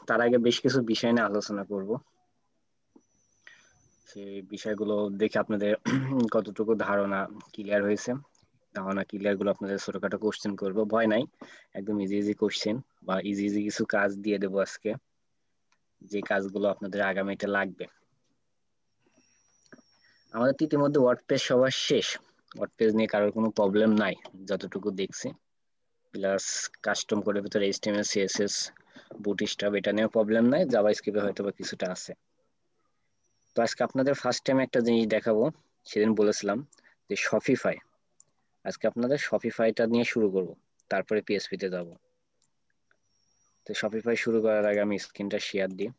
তার আগে বেশ কিছু বিষয় নিয়ে আলোচনা করব। সেই বিষয়গুলো দেখে আপনাদের কতটুকু ধারণা ক্লিয়ার হয়েছে। ধারণা ক্লিয়ার গুলো আপনাদের ছোটখাটো কোশ্চেন করবো, ভয় নাই। একদম ইজি ইজি কোশ্চেন বা ইজি ইজি কিছু কাজ দিয়ে দেবো আজকে, যে কাজগুলো আপনাদের আগামীতে লাগবে। আমাদের তো ইতিমধ্যে ওয়ার্ডপ্রেস সবার শেষ। ওয়ার্ডপ্রেস নিয়ে কারোর কোনো প্রবলেম নাই যতটুকু দেখছি। প্লাস কাস্টম কোডের ভিতরে এইচটিএমএল সিএসএস বুটস্ট্র্যাপ এটা নিয়েও প্রবলেম নাই, জাভাস্ক্রিপ্টে হয়তো বা কিছুটা আছে। তো আজকে আপনাদের ফার্স্ট টাইম একটা জিনিস দেখাবো। সেদিন বলেছিলাম যে শপিফাই, আজকে আপনাদের শপিফাইটা নিয়ে শুরু করব, তারপরে পিএসপি তে যাব। তো শপিফাই শুরু করার আগে আমি স্ক্রিনটা শেয়ার দিই।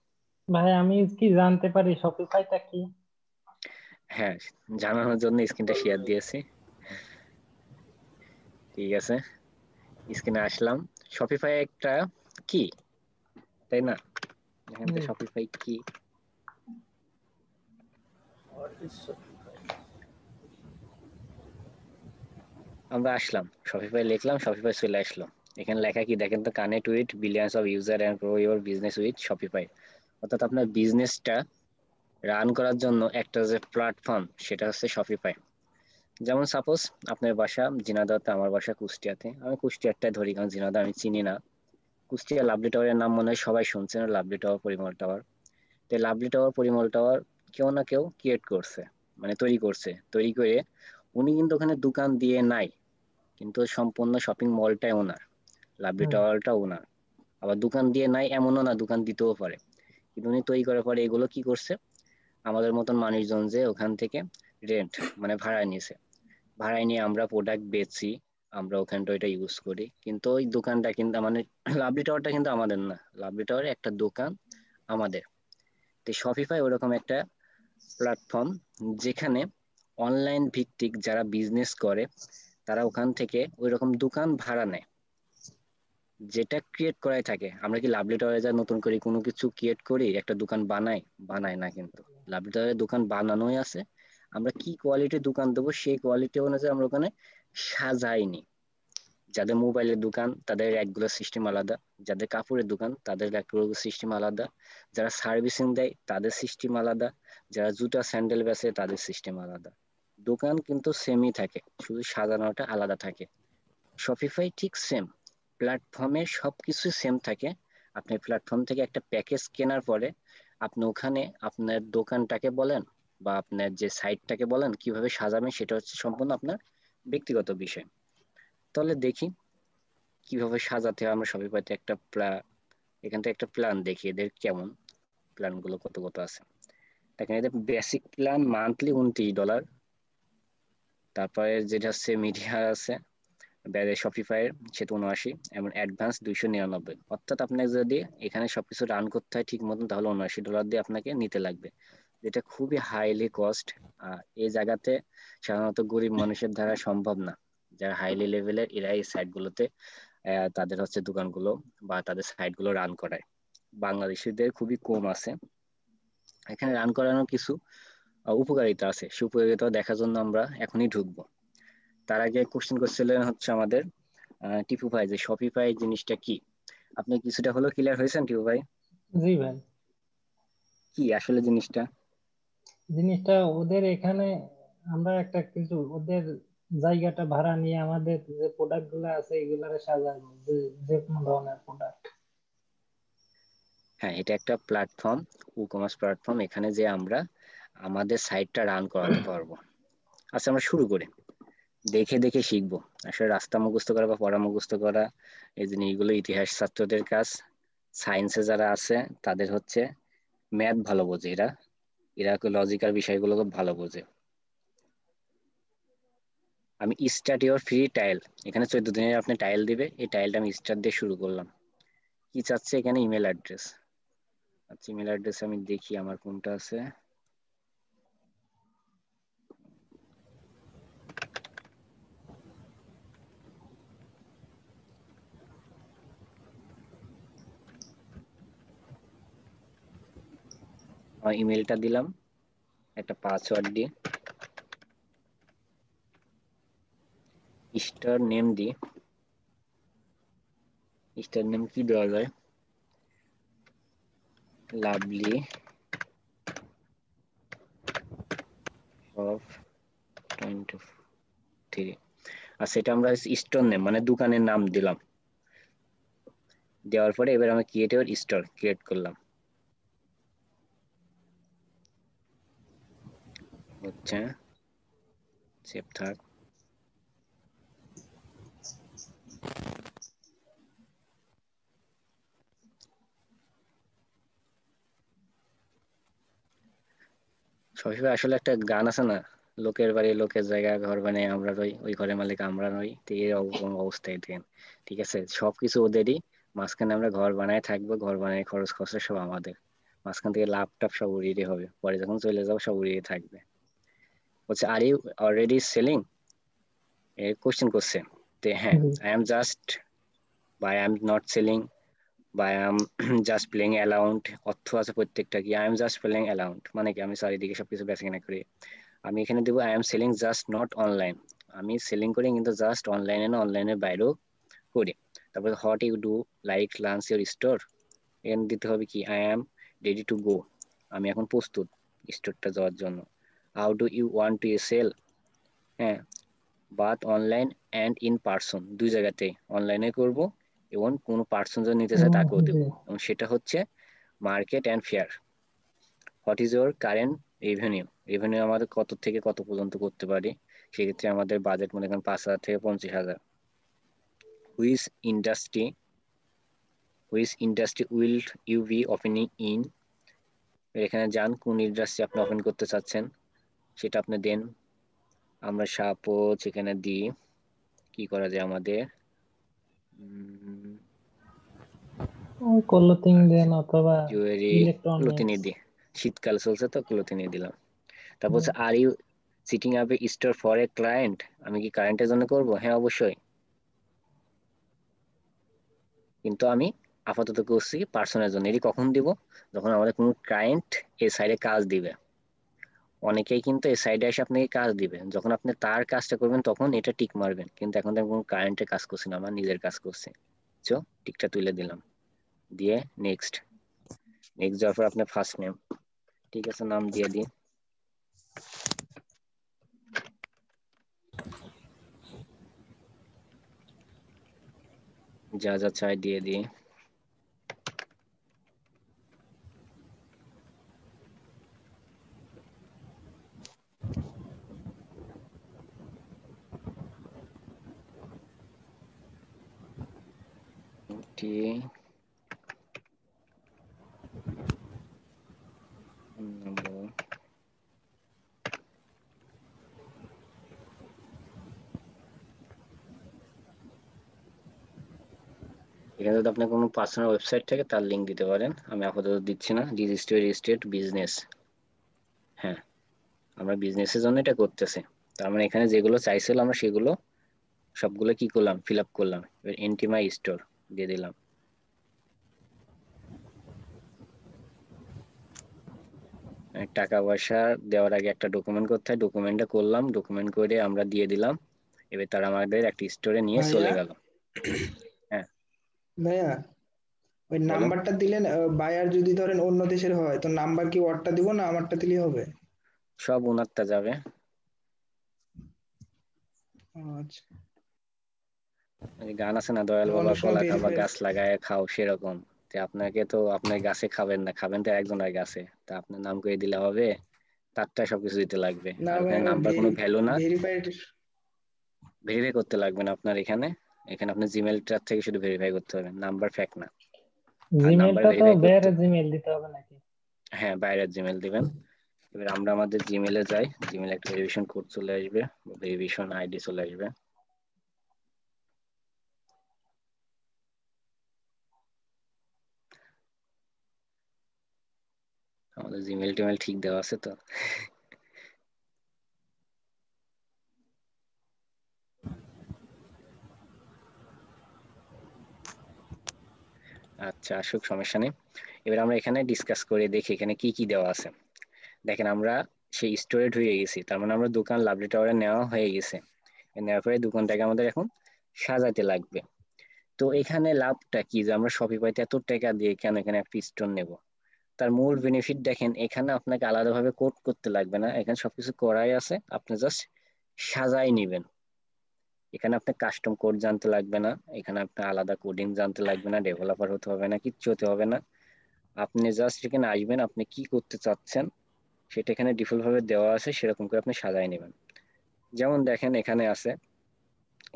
ভাই আমি কি জানতে পারি শপিফাইটা কি? হ্যাঁ, জানানোর জন্য স্ক্রিনটা শেয়ার দিয়েছি। ঠিক আছে, স্ক্রিনে আসলাম। শপিফাই একটা কি, তাই না? এখান জি। থেকে শপিফাই কি, আমরা আসলাম শপিফাই, লিখলাম শপিফাই, চলে আসলো। এখানে লেখা কি দেখেন তো, connect with billions of user and grow your business with Shopify. অর্থাৎ আপনার বিজনেসটা রান করার জন্য একটা যে প্ল্যাটফর্ম, সেটা হচ্ছে শপিফাই। যেমন সাপোজ আপনার বাসা ঝিনাইদহতে, আমার বাসা কুষ্টিয়াতে। আমি কুষ্টিয়ারটাই ধরি, কারণ ঝিনাইদহ আমি চিনি না। কুষ্টিয়া লাভলি টাওয়ারের নাম মনে হয় সবাই শুনছেন, লাভলি টাওয়ার, পরিমল টাওয়ার। তো লাভলি টাওয়ার, পরিমল টাওয়ার কেউ না কেউ ক্রিয়েট করছে, মানে তৈরি করছে। তৈরি করে উনি কিন্তু ওখানে দোকান দিয়ে নাই, কিন্তু সম্পূর্ণ শপিং মলটাই ওনার, লাভলি হুম। টাওয়ারটা ওনার। আবার দোকান দিয়ে নাই এমনও না, দোকান দিতেও পারে। কিন্তু উনি তৈরি করার পরে এগুলো কি করছে, আমাদের মতন মানুষজন যে ওখান থেকে রেন্ট, মানে ভাড়া নিয়েছে। ভাড়ায় নিয়ে আমরা প্রোডাক্ট বেচি, আমরা ওখানটা ওইটা ইউজ করি। কিন্তু ওই দোকানটা কিন্তু মানে লাভলি টাওয়ারটা কিন্তু আমাদের না, লাভলি টাওয়ারে একটা দোকান আমাদের। তো শপিফাই ওরকম একটা প্ল্যাটফর্ম, যেখানে অনলাইন ভিত্তিক যারা বিজনেস করে তারা ওখান থেকে ওই রকম দোকান ভাড়া নেয়, যেটা ক্রিয়েট করাই থাকে। আমরা কি লাভলি টাওয়ারে যা নতুন করে কোনো কিছু ক্রিয়েট করি, একটা দোকান বানাই? বানাই না কিন্তু। লাভলি টাওয়ারে দোকান বানানোই আছে। আমরা কি কোয়ালিটির দোকান দেবো, সেই কোয়ালিটি অনুযায়ী আমরা ওখানে সাজাইনি। যাদের মোবাইলের দোকান তাদের র্যাকগুলোর সিস্টেম আলাদা, যাদের কাপড়ের দোকান তাদের র্যাকগুলোর সিস্টেম আলাদা, যারা সার্ভিসিং দেয় তাদের সিস্টেম আলাদা, যারা জুতা স্যান্ডেল বেচে তাদের সিস্টেম আলাদা। দোকান কিন্তু সেমই থাকে, শুধু সাজানোটা আলাদা থাকে। শপিফাই ঠিক সেম, প্ল্যাটফর্মে সবকিছু সেম থাকে। আপনি প্ল্যাটফর্ম থেকে একটা প্যাকেজ কেনার পরে আপনি ওখানে আপনার দোকানটাকে বলেন বা আপনার যে সাইটটাকে বলেন কিভাবে সাজাবেন, সেটা হচ্ছে সম্পূর্ণ আপনার ব্যক্তিগত বিষয়। তাহলে দেখি কিভাবে সাজাতে হয়। আমরা শপিফাইতে একটা এখান থেকে একটা প্ল্যান দেখি এদের কেমন, প্ল্যান গুলো কত কত আছে। দেখেন এদের বেসিক প্ল্যান মান্থলি $29, তারপরে যেটা হচ্ছে মিডিয়া আছে শপিফাই এর, সেটা 79, এবং অ্যাডভান্স 299। অর্থাৎ আপনাকে যদি এখানে সবকিছু রান করতে হয় ঠিক মতন, তাহলে $79 দিয়ে আপনাকে নিতে লাগবে, যেটা খুবই হাইলি কস্ট। এই জায়গাতে সাধারণত গরিব মানুষের দ্বারা সম্ভব না। যারা হাইলি লেভেলের এরা এই সাইট গুলোতে তাদের হচ্ছে দোকানগুলো বা তাদের সাইট গুলো রান করায়। বাংলাদেশিদের খুবই কম আছে। এখানে রান করানোর কিছু উপকারিতা আছে, সে উপকারিতা দেখার জন্য আমরা এখনই ঢুকবো। তার আগে কোশ্চেন করছিলেন হচ্ছে আমাদের টিপু ভাই, যে শপিফাই জিনিসটা কি। আপনি কিছুটা হলেও ক্লিয়ার হয়েছেন টিপু ভাই? জি ভাই। কি আসলে জিনিসটা? জিনিসটা ওদের এখানে আমরা একটা কিছু ওদের জায়গাটা ভাড়া নিয়ে আমাদের যে প্রোডাক্ট গুলো আছে এগুলারে সাজানো, যে যে কোনো ধরনের প্রোডাক্ট। হ্যাঁ, এটা একটা প্ল্যাটফর্ম, ই কমার্স প্ল্যাটফর্ম। এখানে যে আমরা আমাদের সাইটটা রান করাতে পারবো। আচ্ছা, আমরা শুরু করি। দেখে দেখে শিখবো। আসলে রাস্তা মুখস্থ করা বা পড়া মুখস্থ করা এই জিনিসগুলো ইতিহাস ছাত্রদের কাজ। সায়েন্সে যারা আছে তাদের হচ্ছে ম্যাথ ভালো বোঝে, এরা এরা লজিক্যাল বিষয়গুলো খুব ভালো বোঝে। আমি স্টার্ট ইওর ফ্রি টাইল, এখানে 14 দিনের আপনি টাইল দিবে, এই টাইলটা আমি স্টার্ট দিয়ে শুরু করলাম। কি চাচ্ছে এখানে? Email address. আচ্ছা, ইমেল অ্যাড্রেস আমি দেখি আমার কোনটা আছে। ইমেলটা দিলাম, একটা পাসওয়ার্ড দিয়ে, স্টার নেম দিই। স্টার নেম কি দেওয়া যায়? Lovely shop 23। আর সেটা আমরা স্টোর নেম মানে দোকানের নাম দিলাম। দেওয়ার পরে এবার আমরা ক্রিয়েট স্টোর ক্রিয়েট করলাম। হচ্ছে সেভ থাক। সবসময় আসলে একটা গান আছে না, লোকের বাড়ি লোকের জায়গা ঘর বানিয়ে আমরা রই, ওই ঘরের মালিক আমরা নই। তো এই অবস্থায় দেখেন, ঠিক আছে, সবকিছু ওদেরই, মাঝখানে আমরা ঘর বানায় থাকবো, ঘর বানায় খরচ খরচা সব আমাদের, মাঝখান থেকে লাভ টাভ সব উড়িয়ে হবে, পরে যখন চলে যাবো সব উড়িয়ে থাকবে। বলছে are you already selling, question করছে। তো হ্যাঁ, জি। আই এম জাস্ট, বা আই এম নট সেলিং, বা I am just playing around, অর্থ আছে প্রত্যেকটা কি, I am just playing around মানে কি আমি চারিদিকে সবকিছু বেচা কিনা করি। আমি এখানে দেবো I am selling just not online, আমি সেলিং করি কিন্তু জাস্ট অনলাইনে না, অনলাইনের বাইরেও করি। তারপরে what you do like launch your store, এখানে দিতে হবে কি I am ready to go, আমি এখন প্রস্তুত স্টোরটা যাওয়ার জন্য। How do you want to sell, হ্যাঁ, but online and in person, দুই জায়গাতেই অনলাইনে করব এবং কোনো পার্সন যদি নিতে চায় এবং তাকেও জি, দেবো, এবং সেটা হচ্ছে market and fair. What is your current revenue, revenue আমাদের কত থেকে কত পর্যন্ত করতে পারি, সেক্ষেত্রে আমাদের বাজেট মনে করেন 5,000 থেকে 50,000। Which industry, which industry will you be opening in, এখানে যান কোন ইন্ডাস্ট্রি আপনি ওপেন করতে চাচ্ছেন সেটা আপনি দেন। আমরা সাপোজ এখানে দিই, কি করা যায় আমাদের, ক্লোথিং দেন অথবা জুয়েলারি, ক্লোথিং ইলেকট্রনিক্স। দিই, শীতকাল চলছে তো ক্লোথিং দিলাম। তারপর হচ্ছে are you setting up a store for a client, আমি কি ক্লায়েন্টের জন্য করব, হ্যাঁ অবশ্যই, কিন্তু আমি আপাতত করছি পার্সোনাল জন্য। এটি কখন দিব, যখন আমাদের কোনো ক্লায়েন্ট এই সাইডে কাজ দিবে। অনেকেই কিন্তু এই সাইডে এসে আপনাকে কাজ দিবে, যখন আপনি তার কাজটা করবেন তখন এটা টিক মারবেন, কিন্তু এখন তো আমি কোনো ক্লায়েন্টের কাজ করছি না, আমার নিজের কাজ করছি। চো টিকটা তুলে দিলাম, দিয়ে নেক্সট, নেক্সট যাওয়ার পর আপনার ফার্স্ট নেম, ঠিক আছে, নাম দিয়ে দিই, যা যা চাই দিয়ে দিই। টি নম্বর, এখানে যদি আপনার কোনো পার্সোনাল ওয়েবসাইট থেকে তার লিঙ্ক দিতে পারেন, আমি আপাতত দিচ্ছি না। রেজিস্ট্রেড বিজনেস, হ্যাঁ আমরা বিজনেসের জন্য এটা করতেছি। তার মানে এখানে যেগুলো চাইছিল আমরা সেগুলো সবগুলো কি করলাম, ফিল আপ করলাম। এবার এন্ট্রি মাই স্টোর দিয়ে দিলাম। টাকা পয়সা দেওয়ার আগে একটা ডকুমেন্ট করতে হয়, ডকুমেন্টটা করলাম, ডকুমেন্ট করে আমরা দিয়ে দিলাম। এবার তারা আমাদের একটা স্টোরে নিয়ে ভাইয়া চলে গেল। হ্যাঁ ভাইয়া ওই বলো, নাম্বারটা দিলেন, বায়ার যদি ধরেন অন্য দেশের হয় তো নাম্বার কি ওরটা দিব না আমারটা দিলেই হবে? সব ওনারটা যাবে। আচ্ছা। ওই গান আছে না, দয়াল বাবা অনেক সময় কলা খাবা ভেরিফাই। গাছ লাগায় খাও, সেরকম। তো আপনাকে তো আপনার গাছে খাবেন না, খাবেন তো একজনের গাছে, তা আপনার নাম করে দিলে হবে, তারটা সবকিছু দিতে লাগবে। না আর ভাই, ওখানে ওই নাম্বার কোনো ভ্যালু না, ভেরিফাইড। ভেরিফাই করতে লাগবে না আপনার এখানে। এখানে আপনার জিমেলটা থেকে শুধু ভেরিফাই করতে হবে, নাম্বার ফ্যাক না। আর নাম্বার জিমেলটা তো ভেরিফাই করতে, বাইরে জিমেল দিতে হবে নাকি? হ্যাঁ বাইরের জিমেল দিবেন। এবার আমরা আমাদের জিমেলে যাই, জিমেলে একটা ভেরিফিকেশন কোড চলে আসবে, ভেরিফিকেশন আইডি চলে আসবে। আমাদের জিমেল টিমেল ঠিক দেওয়া আছে তো। আচ্ছা আসুক, সমস্যা নেই। এবার আমরা এখানে ডিসকাস করে দেখি এখানে কি কি দেওয়া আছে। দেখেন আমরা সেই স্টোরে ঢুকে গেছি, তার মানে আমরা দোকান লাভলি টাওয়ারে নেওয়া হয়ে গেছে। নেওয়ার পরে দোকানটাকে আমাদের এখন সাজাতে লাগবে। তো এখানে লাভটা কি, যে আমরা শপিফাইতে এত টাকা দিয়ে কেন এখানে একটা স্টোর নেব, তার মূল বেনিফিট দেখেন, এখানে আপনাকে আলাদাভাবে কোড করতে লাগবে না, এখানে সবকিছু করাই আছে, আপনি জাস্ট সাজাই নিবেন। এখানে আপনি কাস্টম কোড জানতে লাগবে না, এখানে আপনি আলাদা কোডিং জানতে লাগবে না, ডেভেলপার হতে হবে না, কিচ্ছু হতে হবে না। আপনি জাস্ট এখানে আসবেন, আপনি কি করতে চাচ্ছেন সেটা এখানে ডিফল্ট ভাবে দেওয়া আছে, সেরকম করে আপনি সাজাই নেবেন। যেমন দেখেন এখানে আছে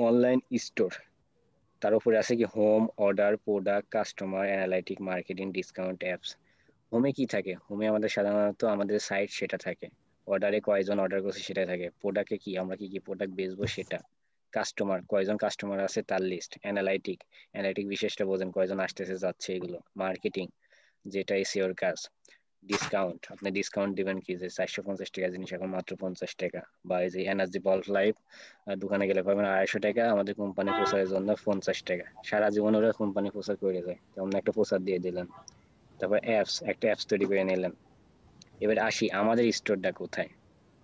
অনলাইন স্টোর, তার উপরে আছে কি home, order, product, customer, analytic, marketing, discount, apps. হোমে কি থাকে? হোমে আমাদের সাধারণত আমাদের সাইট সেটা থাকে, অর্ডারে কয়জন অর্ডার করছে সেটা থাকে, প্রোডাক্টে কি আমরা কি কি প্রোডাক্ট বেচবো সেটা, কাস্টমার কয়জন কাস্টমার আছে তার লিস্ট, অ্যানালাইটিক, অ্যানালাইটিক বিশেষটা বোঝেন কয়জন আসতেছে যাচ্ছে এগুলো, মার্কেটিং যেটা এসইওর কাজ, ডিসকাউন্ট আপনি ডিসকাউন্ট দিবেন কি যে 450 টাকা জিনিস এখন মাত্র 50 টাকা, বা এই যে এনার্জি বাল্ব লাইফ দোকানে গেলে পাবেন 250 টাকা, আমাদের কোম্পানি প্রচারের জন্য 50 টাকা, সারা জীবন ওরা কোম্পানি প্রচার করে যায়, তেমন একটা প্রচার দিয়ে দিলেন। তারপর অ্যাপস, একটা অ্যাপস তৈরি করে নিলেন। এবার আসি আমাদের স্টোরটা কোথায়,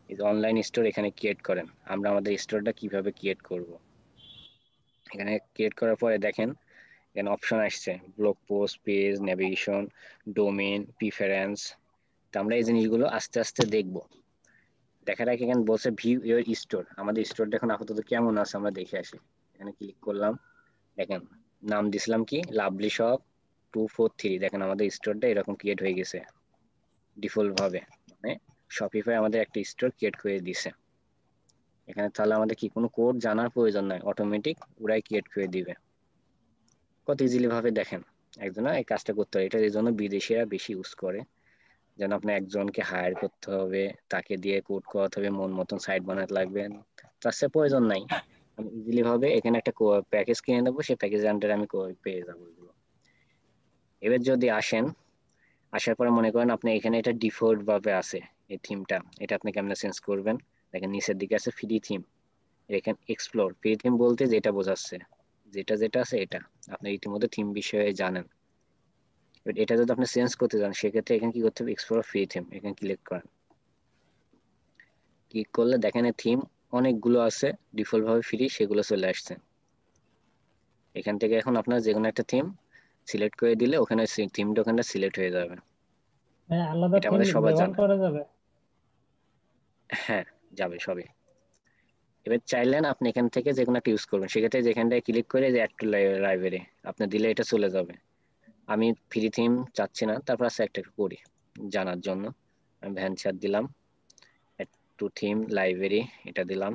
এই যে অনলাইন স্টোর এখানে ক্রিয়েট করেন, আমরা আমাদের স্টোরটা কিভাবে ক্রিয়েট করব। এখানে ক্রিয়েট করার পরে দেখেন এখানে অপশন আসছে blog post, page, navigation, domain, preference. তো আমরা এই জিনিসগুলো আস্তে আস্তে দেখব। দেখার আগে এখানে বলছে ভিউ ইউর স্টোর, আমাদের স্টোরটা এখন আপাতত কেমন আছে আমরা দেখে আসি। এখানে ক্লিক করলাম, দেখেন নাম দিছিলাম কি লাভলি শপ 243, দেখেন আমাদের স্টোরটা এরকম ক্রিয়েট হয়ে গেছে ডিফল্ট ভাবে, মানে শপিফাই আমাদের একটা স্টোর ক্রিয়েট করে দিছে। এখানে তাহলে আমাদের কি কোনো কোড জানার প্রয়োজন নাই, অটোমেটিক ওরাই ক্রিয়েট করে দিবে। কত ইজিলি ভাবে দেখেন একজন এই কাজটা করতে হয়, এটা এই জন্য বিদেশিরা বেশি ইউজ করে, যেন আপনি একজনকে হায়ার করতে হবে, তাকে দিয়ে কোড করাতে হবে, মন মতন সাইট বানাতে লাগবে, তার সে প্রয়োজন নাই। আমি ইজিলি ভাবে এখানে একটা প্যাকেজ কিনে নেবো, সেই প্যাকেজের আন্ডারে আমি পেয়ে যাবো এগুলো। এবার যদি আসেন, আসার পরে মনে করেন আপনি এখানে এটা ডিফল্ট ভাবে আছে এই থিমটা, এটা আপনি কেমনে চেঞ্জ করবেন। দেখেন নিচের দিকে আছে ফ্রি থিম, এখানে এক্সপ্লোর, ফ্রি থিম বলতে যেটা বোঝাচ্ছে যেটা যেটা আছে এটা আপনি ইতিমধ্যে থিম বিষয়ে জানেন। এবার এটা যদি আপনি চেঞ্জ করতে চান সেক্ষেত্রে এখানে কি করতে হবে, এক্সপ্লোর ফ্রি থিম এখানে ক্লিক করেন। ক্লিক করলে দেখেন থিম অনেকগুলো আছে ডিফল্ট ভাবে ফ্রি, সেগুলো চলে আসছে। এখান থেকে এখন আপনার যে কোনো একটা থিম সিলেক্ট করে দিলে ওখানে থিমটা ওখানে সিলেক্ট হয়ে যাবে। হ্যাঁ, আলাদা এটা থিম আমাদের সবার ব্যবহার জানা। করা যাবে? হ্যাঁ, যাবে সবই। এবার চাইলেন আপনি এখান থেকে যে কোনো একটা ইউজ করবেন, সেক্ষেত্রে যেখানটায় ক্লিক করে যে অ্যাড টু লাইব্রেরি আপনি দিলে এটা চলে যাবে। আমি ফ্রি থিম চাচ্ছি না, তারপর আছে একটা করি জানার জন্য, আমি ভ্যানচার দিলাম, অ্যাড টু থিম লাইব্রেরি এটা দিলাম।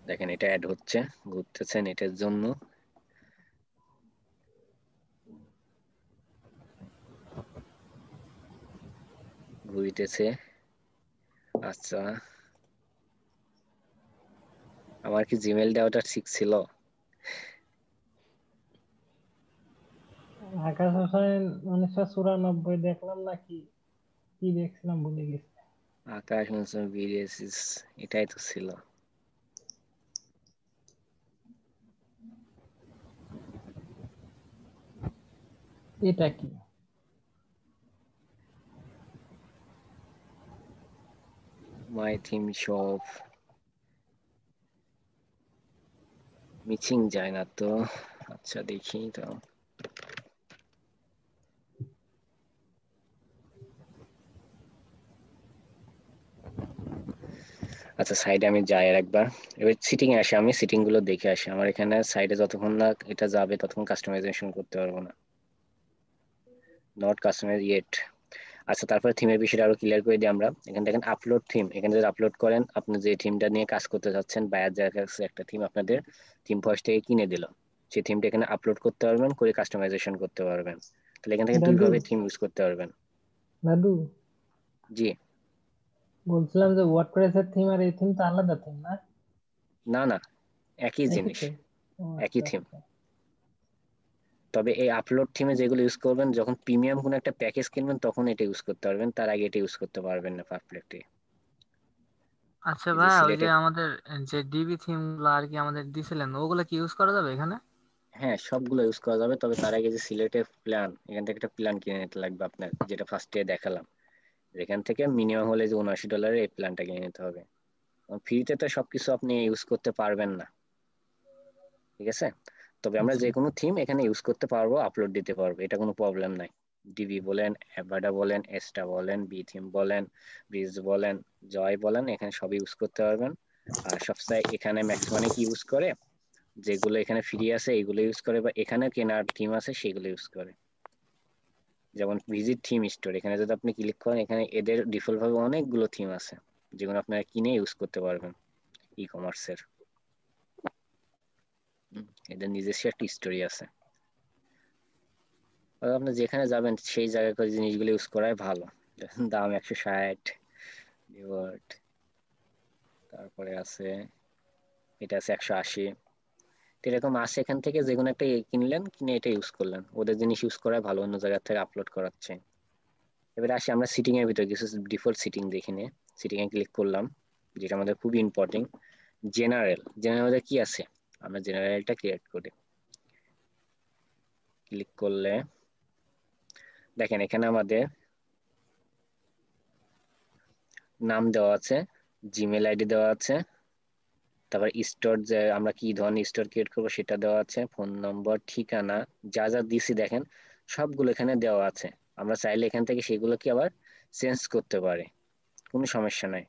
দেখেন এটা অ্যাড হচ্ছে, ঘুরতেছে নেটের জন্য। ঘুরিতেছে। আচ্ছা, আমার কি জিমেল দেওয়াটা ঠিক ছিল? আকাশ হোসেন 1994 দেখলাম নাকি, কি দেখছিলাম ভুলে গেছি। আকাশ মনসুর বিএসএস, এটাই তো ছিল। এটা কি? মাই থিম শপ, মিচিং যায় না তো। আচ্ছা দেখি তো। আচ্ছা সাইডে আমি যাই আর একবার, এবার সিটিং এ আসি, আমি সিটিং গুলো দেখে আসি। আমার এখানে সাইডে যতক্ষণ না এটা যাবে ততক্ষণ কাস্টমাইজেশন করতে পারবো না, নট কাস্টমাইজ ইয়েট। আচ্ছা তারপরে থিমের বিষয়টা আরো ক্লিয়ার করে দিই আমরা। এখানে দেখেন আপলোড থিম, এখানে যদি আপলোড করেন আপনি যে থিমটা নিয়ে কাজ করতে যাচ্ছেন, বায়ার যার কাছে একটা থিম আপনাদের থিম ফার্স্ট থেকে কিনে দিল, সেই থিমটা এখানে আপলোড করতে পারবেন, করে কাস্টমাইজেশন করতে পারবেন। তাহলে এখান থেকে দুই দাদু, ভাবে থিম ইউজ করতে পারবেন। দাদু, জি। বলছিলাম যে ওয়ার্ডপ্রেসের থিম আর এই থিম তো আলাদা থিম না? না না, একই একই জিনিস, তো? ও একই আচ্ছা থিম। আচ্ছা। তবে এই আপলোড থিমে যেগুলো ইউজ করবেন যখন প্রিমিয়াম কোনো একটা প্যাকেজ কিনবেন তখন এটা ইউজ করতে পারবেন, তার আগে এটা ইউজ করতে পারবেন না পারফেক্টলি। আচ্ছা এই যে ভাই, ওই যে সিলেটেড, আমাদের যে ডিবি থিম গুলো আর কি আমাদের দিছিলেন, ওগুলা কি ইউজ করা যাবে এখানে? হ্যাঁ সবগুলো ইউজ করা যাবে, তবে তার আগে যে সিলেটের প্ল্যান, এখান থেকে একটা প্ল্যান কিনে নিতে লাগবে আপনার, যেটা ফার্স্টে দেখালাম, এখান থেকে মিনিমাম হলে যে $79 এই প্ল্যানটা কিনে নিতে হবে। ফ্রিতে তো সবকিছু আপনি ইউজ করতে পারবেন না, ঠিক আছে। তবে আমরা আচ্ছা যে কোনো থিম এখানে ইউজ করতে পারবো, আপলোড দিতে পারবো, এটা কোনো প্রবলেম নাই। ডিবি বলেন, অ্যাভাডা বলেন, এস্টা বলেন, বি থিম বলেন, ব্রিজ বলেন, জয় বলেন, এখানে সব ইউজ করতে পারবেন। আর সবচেয়ে এখানে ম্যাক্স মানে কি ইউজ করে, যেগুলো এখানে ফ্রি আছে এগুলো ইউজ করে, বা এখানে কেনার থিম আছে সেগুলো ইউজ করে। যেমন ভিজিট থিম স্টোর, এখানে যদি আপনি ক্লিক করেন এখানে এদের ডিফল্ট ভাবে অনেকগুলো থিম আছে যেগুলো আপনারা কিনে ইউজ করতে পারবেন ই কমার্সের। এদের নিজস্ব একটা স্টোরি আছে। আর আপনি যেখানে যাবেন সেই জায়গায় জিনিসগুলো ইউজ করাই ভালো। দাম 160 ডিভোর্ট, তারপরে আছে এটা আছে 180, এরকম আছে। এখান থেকে যে কোনো একটা কিনলেন, কিনে এটা ইউজ করলেন, ওদের জিনিস ইউজ করাই ভালো অন্য জায়গা থেকে আপলোড করাচ্ছে। এবারে আসি আমরা সিটিং এর ভিতরে কিছু ডিফল্ট সিটিং দেখে নিয়ে সিটিং এ ক্লিক করলাম, যেটা আমাদের খুবই ইম্পর্টেন্ট। জেনারেল, জেনারেল কি আছে, আমরা জেনারেলটা ক্রিয়েট করি। ক্লিক করলে দেখেন এখানে আমাদের নাম দেওয়া আছে, জিমেল আইডি দেওয়া আছে, তারপর স্টোর যে আমরা কি ধরনের স্টোর ক্রিয়েট করবো সেটা দেওয়া আছে, ফোন নম্বর, ঠিকানা, যা যা দিছি দেখেন সবগুলো এখানে দেওয়া আছে। আমরা চাইলে এখান থেকে সেগুলো কি আবার চেঞ্জ করতে পারি, কোনো সমস্যা নাই।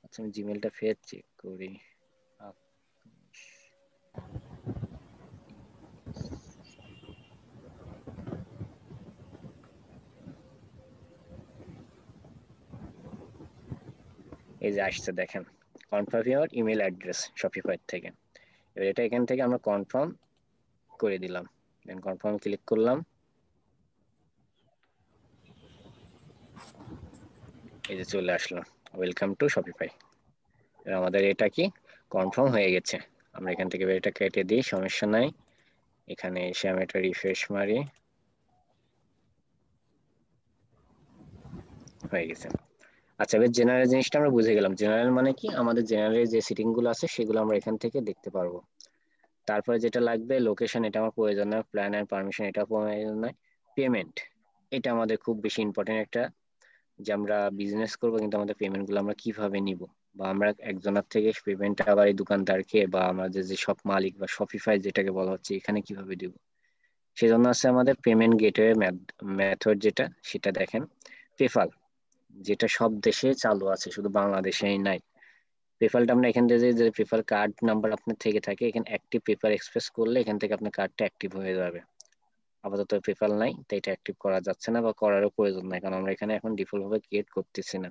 আচ্ছা আমি জিমেলটা ফের চেক করি। এই যে আসছে দেখেন, confirm your email address Shopify থেকে। এবার এটা এখান থেকে আমরা কনফার্ম করে দিলাম, দেন কনফার্ম ক্লিক করলাম। এই যে চলে আসলো, ওয়েলকাম টু শপিফাই। আমাদের এটা কি কনফার্ম হয়ে গেছে। আমরা এখান থেকে এটা কেটে দিই, সমস্যা নাই। এখানে এসে আমি এটা রিফ্রেশ মারি, হয়ে গেছে। আচ্ছা এবার জেনারেল জিনিসটা আমরা বুঝে গেলাম। জেনারেল মানে কি, আমাদের জেনারেল যে সিটিং গুলো আছে সেগুলো আমরা এখান থেকে দেখতে পারবো। তারপরে যেটা লাগবে লোকেশন, এটা আমার প্রয়োজন নয়। প্ল্যান এন্ড পারমিশন, এটা প্রয়োজন নয়। পেমেন্ট, এটা আমাদের খুব বেশি ইম্পর্টেন্ট একটা, যে আমরা বিজনেস করবো কিন্তু আমাদের পেমেন্ট গুলো আমরা কিভাবে নিব, বা আমরা একজনের থেকে পেমেন্ট আবার এই দোকানদারকে বা আমাদের যে সব মালিক বা শপিফাই যেটাকে বলা হচ্ছে এখানে কিভাবে দিব। সেজন্য আছে আমাদের পেমেন্ট গেটওয়ে মেথড, যেটা সেটা দেখেন পেপাল, যেটা সব দেশে চালু আছে, শুধু বাংলাদেশেই নাই। পেপালটা আমরা এখান থেকে যে পেপাল কার্ড নাম্বার আপনার থেকে থাকে, এখানে অ্যাক্টিভ পেপার এক্সপ্রেস করলে এখান থেকে আপনার কার্ডটা অ্যাক্টিভ হয়ে যাবে। আপাতত পেপাল নাই তাই এটা অ্যাক্টিভ করা যাচ্ছে না, বা করারও প্রয়োজন নাই, কারণ আমরা এখানে এখন ডিফল্ট ভাবে ক্রিয়েট করতেছি না।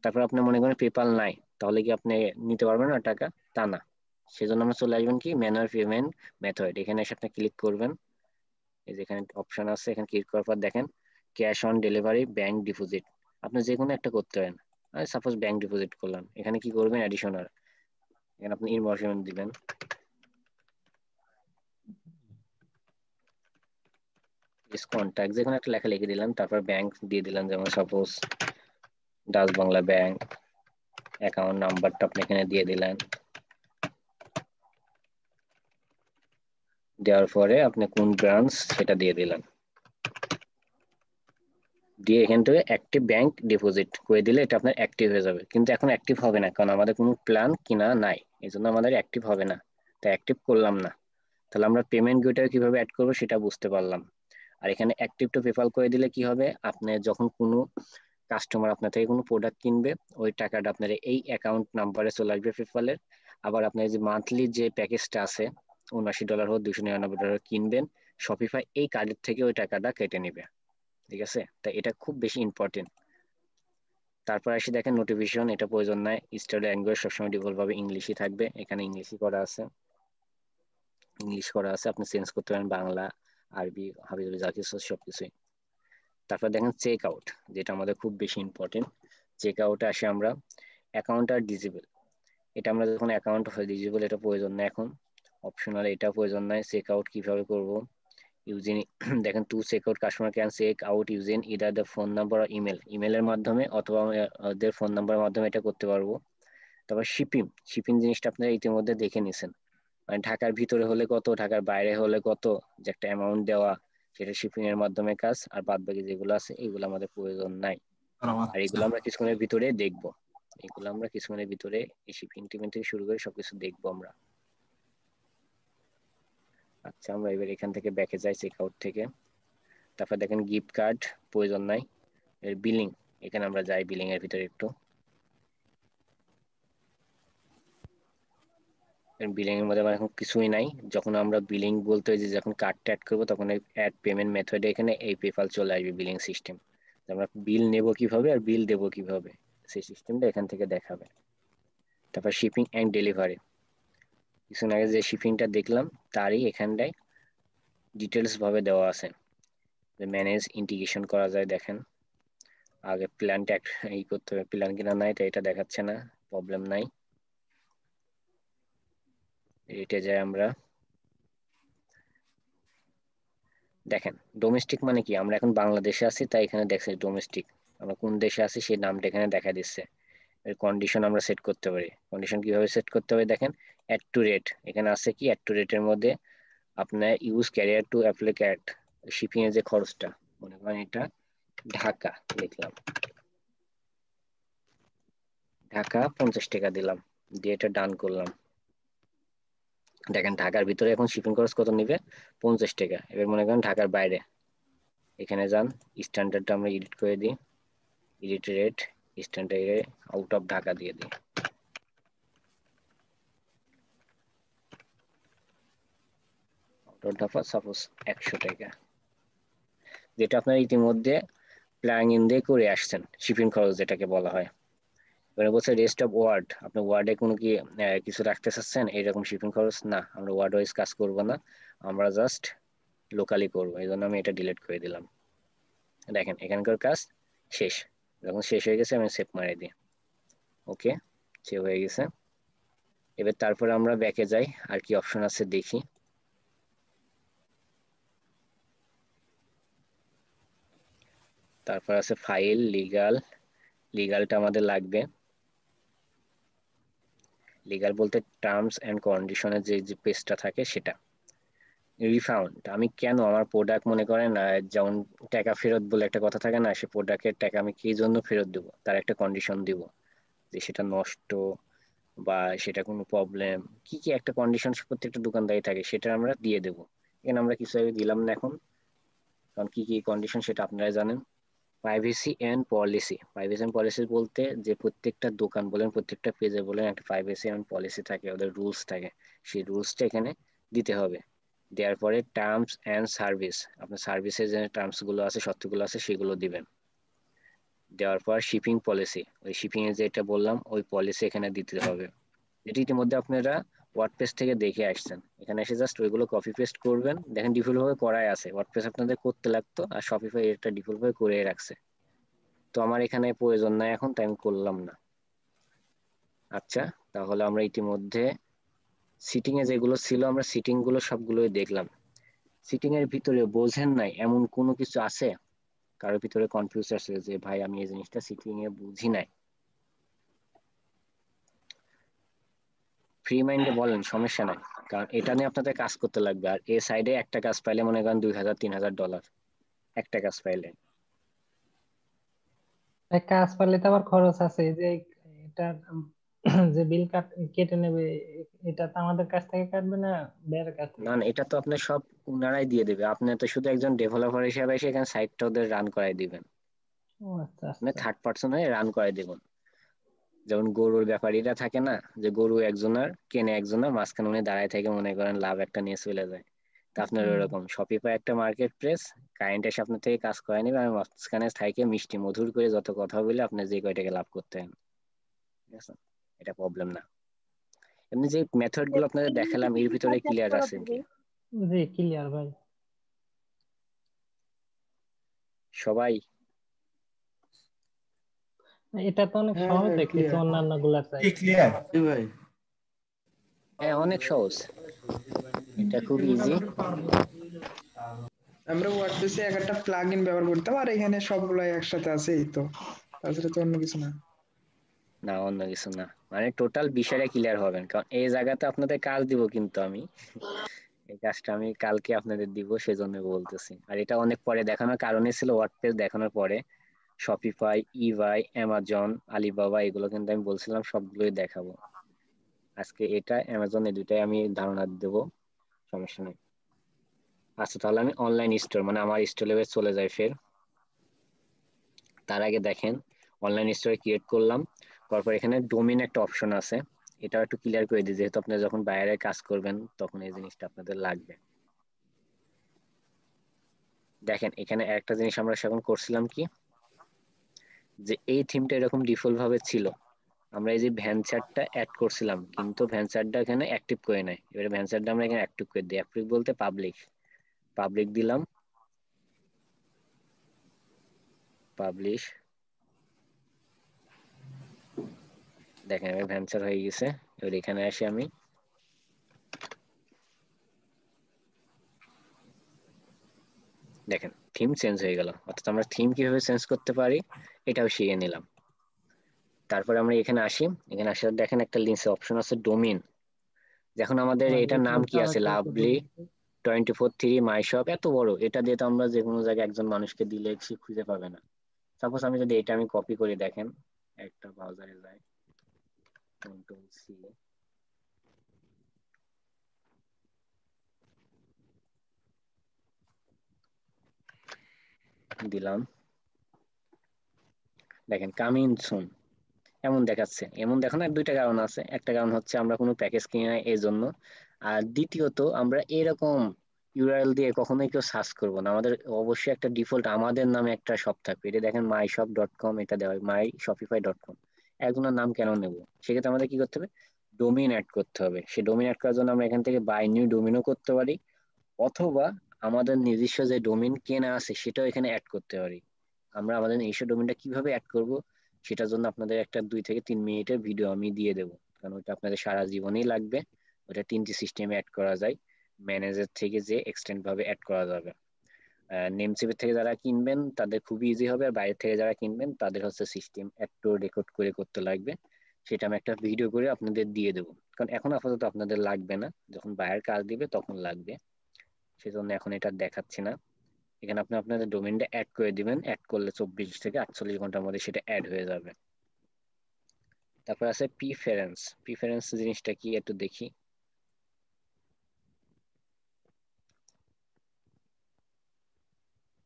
তারপর আপনি মনে করেন পেপাল নাই, তাহলে কি আপনি নিতে পারবেন না টাকা, তা না। সেজন্য আমরা চলে আসবেন কি ম্যানুয়াল পেমেন্ট মেথড, এখানে এসে আপনি ক্লিক করবেন। এই যে এখানে অপশন আছে, এখানে ক্লিক করার পর দেখেন cash on delivery, bank deposit, আপনি যে কোনো একটা করতে পারেন। সাপোজ ব্যাংক ডিপোজিট করলাম, এখানে কি করবেন অ্যাডিশনাল, এখানে আপনি ইনভয়েস দিবেন, কন্ট্যাক্ট যে কোনো একটা লেখা লিখে দিলাম, তারপর ব্যাংক দিয়ে দিলাম, যেমন suppose Dutch Bangla bank. Account নাম্বারটা আপনি এখানে দিয়ে দিলেন, দেওয়ার পরে আপনি কোন ব্রাঞ্চ সেটা দিয়ে দিলেন, দিয়ে এখান থেকে অ্যাক্টিভ ব্যাংক ডিপোজিট করে দিলে এটা আপনার অ্যাক্টিভ হয়ে যাবে। কিন্তু এখন অ্যাক্টিভ হবে না, কারণ আমাদের কোনো প্ল্যান কিনা নাই, এই জন্য আমাদের অ্যাক্টিভ হবে না, তাই অ্যাক্টিভ করলাম না। তাহলে আমরা পেমেন্ট গেটওয়ে কিভাবে অ্যাড করবো সেটা বুঝতে পারলাম। আর এখানে অ্যাক্টিভ টু পেপাল করে দিলে কি হবে, আপনি যখন কোনো কাস্টমার আপনার থেকে কোনো প্রোডাক্ট কিনবে, ওই টাকাটা আপনার এই অ্যাকাউন্ট নাম্বারে চলে আসবে পেপালের। আবার আপনার যে মান্থলি যে প্যাকেজটা আছে, $79 হোক $299 কিনবেন, শপিফাই এই কার্ডের থেকে ওই টাকাটা কেটে নিবে। ঠিক আছে, তাই এটা খুব বেশি ইম্পর্টেন্ট। তারপর আসি দেখেন নোটিফিকেশন, এটা প্রয়োজন নাই। স্টার ল্যাঙ্গুয়েজ সবসময় ডিফল্ট ভাবে ইংলিশই থাকবে, এখানে ইংলিশই করা আছে, ইংলিশ করা আছে, আপনি চেঞ্জ করতে পারেন বাংলা, আরবি, হাবিজাবি যা কিছু সবকিছুই। তারপর দেখেন চেক আউট, যেটা আমাদের খুব বেশি ইম্পর্টেন্ট। চেক আউটে আসে আমরা অ্যাকাউন্ট আর ডিজেবল, এটা আমরা যখন অ্যাকাউন্ট হয় ডিজেবল, এটা প্রয়োজন না এখন, অপশনাল, এটা প্রয়োজন নাই। চেক আউট কিভাবে করব, ইউজিং দেখেন to check out customer can check out using either the phone number আর ইমেল, ইমেলের মাধ্যমে অথবা ওদের ফোন নাম্বারের মাধ্যমে এটা করতে পারবো। তারপর শিপিং, শিপিং জিনিসটা আপনারা ইতিমধ্যে দেখে নিছেন, মানে ঢাকার ভিতরে হলে কত, ঢাকার বাইরে হলে কত, যে একটা অ্যামাউন্ট দেওয়া, সেটা শিপিং এর মাধ্যমে কাজ। আর বাদ বাকি যেগুলো আছে এগুলো আমাদের প্রয়োজন নাই, আর এগুলো আমরা কিছুক্ষণের ভিতরে দেখবো। এগুলো আমরা কিছুক্ষণের ভিতরে এই শিপিং টিপিং থেকে শুরু করে সবকিছু দেখবো আমরা। আচ্ছা, আমরা এবার এখান থেকে ব্যাকে যাই, চেক আউট থেকে। তারপর দেখেন গিফট কার্ড প্রয়োজন নাই। এর বিলিং, এখানে আমরা যাই বিলিং এর ভিতরে একটু। বিলিং এর মধ্যে আমার এখন কিছুই নাই। যখন আমরা বিলিং বলতে যে যখন কার্ডটা অ্যাড করবো তখন অ্যাড পেমেন্ট মেথডে এখানে এই পেপাল চলে আসবে বিলিং সিস্টেম। আমরা বিল নেব কিভাবে আর বিল দেবো কিভাবে সেই সিস্টেমটা এখান থেকে দেখাবে। তারপর শিপিং এন্ড ডেলিভারি, কিছুদিন আগে যে শিপিংটা দেখলাম তারই এখানটায় ডিটেলস ভাবে দেওয়া আছে। ম্যানেজ ইন্টিগ্রেশন করা যায়, দেখেন আগে প্ল্যানটা ই করতে হবে, প্ল্যান কিনা নাই তাই এটা দেখাচ্ছে না, প্রবলেম নাই। এটা যাই আমরা, দেখেন ডোমেস্টিক মানে কি, আমরা এখন বাংলাদেশে আছি তাই এখানে দেখছি ডোমেস্টিক। আমরা কোন দেশে আছি সেই নামটা এখানে দেখা দিচ্ছে। এর কন্ডিশন আমরা সেট করতে পারি। কন্ডিশন কিভাবে সেট করতে হবে দেখেন, অ্যাড টু রেট এখানে আছে কি, অ্যাড টু রেটের মধ্যে আপনার ইউজ ক্যারিয়ার টু অ্যাপ্লিকেট শিপিং এর যে খরচটা, মনে করেন এটা ঢাকা লিখলাম, ঢাকা 50 টাকা দিলাম, দিয়ে এটা ডান করলাম। দেখেন ঢাকার ভিতরে এখন শিপিং খরচ কত নিবে, 50 টাকা। এবার মনে করেন ঢাকার বাইরে, এখানে যান, স্ট্যান্ডার্ডটা আমরা এডিট করে দিই, edit rate standard out of Dhaka দিয়ে দিই। আউট অফ ঢাকা সাপোজ 100 টাকা, যেটা আপনার ইতিমধ্যে প্ল্যান ইন দিয়ে করে আসছেন শিপিং খরচ যেটাকে বলা হয়। এবারে বলছে রেস্ট অফ ওয়ার্ড, আপনি ওয়ার্ডে কোনো কি কিছু রাখতে চাচ্ছেন এইরকম শিপিং খরচ, না আমরা ওয়ার্ড ওয়াইজ কাজ করব না, আমরা জাস্ট লোকালি করবো, এই জন্য আমি এটা ডিলিট করে দিলাম। দেখেন এখানকার কাজ শেষ। যখন শেষ হয়ে গেছে আমি সেভ মারিয়ে দিই, ওকে সেভ হয়ে গেছে। এবার তারপরে আমরা ব্যাকে যাই, আর কি অপশন আছে দেখি। তারপর আছে ফাইল, লিগাল, লিগালটা আমাদের লাগবে। লিগাল বলতে টার্মস এন্ড কন্ডিশনের যে পেজটা থাকে সেটা। রিফাউন্ড, আমি কেন আমার প্রোডাক্ট মনে করেন যেমন টাকা ফেরত বলে একটা কথা থাকে না, সে প্রোডাক্টের টাকা আমি কি জন্য ফেরত দেবো তার একটা কন্ডিশন দিব, যে সেটা নষ্ট বা সেটা কোনো প্রবলেম, কি কি একটা কন্ডিশন প্রত্যেকটা দোকানদারি থাকে, সেটা আমরা দিয়ে দেবো। এখানে আমরা কিছু আগে দিলাম না এখন, কারণ কি কি কন্ডিশন সেটা আপনারা জানেন। Privacy and policy, privacy and policy বলতে যে প্রত্যেকটা দোকান বলেন প্রত্যেকটা পেজে বলেন একটা প্রাইভেসি এন্ড পলিসি থাকে, ওদের রুলস থাকে, সেই রুলসটা এখানে দিতে হবে। দেওয়ার পরে টার্মস এন্ড সার্ভিস, আপনার সার্ভিসের যে টার্মস গুলো আছে শর্তগুলো আছে সেগুলো দিবেন। দেওয়ার পর শিপিং পলিসি, ওই শিপিং এর যেটা বললাম ওই পলিসি এখানে দিতে হবে, যেটি ইতিমধ্যে আপনারা ওয়ার্ডপ্রেস থেকে দেখে আসছেন। এখানে এসে জাস্ট ওইগুলো কপি পেস্ট করবেন। দেখেন ডিফল্ট ভাবে করাই আছে, ওয়ার্ডপ্রেস আপনাদের করতে লাগতো আর শপিফাই এটা ডিফল্ট ভাবে করে রাখছে, তো আমার এখানে প্রয়োজন নাই এখন, তাই আমি করলাম না। আচ্ছা, তাহলে আমরা ইতিমধ্যে সিটিং এ যেগুলো ছিল আমরা সিটিং গুলো সবগুলোই দেখলাম। সিটিং এর ভিতরে বোঝেন নাই এমন কোনো কিছু আছে, কারোর ভিতরে কনফিউজ আছে যে ভাই আমি এই জিনিসটা সিটিং এ বুঝি নাই, ফ্রি মাইন্ডে বলেন, সমস্যা নাই। কারণ এটা নিয়ে আপনাদের কাজ করতে লাগবে, আর এ সাইডে একটা কাজ পাইলে মনে করেন $2000-3000 একটা কাজ পাইলে। এক কাজ পারলে তো আবার খরচ আছে, এই যে এটা যে বিল কেটে নেবে, এটা তো আমাদের কাছ থেকে কাটবে না বের কাছ থেকে না না, কাটবে? এটা তো আপনার সব ওনারাই দিয়ে দেবে, আপনি তো শুধু একজন ডেভেলপার হিসেবে এসে এখানে সাইটটা ওদের রান করাই দিবেন, ও আচ্ছা মানে আচ্ছা। থার্ড পার্সন হয়ে রান করাই দেবেন। যেমন গরুর ব্যাপারীরা থাকে না, যে গরু একজনের কেনে একজনের, মাঝখানে উনি দাঁড়ায় থেকে মনে করেন লাভ একটা নিয়ে চলে যায়, তা আপনার হুম। ওরকম শপিফাই একটা মার্কেট প্লেস, কারেন্ট এসে আপনার থেকে কাজ করায় নিবে, আমি মাঝখানে থেকে মিষ্টি মধুর করে যত কথা বলে আপনি যে কয়টাকে লাভ করতে হয়, ঠিক আছে, এটা প্রবলেম না। এমনি যে মেথড গুলো আপনাদের দেখালাম এর ভিতরে ক্লিয়ার আছেন কি জি ক্লিয়ার ভাই। সবাই? এটা তো অনেক হ্যাঁ সহজ হ্যাঁ দেখতেছি ক্লিয়ার। অন্যান্য গুলার চাইতে। ক্লিয়ার ভাই। হ্যাঁ অনেক সহজ, এটা খুব ইজি। আমরা ওয়ার্ডপ্রেসে এক একটা প্লাগইন ব্যবহার করতাম, আর এখানে সবগুলাই একসাথে আছে, এই তো, তাছাড়া তো অন্য কিছু না। না অন্য কিছু না, মানে টোটাল বিষয়টা ক্লিয়ার হবেন, কারণ এই জায়গাতে আপনাদের কাজ দিব কিন্তু আমি এই কাজটা আমি কালকে আপনাদের দিব, সেজন্য বলতেছি। আর এটা অনেক পরে দেখানোর কারণে ছিল, ওয়ার্ডপ্রেস দেখানোর পরে শপিফাই, ইবাই, অ্যামাজন, আলিবাবা এগুলো কিন্তু আমি বলছিলাম সবগুলোই দেখাবো। আজকে এটা অ্যামাজন এই দুটাই আমি ধারণা দেবো, সমস্যা নেই। আচ্ছা, তাহলে আমি অনলাইন স্টোর মানে আমার স্টোর লেভেল চলে যাই ফের। তার আগে দেখেন অনলাইন স্টোরে ক্রিয়েট করলাম, তারপর এখানে ডোমেইন একটা অপশন আছে, এটা একটু ক্লিয়ার করে দিই যেহেতু আপনারা যখন বাইরে কাজ করবেন তখন এই জিনিসটা আপনাদের লাগবে। দেখেন এখানে একটা জিনিস আমরা সেখন করছিলাম কি, যে এই থিমটা এরকম ডিফল্ট ভাবে ছিল, আমরা এই যে ভ্যানচারটা অ্যাড করছিলাম কিন্তু ভ্যানচারটা এখানে অ্যাক্টিভ করে নাই, এবারে ভ্যানচারটা আমরা এখানে অ্যাক্টিভ করে দিই। অ্যাক্টিভ বলতে পাবলিক, পাবলিক দিলাম, পাবলিশ। দেখেন আমি ভ্যানচার হয়ে গেছে। এবার এখানে আসি আমি, দেখেন থিম চেঞ্জ হয়ে গেল, অর্থাৎ আমরা থিম কিভাবে চেঞ্জ করতে পারি এটাও শিখে নিলাম। তারপরে আমরা এখানে আসি, এখানে আসার দেখেন একটা লিস্ট অপশন আছে ডোমেইন। যখন আমাদের এটার নাম কি আছে, লাভলি 24/3 মাই শপ, এত বড়, এটা দিয়ে তো আমরা যে কোনো জায়গায় একজন মানুষকে দিলে সে খুঁজে পাবে না। সাপোজ আমি যদি এটা আমি কপি করি, দেখেন একটা ব্রাউজারে যাই, কন্ট্রোল সি দিলাম, দেখেন কামিং সুন এমন দেখাচ্ছে। এমন দেখানোর দুইটা কারণ আছে, একটা কারণ হচ্ছে আমরা কোনো প্যাকেজ কিনি না এই জন্য, আর দ্বিতীয়ত আমরা এরকম ইউআরএল দিয়ে কখনোই কেউ সার্চ করবো না, আমাদের অবশ্যই একটা ডিফল্ট আমাদের নামে একটা শপ থাকবে। এটা দেখেন myshop.com, এটা দেওয়া myshopify.com, একজনের নাম কেন নেব? সেক্ষেত্রে আমাদের কি করতে হবে, ডোমেইন অ্যাড করতে হবে। সেই ডোমেইন অ্যাড করার জন্য আমরা এখান থেকে বাই নিউ ডোমেইনও করতে পারি, অথবা আমাদের নিজস্ব যে ডোমেইন কেনা আছে সেটাও এখানে অ্যাড করতে পারি। আমরা আমাদের নিজস্ব ডোমেইনটা কিভাবে অ্যাড করব সেটার জন্য আপনাদের একটা 2 থেকে 3 মিনিটের ভিডিও আমি দিয়ে দেবো, কারণ ওটা আপনাদের সারা জীবনেই লাগবে। ওটা 3টি সিস্টেমে অ্যাড করা যায়, ম্যানেজার থেকে যে এক্সটেন্ড ভাবে অ্যাড করা যাবে। নেমসেপের থেকে যারা কিনবেন তাদের খুবই ইজি হবে, আর বাইরে থেকে যারা কিনবেন তাদের হচ্ছে সিস্টেম একটু রেকর্ড করে করতে লাগবে। সেটা আমি একটা ভিডিও করে আপনাদের দিয়ে দেবো, কারণ এখন আপাতত আপনাদের লাগবে না, যখন বাইরের কাজ দিবে তখন লাগবে, সেজন্য এখন এটা দেখাচ্ছি না। এখানে আপনি আপনাদের ডোমেইনটা অ্যাড করে দিবেন, অ্যাড করলে 24 থেকে 48 ঘন্টার মধ্যে সেটা অ্যাড হয়ে যাবে। তারপর আছে প্রিফারেন্স। প্রিফারেন্স জিনিসটা কি একটু দেখি।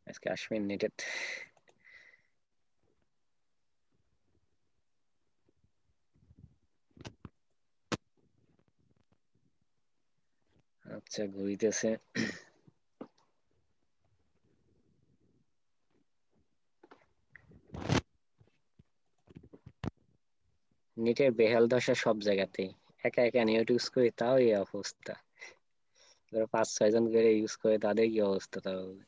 আজকে আসবেন নেটেড, আচ্ছা ঘুরিতেছে। নেটের বেহাল দশা সব জায়গাতেই, একা একা নেট ইউজ করি তাও এই অবস্থা, ধরো 5-6 জন করে ইউজ করে তাদের কি অবস্থা তাহলে।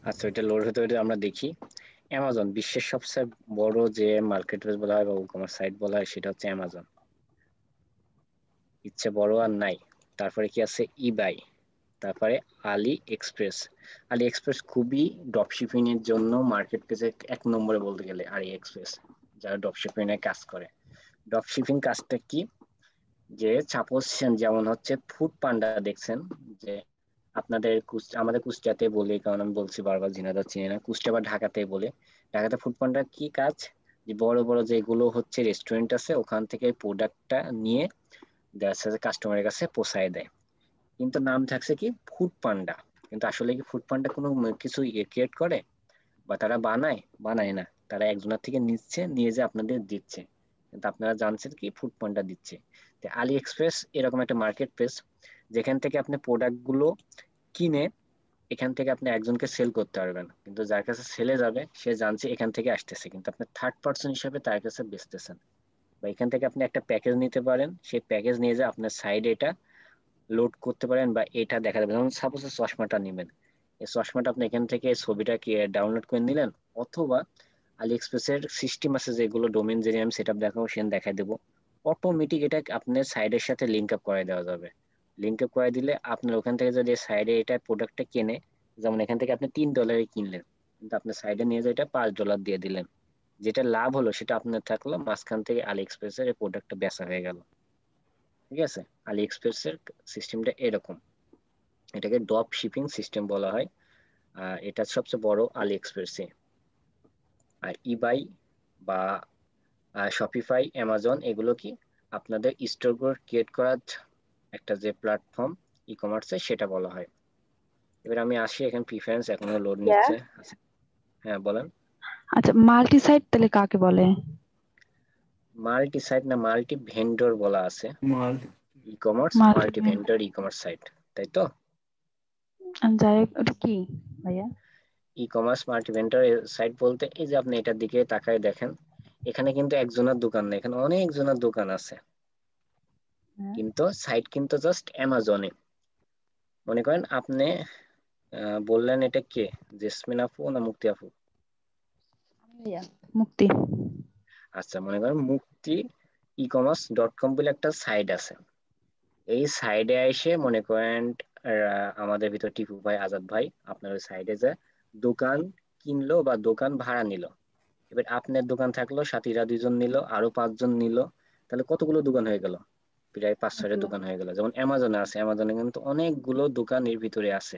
আচ্ছা এটা লোড হতে হতে আমরা দেখি, অ্যামাজন বিশ্বের সবচেয়ে বড় যে মার্কেট প্লেস বলা হয় বা ই কমার্স সাইট বলা হয় সেটা হচ্ছে অ্যামাজন, ইচ্ছে বড় আর নাই। তারপরে কি আছে, ইবাই, তারপরে আলি এক্সপ্রেস। আলি এক্সপ্রেস খুবই ড্রপশিপিং এর জন্য মার্কেট প্লেসে 1 নম্বরে বলতে গেলে আলি এক্সপ্রেস, যারা ড্রপশিপিং এ কাজ করে। ড্রপশিপিং কাজটা কি, যে সাপোজ যেমন হচ্ছে ফুড পান্ডা দেখছেন, যে আপনাদের আমাদের কুষ্টিয়াতে বলি, কারণ আমি বলছি বারবার ঝিনাইদহ চিনি না, কুষ্টিয়া বা ঢাকাতে বলে। ঢাকাতে ফুড পান্ডার কি কাজ, যে বড় বড় যেগুলো হচ্ছে রেস্টুরেন্ট আছে ওখান থেকে প্রোডাক্টটা নিয়ে কাস্টমারের কাছে পৌঁছায় দেয়, কিন্তু নাম থাকছে কি ফুড পান্ডা। কিন্তু আসলে কি ফুড পান্ডা কোনো কিছু ক্রিয়েট করে বা তারা বানায়? বানায় না, তারা একজনের থেকে নিচ্ছে, নিয়ে যে আপনাদের দিচ্ছে, কিন্তু আপনারা জানছেন কি ফুড পান্ডা দিচ্ছে। তো আলি এক্সপ্রেস এরকম একটা মার্কেট প্লেস, যেখান থেকে আপনি প্রোডাক্ট গুলো কিনে এখান থেকে আপনি একজনকে সেল করতে পারবেন, কিন্তু যার কাছে সেলে যাবে সে জানছে এখান থেকে আসতেছে, কিন্তু আপনি থার্ড পার্সন হিসেবে তার কাছে বেচতেছেন। বা এখান থেকে আপনি একটা প্যাকেজ নিতে পারেন, সেই প্যাকেজ নিয়ে যে আপনার সাইডে এটা লোড করতে পারেন বা এটা দেখা যাবে। যেমন সাপোজ চশমাটা নেবেন, এই চশমাটা আপনি এখান থেকে ছবিটা কি ডাউনলোড করে নিলেন, অথবা আলি এক্সপ্রেসের সিস্টেম আছে যেগুলো ডোমেইন যদি আমি সেটআপ দেখাবো সেখানে দেখাই দেবো, অটোমেটিক এটা আপনার সাইডের সাথে লিংক আপ করে দেওয়া যাবে। লিংক আপ করে দিলে আপনার ওখান থেকে যদি সাইডে এটা প্রোডাক্টটা কেনে, যেমন এখান থেকে আপনি $3 কিনলেন, কিন্তু আপনি সাইডে নিয়ে যায় এটা $5 দিয়ে দিলেন, যেটা লাভ হলো সেটা আপনার থাকলো, মাঝখান থেকে আলি এক্সপ্রেসের এই প্রোডাক্টটা বেচা হয়ে গেল। ঠিক আছে, আলি এক্সপ্রেসের সিস্টেমটা এরকম, এটাকে ড্রপ শিপিং সিস্টেম বলা হয়। এটা সবচেয়ে বড় আলি এক্সপ্রেসে। আর ইবাই বা শপিফাই, অ্যামাজন, এগুলো কি আপনাদের স্টোর ক্রিয়েট করার একটা যে প্ল্যাটফর্ম ই কমার্সে, সেটা বলা হয়। এবার আমি আসি, এখন প্রিফারেন্স এখনো লোড ইয়া নিচ্ছে। আচ্ছা, হ্যাঁ বলেন। আচ্ছা, মাল্টি সাইট তাহলে কাকে বলে? মাল্টি সাইট না, মাল্টি ভেন্ডর বলা আছে। E commerce multi multi vendor e commerce site, তাই তো? যাই হোক, ওটা কি ভাইয়া? E commerce multi vendor site বলতে এই যে আপনি এটার দিকে তাকায় দেখেন, এখানে কিন্তু একজনের দোকান না, এখানে অনেক জনের দোকান আছে, হ্যাঁ, কিন্তু সাইট কিন্তু জাস্ট অ্যামাজনে। মনে করেন আপনি বললেন এটা কে, জেসমিন আপু না মুক্তি আপু? ভাইয়া মুক্তি। আচ্ছা, মনে করেন মুক্তি ecommerce.com বলে একটা সাইট আছে। এই সাইডে এসে মনে করেন আমাদের ভিতর টিপু ভাই, আজাদ ভাই আপনার ওই সাইডে যে দোকান কিনলো বা দোকান ভাড়া নিল, এবার আপনার দোকান থাকলো, সাথীরা 2জন নিল, আরো 5জন নিল, তাহলে কতগুলো দোকান হয়ে গেল? প্রায় 5-6টা দোকান হয়ে গেল। যেমন অ্যামাজনে আছে, অ্যামাজনে কিন্তু অনেকগুলো দোকান এর ভিতরে আছে,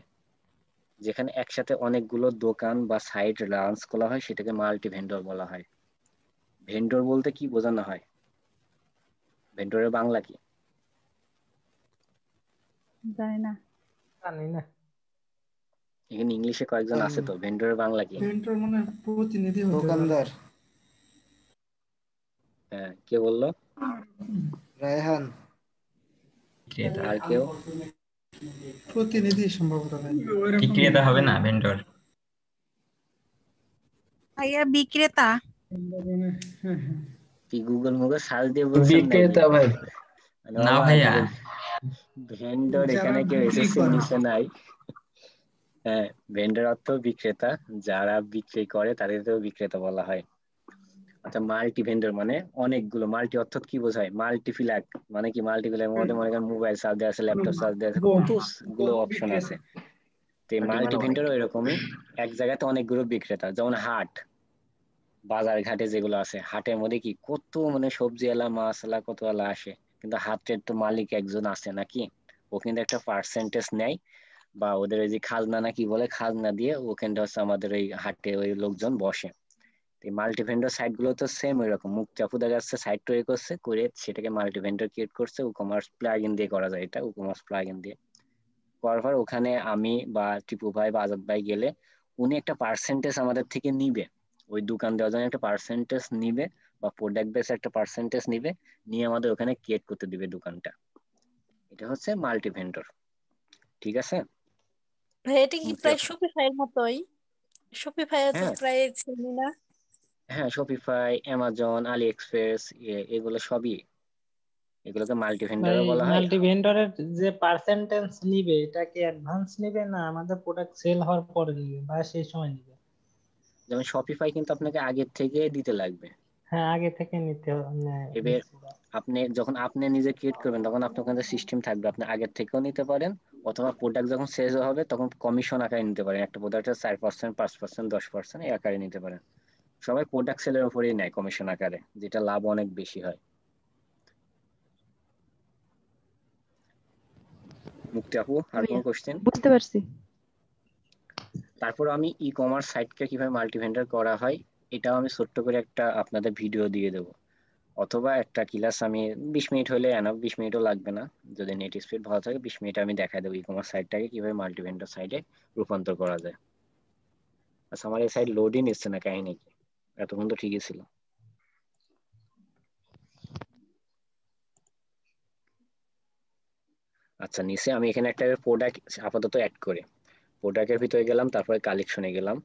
যেখানে একসাথে অনেকগুলো দোকান বা সাইট লঞ্চ করা হয়, সেটাকে মাল্টি ভেন্ডর বলা হয়। ভেন্ডর বলতে কি বোঝানো হয়? ভেন্ডরের বাংলা কি? জানি না। জানি না। এখানে ইংলিশে কয়েকজন আছে তো, ভেন্ডরের বাংলা কি? ভেন্ডর মানে প্রতিনিধি হতে পারে। দোকানদার। হ্যাঁ, কে বললো? রায়হান। আর কেউ? প্রতিনিধি সম্ভবত ভাই। বিক্রেতা হবে না ভেন্ডর? ভাইয়া বিক্রেতা। কি গুগল মুগল সার্চ দিয়ে বলছেন নাকি? বিক্রেতা ভাই। মানে না বাবা, ভাইয়া, ভেন্ডর যারা এখানে কেউ বিক্রি এসএসসি করে। নিচে নাই। হ্যাঁ, ভেন্ডর অর্থ বিক্রেতা, যারা বিক্রি করে তাদেরকেও বিক্রেতা বলা হয়। আচ্ছা, মাল্টি ভেন্ডর মানে অনেকগুলো, মাল্টি অর্থাৎ কি বোঝায়? মাল্টিপ্লাগ মানে কি? মাল্টিপ্লাগের মধ্যে মনে করেন মোবাইল চার্জ দেওয়া আছে, ল্যাপটপ চার্জ দেওয়া আছে, কতগুলো অপশন আছে। তো মাল্টি ভেন্ডর এরকমই, এক জায়গাতে অনেকগুলো বিক্রেতা। যেমন হাট, বাজার ঘাটে যেগুলো আছে, হাটের মধ্যে কি কত মানে সবজি এলা, মাছ এলা, কত এলা আসে, কিন্তু হাটের তো মালিক একজন আছে নাকি, ও কিন্তু একটা পার্সেন্টেজ নেয়, বা ওদের ওই যে খাজনা না কি বলে, খাজনা দিয়ে ওখানটা হচ্ছে আমাদের ওই হাটে ওই লোকজন বসে। মাল্টি ভেন্ডর সাইট গুলো তো সেম এরকম, মুক্তি আপু দেখা যাচ্ছে সাইট তৈরি করছে, করে সেটাকে মাল্টি ভেন্ডর ক্রিয়েট করছে, কমার্স প্লাগ ইন দিয়ে করা যায়, এটা কমার্স প্লাগ ইন দিয়ে করার পর ওখানে আমি বা টিপু ভাই বা আজাদ ভাই গেলে উনি একটা পার্সেন্টেজ আমাদের থেকে নিবে, ওই দোকান দেওয়ার জন্য একটা পার্সেন্টেজ নিবে, বা প্রোডাক্ট বেস একটা পার্সেন্টেজ নিবে, নিয়ে আমাদের ওখানে ক্রিয়েট করতে দিবে দোকানটা। এটা হচ্ছে মাল্টি ভেন্ডর। ঠিক আছে? ভাই এটা কি মুক্তি প্রায় আপু? শপিফাই এর মতোই? শপিফাই তো হ্যাঁ, প্রায় চিনি না। হ্যাঁ, শপিফাই, অ্যামাজন, আলি এক্সপ্রেস, এগুলো সবই, এগুলোকে মাল্টি ভাই ভেন্ডরও বলা হয়। মাল্টি ভেন্ডরের যে পার্সেন্টেজ নিবে, এটা কি অ্যাডভান্স নিবে না আমাদের প্রোডাক্ট সেল হওয়ার পরে নিবে বা সেই সময় নিবে? যেমন শপিফাই কিন্তু আপনাকে আগের থেকে দিতে লাগবে। হ্যাঁ, আগে থেকে নিতে এবার আপনি যখন আপনি নিজে ক্রিয়েট করবেন, তখন আপনার ওখানে সিস্টেম থাকবে, আপনি আগের থেকেও নিতে পারেন, অথবা প্রোডাক্ট যখন সেল হবে তখন কমিশন আকারে নিতে পারেন, একটা প্রোডাক্টের 4%, 5%, 10% এই আকারে নিতে পারেন। সবাই প্রোডাক্ট সেলের উপরেই নেয় কমিশন আকারে, যেটা লাভ অনেক বেশি হয়। মুক্তি আপু, আর কোনো ভাইয়া কোশ্চেন? বুঝতে পারছি। তারপর আমি ই কমার্স সাইটকে কিভাবে মাল্টি ভেন্ডর করা হয়, এটাও আমি ছোট্ট করে একটা আপনাদের ভিডিও দিয়ে দেবো, অথবা একটা ক্লাস আমি 20 মিনিট হলে এনাফ, 20 মিনিটও লাগবে না, যদি নেট স্পিড ভালো থাকে 20 মিনিট আমি দেখাই দেবো ই কমার্স সাইটটাকে কিভাবে মাল্টি ভেন্ডর সাইটে রূপান্তর করা যায়। আচ্ছা, আমার এই সাইট লোডই নিচ্ছে না, কাহিনী কি? এতক্ষণ তো ঠিকই ছিল। আচ্ছা, নিচে আমি এখানে একটা প্রোডাক্ট আপাতত অ্যাড করে, প্রোডাক্টের ভিতরে গেলাম, তারপরে কালেকশনে গেলাম,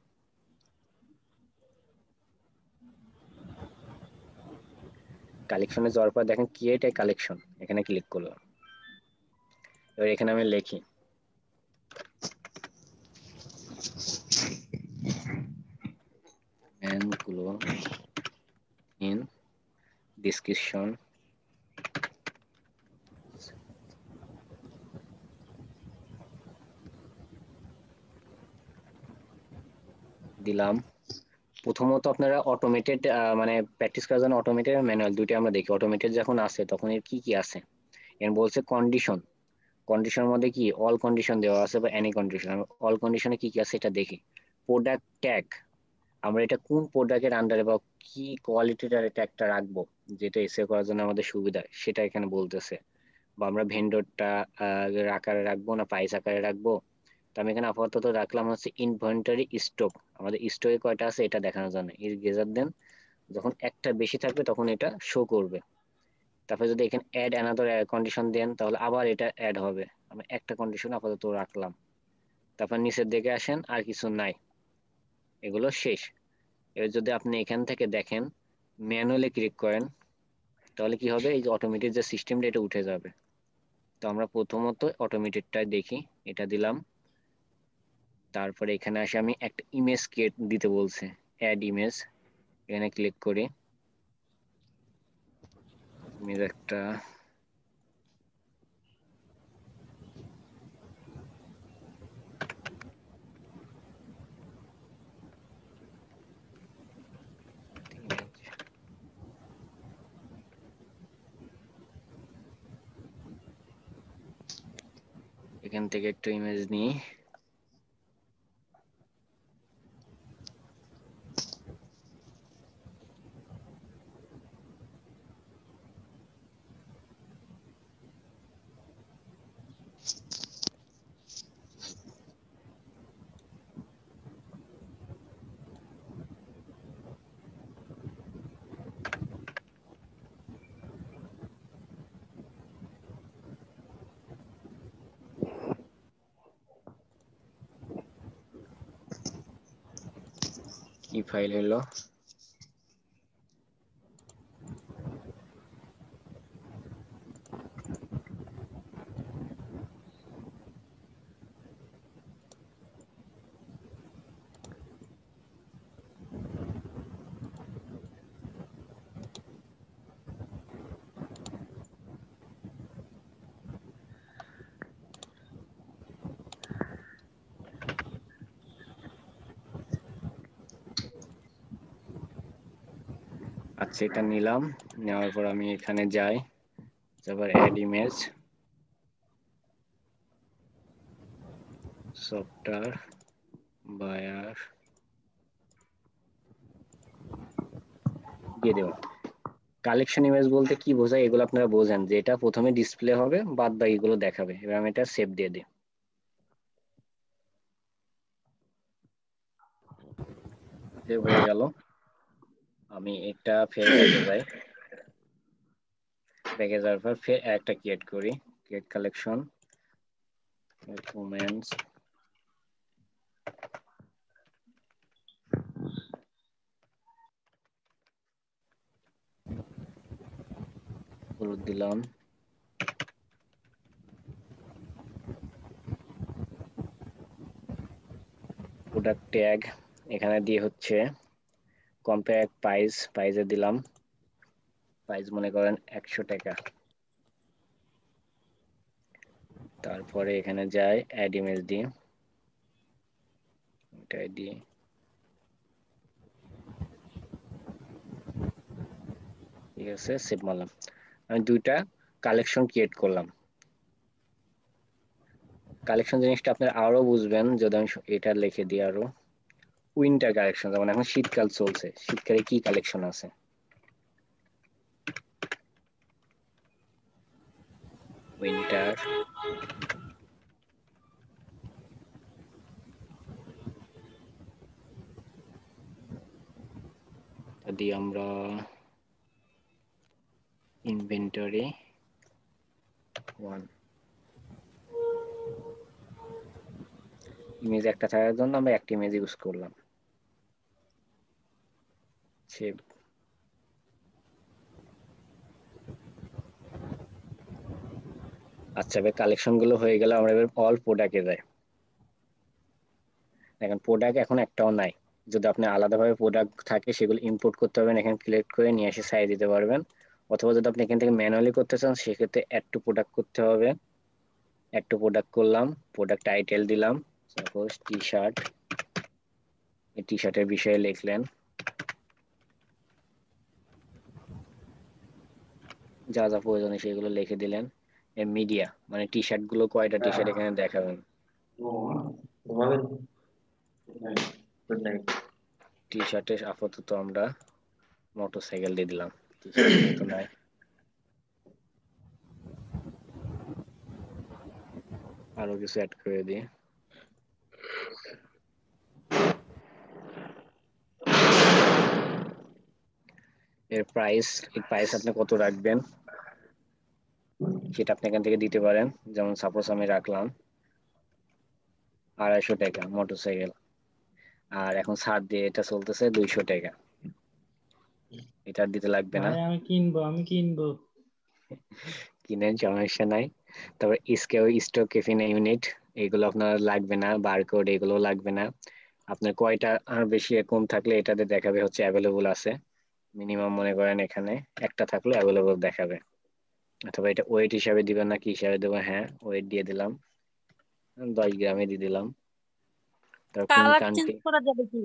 কালেকশনে যাওয়ার পর দেখেন ক্রিয়েট এ কালেকশন, এখানে ক্লিক করলাম। এবার এখানে আমি লিখি include in description দিলাম। প্রথমত আপনারা অটোমেটেড মানে প্র্যাকটিস করার জন্য অটোমেটেড আর ম্যানুয়াল দুইটা আমরা দেখি। অটোমেটেড যখন আসে তখন এর কি কি আছে, এর বলছে কন্ডিশন। কন্ডিশনের মধ্যে কি অল কন্ডিশন দেওয়া আছে বা এনি কন্ডিশন। অল কন্ডিশনে কি কি আছে এটা দেখি। প্রোডাক্ট ট্যাগ, আমরা এটা কোন প্রোডাক্টের আন্ডারে বা কি কোয়ালিটির ট্যাগটা রাখবো যেটা এসে করার জন্য আমাদের সুবিধা সেটা এখানে বলতেছে। বা আমরা ভেন্ডরটা আকারে রাখবো না প্রাইস আকারে রাখবো। তো আমি এখানে আপাতত রাখলাম হচ্ছে ইনভেন্টরি স্টক, আমাদের স্টকে কয়টা আছে এটা দেখানোর জন্য। এর গ্রেটার দেন যখন একটা বেশি থাকবে তখন এটা শো করবে। তারপরে যদি এখানে অ্যাড অ্যানাদার কন্ডিশন দেন তাহলে আবার এটা অ্যাড হবে। আমি একটা কন্ডিশন আপাতত রাখলাম। তারপর নিচের দিকে আসেন, আর কিছু নাই, এগুলো শেষ। এবার যদি আপনি এখান থেকে দেখেন ম্যানুয়ালি ক্লিক করেন তাহলে কি হবে, এই যে অটোমেটেড যে সিস্টেমটা এটা উঠে যাবে। তো আমরা প্রথমত অটোমেটেডটা দেখি, এটা দিলাম। তারপরে এখানে আসে আমি একটা ইমেজ ক্রিয়েট দিতে বলছে, অ্যাড ইমেজ, এখানে ক্লিক করি। ইমেজ একটা এখান থেকে একটা ইমেজ নিই। কি ফাইল হলো, আচ্ছা এটা নিলাম। নেওয়ার পর আমি এখানে যাই, তারপর অ্যাড ইমেজ, সফটওয়্যার বায়ার দিয়ে দেব। কালেকশন ইমেজ বলতে কি বোঝায় এগুলো আপনারা বোঝেন, যে এটা প্রথমে ডিসপ্লে হবে বাদ বাকিগুলো দেখাবে। এবার আমি এটা সেভ দিয়ে দিই। সেভ হয়ে গেল। আমি এটা ফের ব্যাকে যাই, ব্যাকে যাওয়ার পর ফের একটা ক্রিয়েট করি, ক্রিয়েট কালেকশন ডকুমেন্টস, হলুদ দিলাম। প্রোডাক্ট ট্যাগ এখানে দিয়ে হচ্ছে কম্পেয়ার প্রাইস, প্রাইসে দিলাম প্রাইস মনে করেন 100 টাকা। তারপরে এখানে যাই অ্যাড ইমেজ দিয়ে, এটা দিয়ে ঠিক আছে সেভ মারলাম। আমি দুইটা কালেকশন ক্রিয়েট করলাম। কালেকশন জিনিসটা আপনারা আরো বুঝবেন যদি আমি এটা লিখে দিই আরো। উইন্টার কালেকশন, যেমন এখন শীতকাল চলছে, শীতকালে কি কালেকশন আছে, উইন্টার। যদি আমরা ইনভেন্টরি 1 ইমেজ একটা থাকার জন্য আমরা একটা ইমেজ ইউজ করলাম। সেভ। আচ্ছা এবার কালেকশন গুলো হয়ে গেল, আমরা এবার অল প্রোডাক্টে যাই। দেখেন প্রোডাক্ট এখন একটাও নাই, যদি আপনি আলাদাভাবে প্রোডাক্ট থাকে সেগুলো ইম্পোর্ট করতে পারবেন, এখানে সিলেক্ট করে নিয়ে এসে সাইজ দিতে পারবেন। অথবা যদি আপনি এখান থেকে ম্যানুয়ালি করতে চান সেক্ষেত্রে অ্যাড টু প্রোডাক্ট করতে হবে। অ্যাড টু প্রোডাক্ট করলাম, প্রোডাক্ট টাইটেল দিলাম, সাপোজ টি শার্ট, এই টি শার্টের বিষয়ে লিখলেন, যা যা প্রয়োজন সেগুলো লিখে দিলেন। মিডিয়া মানে টি শার্ট গুলো কয়টা টি শার্ট এখানে দেখাবেন। টি শার্টে আপাতত আমরা মোটরসাইকেল দিয়ে দিলাম, টি শার্ট যেহেতু নাই। আরো কিছু অ্যাড করে দিই। এর প্রাইস আপনি কত রাখবেন সেটা আপনি এখান থেকে দিতে পারেন। যেমন সাপোজ আমি রাখলাম 250 টাকা মোটরসাইকেল, আর এখন ছাড় দিয়ে এটা চলতেছে 200 টাকা, এটা দিতে লাগবে না। ভাই আমি কিনবো। কিনেন, সমস্যা নাই। তারপর স্টক কেফিন ইউনিট, এগুলো আপনার লাগবে না। বারকোড এগুলো লাগবে না। আপনার কয়টা আর বেশি কম থাকলে এটাতে দেখাবে হচ্ছে অ্যাভেলেবল আছে। মিনিমাম মনে করেন এখানে একটা থাকলে অ্যাভেলেবল দেখাবে। অথবা এটা ওয়েট হিসাবে দিবেন না কি হিসাবে দেবো, হ্যাঁ ওয়েট দিয়ে দিলাম, 10 গ্রামে দিয়ে দিলাম। তারপর কোন কালার চেঞ্জ কান্ট্রি, করা যাবে কি?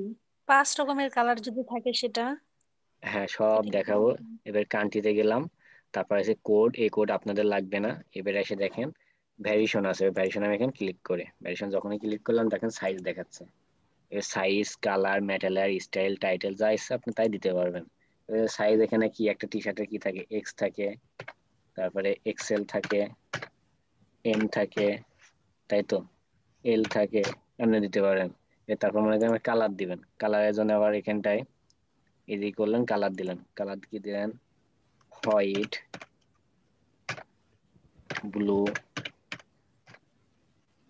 5 রকমের কালার যদি থাকে সেটা হ্যাঁ সব এটা কি? দেখাবো। এবার কান্ট্রিতে গেলাম, তারপর আছে কোড, এই কোড আপনাদের লাগবে না। এবার এসে দেখেন ভ্যারিয়েশন আছে, ভ্যারিয়েশন আমি এখানে ক্লিক করে, ভ্যারিয়েশন যখনই ক্লিক করলাম দেখেন সাইজ দেখাচ্ছে। এর সাইজ, কালার, মেটালার, স্টাইল, টাইটেল যা ইচ্ছা আপনি তাই দিতে পারবেন। সাইজ এখানে কি একটা টি শার্টের কি থাকে, এক্স থাকে, তারপরে এক্সেল থাকে, এম থাকে, তাই তো এল থাকে, এমনি দিতে পারেন। তারপর মনে করেন কালার দিবেন, কালারের জন্য আবার এখানটায় এদিক করলেন, কালার দিলেন, কালার কি দিলেন, হোয়াইট, ব্লু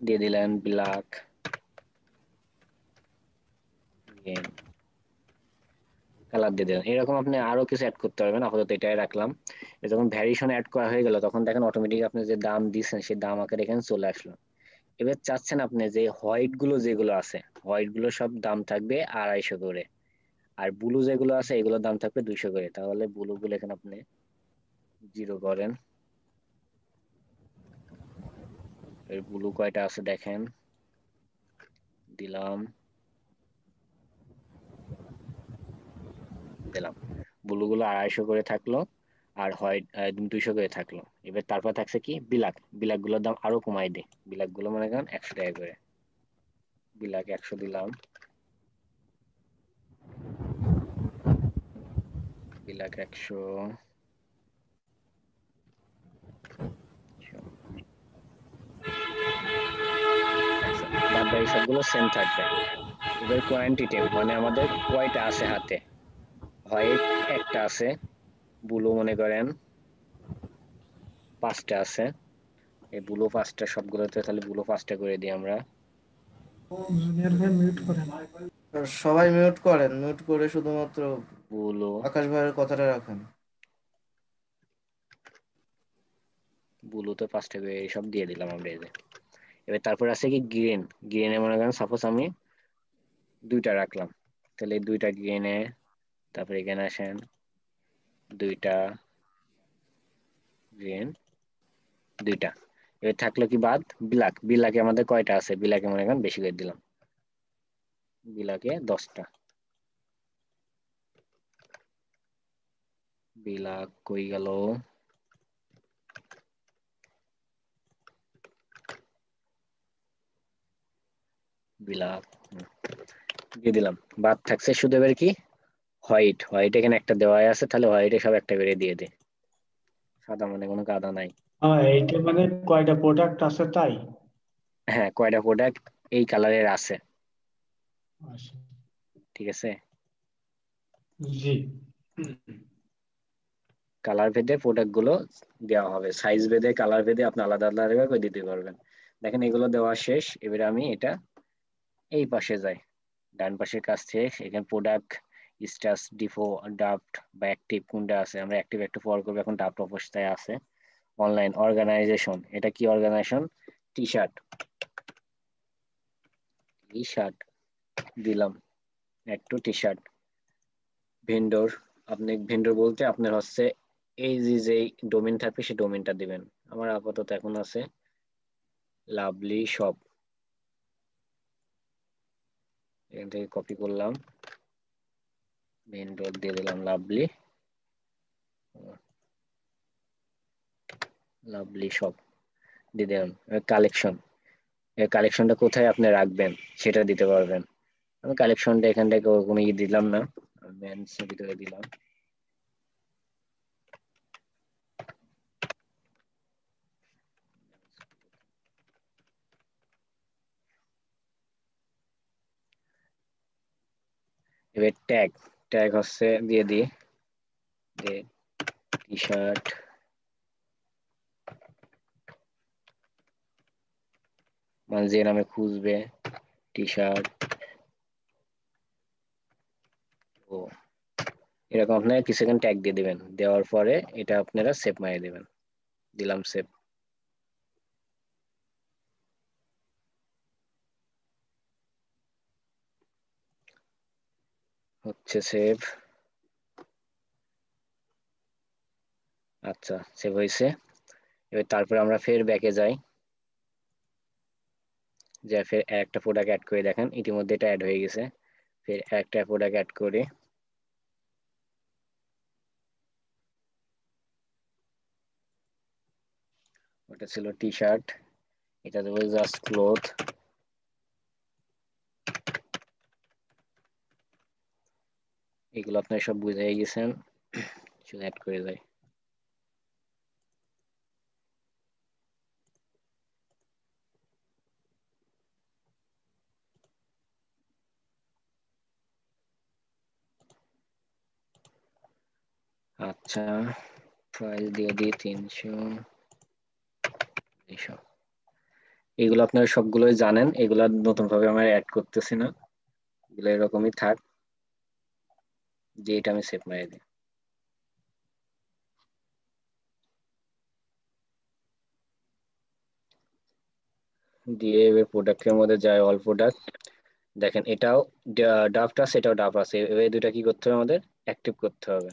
দিয়ে দিলেন, ব্ল্যাক, গ্রিন, কালার দিয়ে দিলেন। এরকম আপনি আরো কিছু অ্যাড করতে পারবেন, আপাতত এটাই রাখলাম। যখন ভ্যারিয়েশন অ্যাড করা হয়ে গেল তখন দেখেন অটোমেটিক আপনি যে দাম দিচ্ছেন সেই দাম আকারে এখানে চলে আসলো। এবার চাচ্ছেন আপনি যে হোয়াইট গুলো যেগুলো আছে, হোয়াইট গুলো সব দাম থাকবে 250 করে, আর ব্লু যেগুলো আছে এগুলোর দাম থাকবে 200 করে। তাহলে ব্লু গুলো এখানে আপনি 0 করেন। এর ব্লু কয়টা আছে দেখেন, দিলাম, দিলাম। ব্লু গুলো 250 করে থাকলো, আর হোয়াইট 200 করে থাকলো। এবার তারপর থাকছে কি ব্ল্যাক, ব্ল্যাক গুলোর দাম আরো কমাই দিই, ব্ল্যাক গুলো মনে করেন 100 টাকা করে, ব্ল্যাক 100 দিলাম, ব্ল্যাক 100। বাদ বাকি সবগুলো সেম থাকবে। এবার কোয়ান্টিটি মানে আমাদের কয়টা আছে হাতে, হোয়াইট একটা আছে, ব্লু মনে করেন 5টা আছে। এই ব্লু 5টা সবগুলোতে, তাহলে ব্লু 5টা করে দিই আমরা। জুনিয়র ভাই মিউট করেন। সবাই মিউট করেন, মিউট করে শুধুমাত্র ব্লু, আকাশ ভাইয়ের কথাটা রাখেন। ব্লুতে 5টা করে সব দিয়ে দিলাম আমরা এই যে। এবার তারপর আছে কি গ্রিন, গ্রিনে মনে করেন সাপোজ আমি 2টা রাখলাম, তাহলে এই 2টা গ্রিনে, তারপর এখানে আসেন 2টা গ্রিন, 2টা। এবার থাকলো কি বাদ ব্ল্যাক, ব্ল্যাকে আমাদের কয়টা আছে, ব্ল্যাকে মনে করেন বেশি করে দিলাম, ব্ল্যাকে 10টা। ব্ল্যাক কই গেল, ব্ল্যাক দিয়ে দিলাম। বাদ থাকছে শুধু এবার কি হোয়াইট, হোয়াইট এখানে একটা দেওয়াই আছে, তাহলে হোয়াইটে সব একটা করে দিয়ে দে, সাদা মানে কোনো কাদা নাই। এইটা মানে কয়টা প্রোডাক্ট আছে তাই? হ্যাঁ কয়টা প্রোডাক্ট এই কালারের আছে, আচ্ছা, ঠিক আছে। জি। কালার ভেদে প্রোডাক্ট গুলো দেওয়া হবে, সাইজ ভেদে কালার ভেদে আপনি আলাদা আলাদা করে দিতে পারবেন। দেখেন এগুলো দেওয়া শেষ। এবারে আমি এটা এই পাশে যাই, ডান পাশের কাছ থেকে এখানে প্রোডাক্ট স্ট্যাটাস, ডিফো, ড্রাফট বা অ্যাক্টিভ কোনটা আছে, আমরা অ্যাক্টিভ একটু পর করবো, এখন ড্রাফট অবস্থায় আছে। অনলাইন অর্গানাইজেশন, এটা কি organisation, T shirt, T shirt দিলাম, add to T shirt. Vendor, আপনি ভেন্ডর বলতে আপনার হচ্ছে এই যে ডোমেন থাকবে সেই ডোমেনটা দিবেন। আমার আপাতত এখন আছে লাভলি শপ, এখান থেকে কপি করলাম, ভেন্ডর দিয়ে দিলাম লাভলি শপ দিয়ে দিলাম। কালেকশন, কালেকশনটা কোথায় আপনি রাখবেন সেটা দিতে পারবেন। আমি কালেকশনটা এখান থেকে কোনো দিলাম না, মেন্স ভিতরে দিলাম। এবার ট্যাগ, ট্যাগ হচ্ছে দিয়ে দিই টি শার্ট মানে যে নামে খুঁজবে টি শার্ট ও এরকম আপনারা কিছু সেকেন্ড ট্যাগ দিয়ে দিবেন। দেওয়ার পরে এটা আপনারা সেভ মারিয়ে দিবেন। দিলাম সেভ। হচ্ছে সেভ। আচ্ছা সেভ হয়েছে। এবার তারপরে আমরা ফের ব্যাকে যাই, যে ফের একটা প্রোডাক্ট অ্যাড করে দেখেন ইতিমধ্যে এটা অ্যাড হয়ে গেছে। ফের একটা প্রোডাক্ট অ্যাড করে ওটা ছিল টি শার্ট, এটা দেবো জাস্ট ক্লোথ। এগুলো আপনারা সব বুঝে গেছেন, শুধু অ্যাড করে যাই। আচ্ছা ফাইল দিয়ে দিই 300 এইসব। এগুলো আপনারা সবগুলোই জানেন, এগুলো নতুন ভাবে আমরা অ্যাড করতেছি না, এগুলো এরকমই থাক। যে এটা আমি সেভ মারিয়ে দিই। দিয়ে এবার প্রোডাক্টের মধ্যে যায় অল প্রোডাক্ট। দেখেন এটাও ডাফটা আছে, এটাও ডাফ আছে। এবার দুইটা কি করতে হবে আমাদের, অ্যাক্টিভ করতে হবে।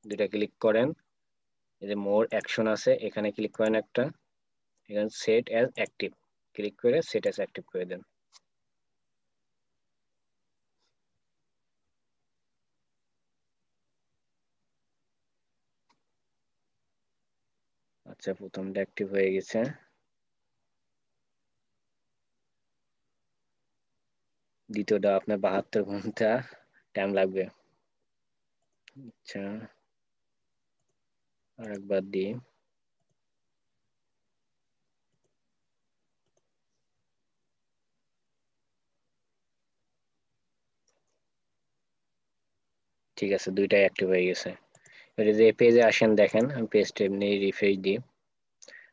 দুইটা ক্লিক করেন, এই যে মোর অ্যাকশন আছে এখানে ক্লিক করেন একটা, এখানে সেট অ্যাজ অ্যাক্টিভ ক্লিক করে সেট অ্যাজ অ্যাক্টিভ করে দেন। আচ্ছা প্রথমটা অ্যাক্টিভ হয়ে গেছে, দ্বিতীয়টা আপনার 72 ঘন্টা টাইম লাগবে। আচ্ছা আরেকবার দিই। ঠিক আছে দুইটাই অ্যাক্টিভ হয়ে গেছে। এবারে যে পেজে আসেন দেখেন, আমি পেজটা এমনি রিফ্রেশ দিই,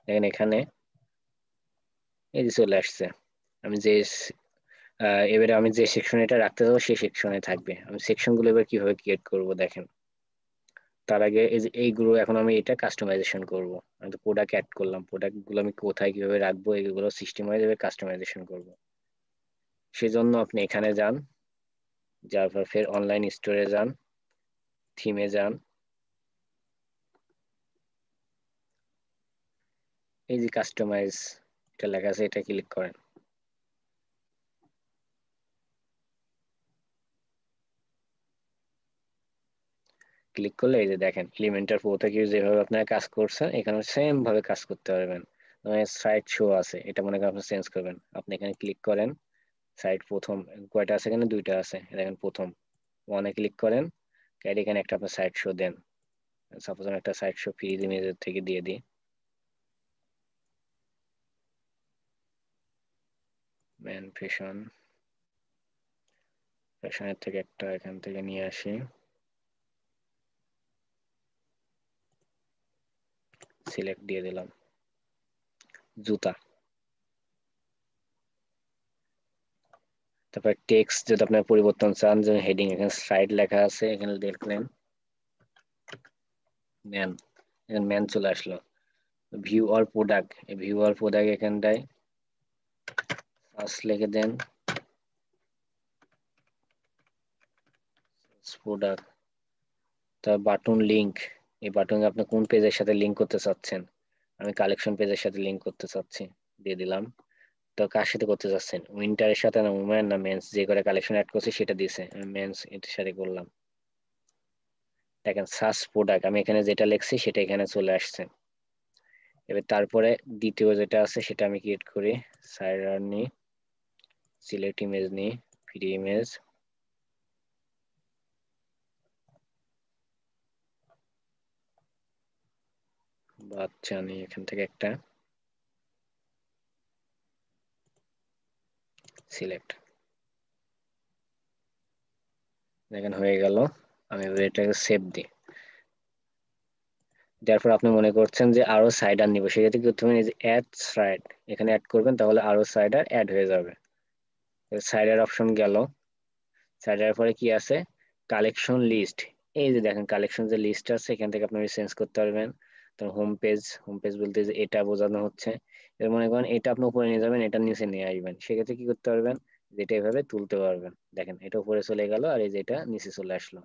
দেখেন এখানে এই যে চলে আসছে। আমি যে এবারে আমি যে সেকশনে এটা রাখতে যাবো সেই সেকশনে থাকবে। আমি সেকশন গুলো এবার কিভাবে ক্রিয়েট করব দেখেন। তার আগে এই যে এইগুলো এখন আমি এটা কাস্টমাইজেশন করব। আমি তো প্রোডাক্ট অ্যাড করলাম, প্রোডাক্ট গুলো আমি কোথায় কিভাবে রাখবো এগুলো সিস্টেম ওয়াইজ কাস্টমাইজেশন করব। সেজন্য আপনি এখানে যান, যার পর ফের অনলাইন স্টোরে যান, থিমে যান, এই যে কাস্টমাইজ এটা লেখা আছে এটা ক্লিক করেন। ক্লিক করলে এই যে দেখেন এলিমেন্টার প্রো থেকে যেভাবে আপনারা কাজ করছেন এখানে সেম ভাবে কাজ করতে পারবেন। সাইট শো আছে, এটা মনে করেন আপনি চেঞ্জ করবেন, আপনি এখানে ক্লিক করেন, সাইট প্রথম কয়টা আছে এখানে দুইটা আছে, দেখেন প্রথম ওয়ানে ক্লিক করেন, এখানে একটা আপনার সাইট শো দেন। সাপোজ আমি একটা সাইট শো ফ্রি ইমেজের থেকে দিয়ে দিই, ম্যান ফ্যাশন, ফ্যাশনের থেকে একটা এখান থেকে নিয়ে আসি, সিলেক্ট দিয়ে দিলাম, জুতা। তারপর টেক্সট যদি আপনার পরিবর্তন চান, যে হেডিং এখানে সাইড লেখা আছে এখানে দেখলেন ম্যান, এখানে ম্যান চলে আসলো। ভিউ অল প্রোডাক্ট, এই ভিউ অল প্রোডাক্ট এখানটায় ফার্স্ট লিখে দেন, প্রোডাক্ট, তার বাটন লিংক, এই বাটন আপনি কোন পেজের সাথে লিংক করতে চাচ্ছেন? আমি কালেকশন পেজের সাথে লিংক করতে চাচ্ছি, দিয়ে দিলাম। তো কার সাথে করতে চাচ্ছেন, উইন্টারের সাথে না উমেন না মেন্স, যে করে কালেকশন অ্যাড করছি সেটা দিয়েছে, আমি মেন্স এটার সাথে করলাম। দেখেন সার্চ প্রোডাক্ট, আমি এখানে যেটা লিখছি সেটা এখানে চলে আসছে। এবার তারপরে দ্বিতীয় যেটা আছে সেটা আমি ক্রিয়েট করি, সাইডার নিই, সিলেক্ট ইমেজ নিই, ফ্রি ইমেজ, বাচ্চা নিই এখান থেকে একটা, সিলেক্ট, দেখেন হয়ে গেল। আমি এটাকে সেভ দিই। তারপর আপনি মনে করছেন যে আরো সাইডার নিব, সেক্ষেত্রে কি করতে হবে, এই যে অ্যাড সাইড এখানে অ্যাড করবেন, তাহলে আরো সাইডার অ্যাড হয়ে যাবে। সাইডার অপশন গেল, সাইডার পরে কি আছে, কালেকশন লিস্ট। এই যে দেখেন কালেকশন যে লিস্ট আছে এখান থেকে আপনি চেঞ্জ করতে পারবেন। তো হোম পেজ বলতে যে এটা বোঝানো হচ্ছে, এর মনে করেন এটা আপনি উপরে নিয়ে যাবেন, এটা নিচে নিয়ে আসবেন, সেক্ষেত্রে কি করতে পারবেন, যেটা এভাবে তুলতে পারবেন। দেখেন এটা উপরে চলে গেল আর এই যে এটা নিচে চলে আসলো।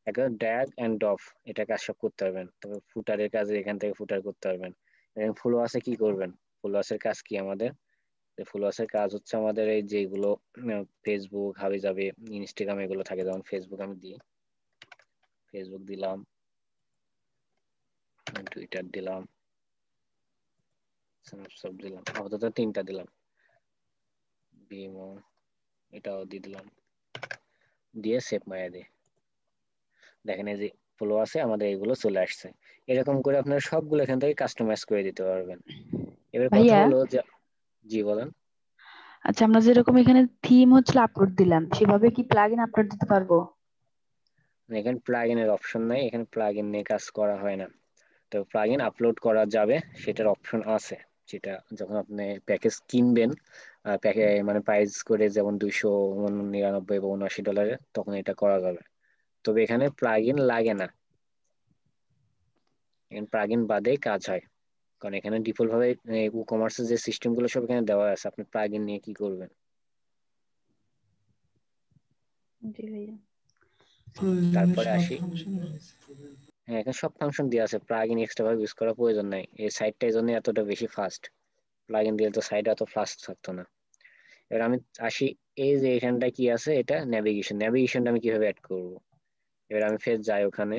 একটা ড্র্যাগ এন্ড ড্রপ, এটা কাজ সব করতে পারবেন। তবে ফুটারের কাজে এখান থেকে ফুটার করতে পারবেন। ফলোয়ার্সে কি করবেন, ফলোয়ার্সের কাজ কি আমাদের, ফলোয়ার্সের কাজ হচ্ছে আমাদের এই যেগুলো ফেসবুক হাবি যাবে, ইনস্টাগ্রাম এগুলো থাকে, যেমন ফেসবুক আমি দিই, ফেসবুক দিলাম, টুইটার দিলাম, স্ন্যাপচ্যাট দিলাম, আপাতত 3টা দিলাম, বিমো এটাও দিয়ে দিলাম, দিয়ে সেভ মায়া দিই। দেখেন এই যে ফলোয়ার্সে আমাদের এগুলো চলে আসছে। এরকম করে আপনারা সবগুলো এখান থেকে কাস্টমাইজ করে দিতে পারবেন। এবার কথা ভাইয়া, হলো যে, জি বলেন। আচ্ছা আমরা যেরকম এখানে থিম হচ্ছে আপলোড দিলাম, সেভাবে কি প্লাগইন আপলোড দিতে পারবো? এখানে প্লাগইনের অপশন নাই, এখানে প্লাগইন নিয়ে কাজ করা হয় না। তো প্লাগইন আপলোড করা যাবে, সেটার অপশন আছে। যেটা যখন আপনি প্যাকেজ কিনবেন, মানে প্রাইস করে যেমন $299 বা $79, তখন এটা করা যাবে। তবে এখানে প্লাগইন লাগে না, এখানে প্লাগইন বাদেই কাজ হয়। কারণ এখানে ডিফল্ট ভাবে ই কমার্সের যে সিস্টেম গুলো সব এখানে দেওয়া আছে, আপনি প্লাগইন নিয়ে কি করবেন। জি ভাইয়া। তারপরে আসি, হ্যাঁ এখানে সব ফাংশন দেওয়া আছে, প্লাগইন এক্সট্রা ভাবে ইউজ করার প্রয়োজন নাই। এই সাইটটা এই জন্য এতটা বেশি ফাস্ট, প্লাগইন দিলে তো সাইট এত ফাস্ট থাকতো না। এবার আমি আসি, এই যে এখানটা কি আছে, এটা নেভিগেশনটা আমি কিভাবে অ্যাড করব। এবার আমি ফের যাই ওখানে,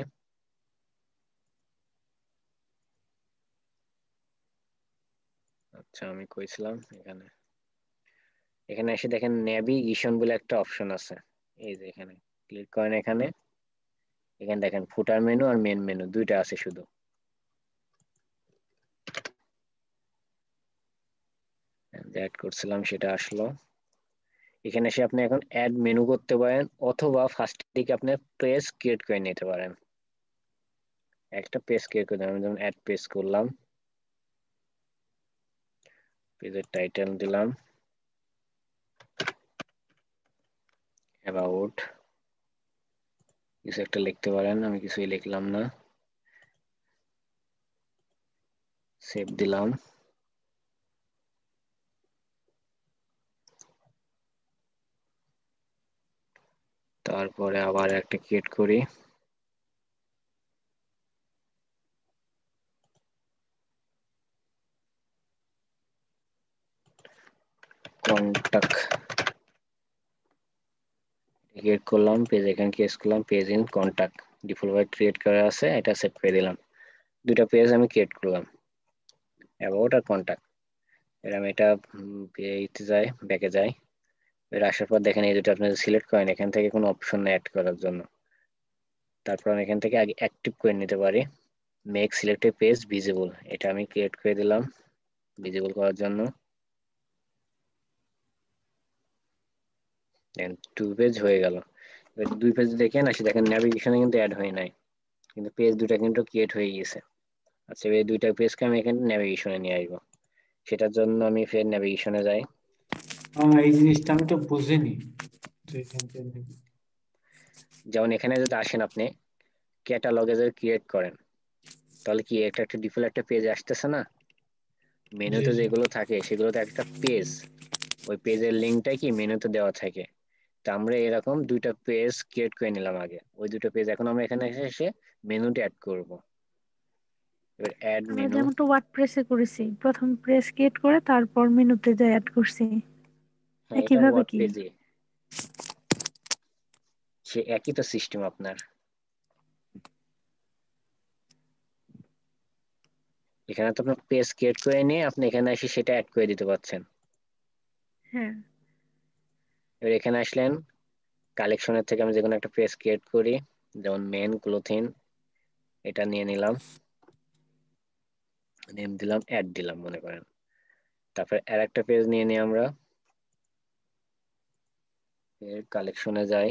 আচ্ছা আমি কইছিলাম এখানে, এখানে এসে দেখেন নেভিগেশন বলে একটা অপশন আছে। এই যে এখানে ক্লিক করেন, এখানে এখানে দেখেন ফুটার মেনু আর মেন মেনু দুইটা আছে শুধু। অ্যাড করছিলাম সেটা আসলো। এখানে এসে আপনি এখন অ্যাড মেনু করতে পারেন, অথবা ফার্স্ট দিকে আপনি পেজ ক্রিয়েট করে নিতে পারেন। একটা পেজ ক্রিয়েট করে আমি যেমন অ্যাড পেজ করলাম, পেজের টাইটেল দিলাম অ্যাবাউট, কিছু একটা লিখতে পারেন, আমি কিছুই লিখলাম না, সেভ দিলাম। তারপরে আবার একটা ক্রিয়েট করি, কন্টাক্ট ক্রিয়েট করলাম, পেজ এখানে ক্রিয়েট করলাম, পেজ ইন কন্টাক্ট ডিফল্ট ভাবে ক্রিয়েট করা আছে, এটা সেভ করে দিলাম। দুটা পেজ আমি ক্রিয়েট করলাম, অ্যাবাউট আর কন্টাক্ট। এর আমি এটা পেজে যাই, ব্যাকে যাই, এর আসার পর দেখেন এই দুটো আপনি সিলেক্ট করেন, এখান থেকে কোনো অপশন নেই অ্যাড করার জন্য। তারপর আমি এখান থেকে আগে অ্যাক্টিভ করে নিতে পারি, মেক সিলেক্টেড পেজ ভিজিবল, এটা আমি ক্রিয়েট করে দিলাম ভিজিবল করার জন্য। দেন 2 পেজ হয়ে গেল। এবার 2 পেজ দেখেন আসি, দেখেন নেভিগেশনে কিন্তু অ্যাড হয় নাই, কিন্তু পেজ দুটা কিন্তু ক্রিয়েট হয়ে গেছে। আচ্ছা এই দুইটা পেজকে আমি এখানে নেভিগেশনে নিয়ে আসবো, সেটার জন্য আমি ফের নেভিগেশনে যাই। এই জিনিসটা আমি তো বুঝিনি যে এখান থেকে যেমন এখানে যদি আসেন আপনি ক্যাটালগে যদি ক্রিয়েট করেন, তাহলে কি একটা একটা ডিফল্ট একটা পেজ আসতেছে না, জি মেনুতে জি যেগুলো থাকে সেগুলোতে একটা পেজ, ওই পেজের লিঙ্কটাই কি মেনুতে দেওয়া থাকে। তো আমরা এরকম দুইটা পেজ ক্রিয়েট করে নিলাম আগে। ওই দুটো পেজ এখন আমরা এখানে এসে মেনুতে অ্যাড করব। এবার অ্যাড আমরা মেনু। যেমনটা ওয়ার্ডপ্রেসে করেছি, প্রথম পেজ ক্রিয়েট করে তারপর মেনুতে যাই অ্যাড করছি, হ্যাঁ, এটা একইভাবে ওয়ার্ড কি? পেজে সে একই তো সিস্টেম আপনার। এখানে তো আপনার পেজ ক্রিয়েট করে নিয়ে আপনি এখানে এসে সেটা অ্যাড করে দিতে পারছেন। হ্যাঁ, এবার এখানে আসলেন, কালেকশনের থেকে আমি যে কোনো একটা পেজ ক্রিয়েট করি, যেমন মেন ক্লোথিং, এটা নিয়ে নিলাম, নেম দিলাম, অ্যাড দিলাম মনে করেন। তারপর আর একটা পেজ নিয়ে নিই আমরা, কালেকশনে যাই,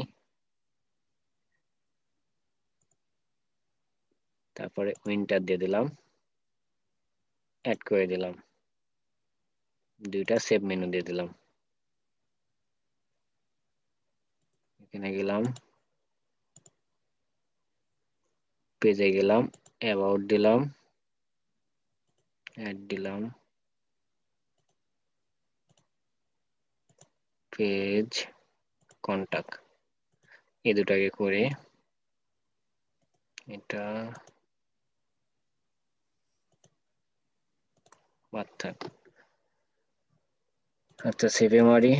তারপরে উইন্টার দিয়ে দিলাম, অ্যাড করে দিলাম, দুইটা সেভ মেনু দিয়ে দিলাম। এখানে গেলাম, পেজে গেলাম, অ্যাবাউট দিলাম, অ্যাড দিলাম, পেজ কন্টাক্ট, এই দুটাকে করে এটা বাদ থাক। আচ্ছা, সেভে মারি।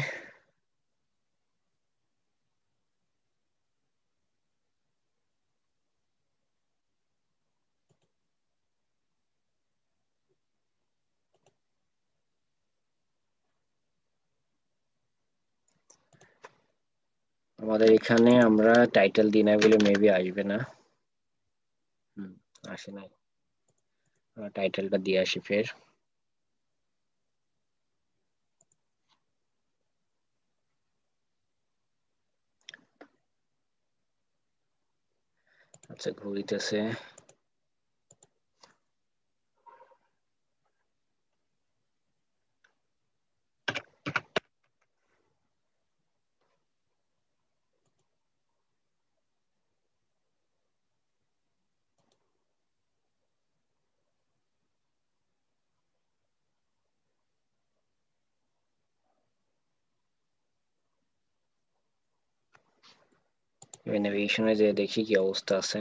আমাদের এখানে আমরা টাইটেল দিই না বলে মেবি আসবে না। আসে নাই, টাইটেলটা দিয়ে আসি ফের। আচ্ছা, ঘুরিতেছে। নেভিগেশনে যে দেখি কি অবস্থা আছে।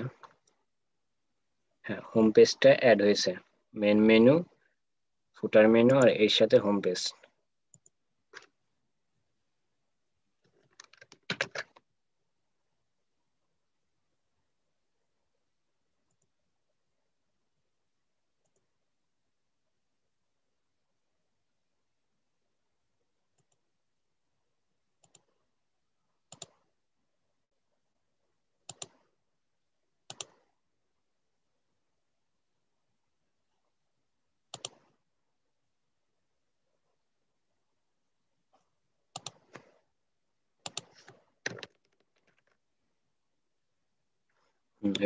হ্যাঁ, হোম পেজটা অ্যাড হয়েছে, মেন মেনু, ফুটার মেনু আর এর সাথে হোম পেজ।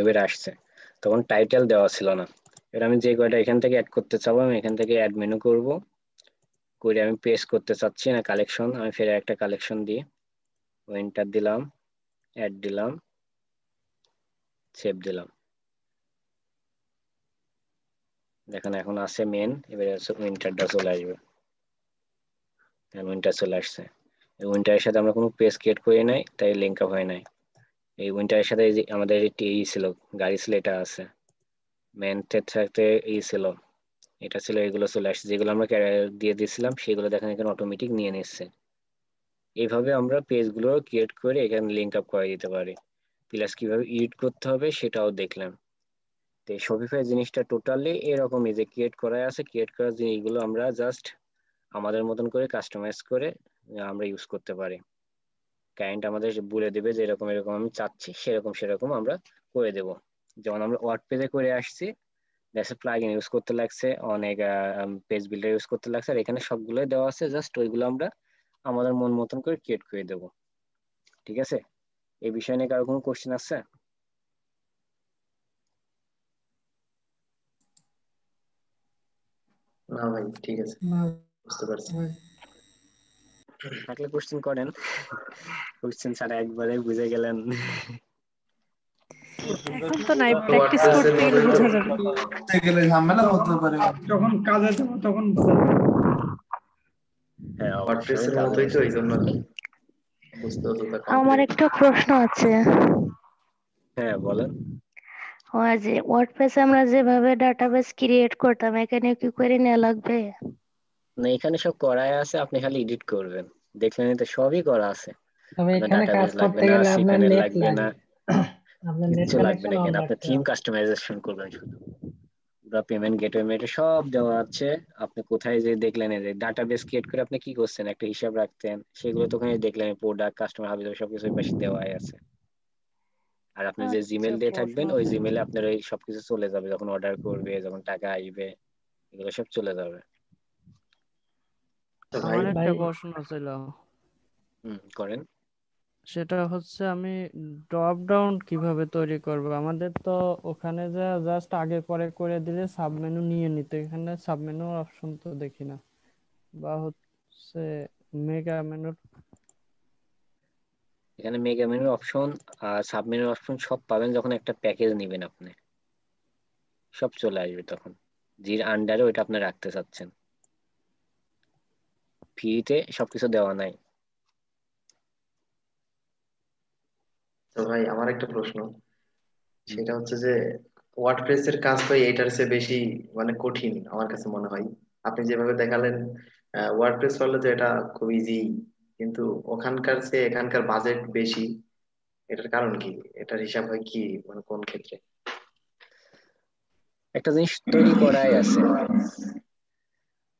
এবার আসছে, তখন টাইটেল দেওয়া ছিল না। এবার আমি যে কয়টা এখান থেকে অ্যাড করতে চাবো আমি এখান থেকে অ্যাড মেনু করব, করে আমি পেস্ট করতে চাচ্ছি না কালেকশন, আমি ফের একটা কালেকশন দিই, এন্টার দিলাম, অ্যাড দিলাম, সেভ দিলাম। দেখেন এখন আছে মেন, এবার উইন্টারটা চলে আসবে। উইন্টার চলে আসছে। এই উইন্টারের সাথে আমরা কোনো পেজ ক্রিয়েট করি নাই, তাই লিঙ্ক আপ হয় নাই। এই উইন্টারের সাথে এই যে আমাদের এই ছিল, গাড়ি ছিল, এটা আছে। মেনের সাথে এই ছিল, এটা ছিল, এগুলো চলে আসছে। যেগুলো আমরা দিয়ে দিয়েছিলাম সেগুলো দেখেন এখানে অটোমেটিক নিয়ে নিচ্ছে। এইভাবে আমরা পেজগুলো ক্রিয়েট করে এখানে লিঙ্ক আপ করে দিতে পারি। প্লাস কিভাবে এডিট করতে হবে সেটাও দেখলাম। তো এই শপিফাই জিনিসটা টোটালি এরকমই, যে ক্রিয়েট করা আছে, ক্রিয়েট করা জিনিসগুলো আমরা জাস্ট আমাদের মতন করে কাস্টমাইজ করে আমরা ইউজ করতে পারি। ক্লায়েন্ট আমাদের বলে দেবে যে এরকম এরকম আমি চাচ্ছি, সেরকম আমরা করে দেব। যেমন আমরা ওয়ার্ড পেজে করে আসছি, দ্যাটস প্লাগইন ইউজ করতে লাগছে, অনেক পেজ বিল্ডার ইউজ করতে লাগছে, আর এখানে সবগুলোই দেওয়া আছে, জাস্ট ওইগুলো আমরা আমাদের মন মতন করে ক্রিয়েট করে দেব। ঠিক আছে, এই বিষয় নিয়ে কারো কোনো কোশ্চেন আছে? না ভাই, ঠিক আছে, না বুঝতে পারছি। ভাই, থাকলে কোশ্চেন করেন, কোশ্চেন ছাড়া একবারে বুঝে গেলেন। এখন তো নাই, প্র্যাকটিস ওয়ার্ডপ্রেসের করতে গেলে মতোই তো বোঝা যাবে। করতে গেলে ঝামেলা হতে পারে। যখন কাজে যাবো তখন বোঝা যাবে। হ্যাঁ, অবশ্যই ওয়ার্ডপ্রেসের কাজে মতোই তো, আসবে। এই জন্য আর কি। বুঝতে জুতা আমার কমপ্লিট। একটা প্রশ্ন আছে। হ্যাঁ বলেন। হয় যে ওয়ার্ডপ্রেসে আমরা যেভাবে ডাটাবেস ক্রিয়েট করতাম এখানে কি করে নেওয়া লাগবে? না, এখানে সব করাই আছে, আপনি খালি এডিট করবেন। দেখলেন তো সবই করা আছে। তবে আপনার এখানে কাজ ডাটাবেস লাগবে করতে না, গেলে আপনার সেখানে নেট লাগবে না, লাগে। আপনার নেট কিচ্ছু লাগবে কানেকশন না। অন এখানে আপনি রাখতে থিম হবে। কাস্টমাইজেশন করবেন শুধু। পুরো পেমেন্ট গেটওয়ে মেটে সব দেওয়া আছে। আপনি কোথায় যে দেখলেন এই যে ডাটাবেস ক্রিয়েট করে আপনি কি করছেন, একটা হিসাব রাখতেন, সেগুলো তো ওখানে দেখলেন, প্রোডাক্ট, কাস্টমার, হাবি সবকিছু ওই পাশে দেওয়াই আছে। আর আপনি যে আচ্ছা, জিমেল দিয়ে প্রশ্ন থাকবেন, ওই ছিল। জিমেলে আপনার ওই সবকিছু চলে যাবে, যখন অর্ডার করবে, যখন টাকা আসবে, এগুলো সব চলে যাবে। তো ভাই আমার একটা ভাই প্রশ্ন ছিল, করেন। সেটা হচ্ছে আমি ড্রপ ডাউন কিভাবে তৈরি করব? আমাদের তো ওখানে যা জাস্ট আগে পরে করে দিলে সাবমেনু নিয়ে নিত, এখানে সাবমেনু অপশন তো দেখি না, বা হচ্ছে মেগা মেনু। এখানে মেগা মেনুর অপশন আর সাব মেনুর অপশন সব পাবেন যখন একটা প্যাকেজ নেবেন আপনি, সব চলে আসবে তখন। জির আন্ডারে ওইটা আপনি রাখতে চাচ্ছেন, ফ্রিতে সবকিছু দেওয়া নাই। তো ভাই আমার একটা প্রশ্ন, সেটা হচ্ছে যে ওয়ার্ডপ্রেস এর কাজ তো এটার চেয়ে বেশি মানে কঠিন আমার কাছে মনে হয়। আপনি যেভাবে দেখালেন ওয়ার্ডপ্রেস করলে তো এটা খুব ইজি, কিন্তু ওখানকার চেয়ে এখানকার বাজেট বেশি। এটার কারণ কি? এটার হিসাব হয় কি, মানে কোন ক্ষেত্রে? একটা জিনিস তৈরি করাই আছে,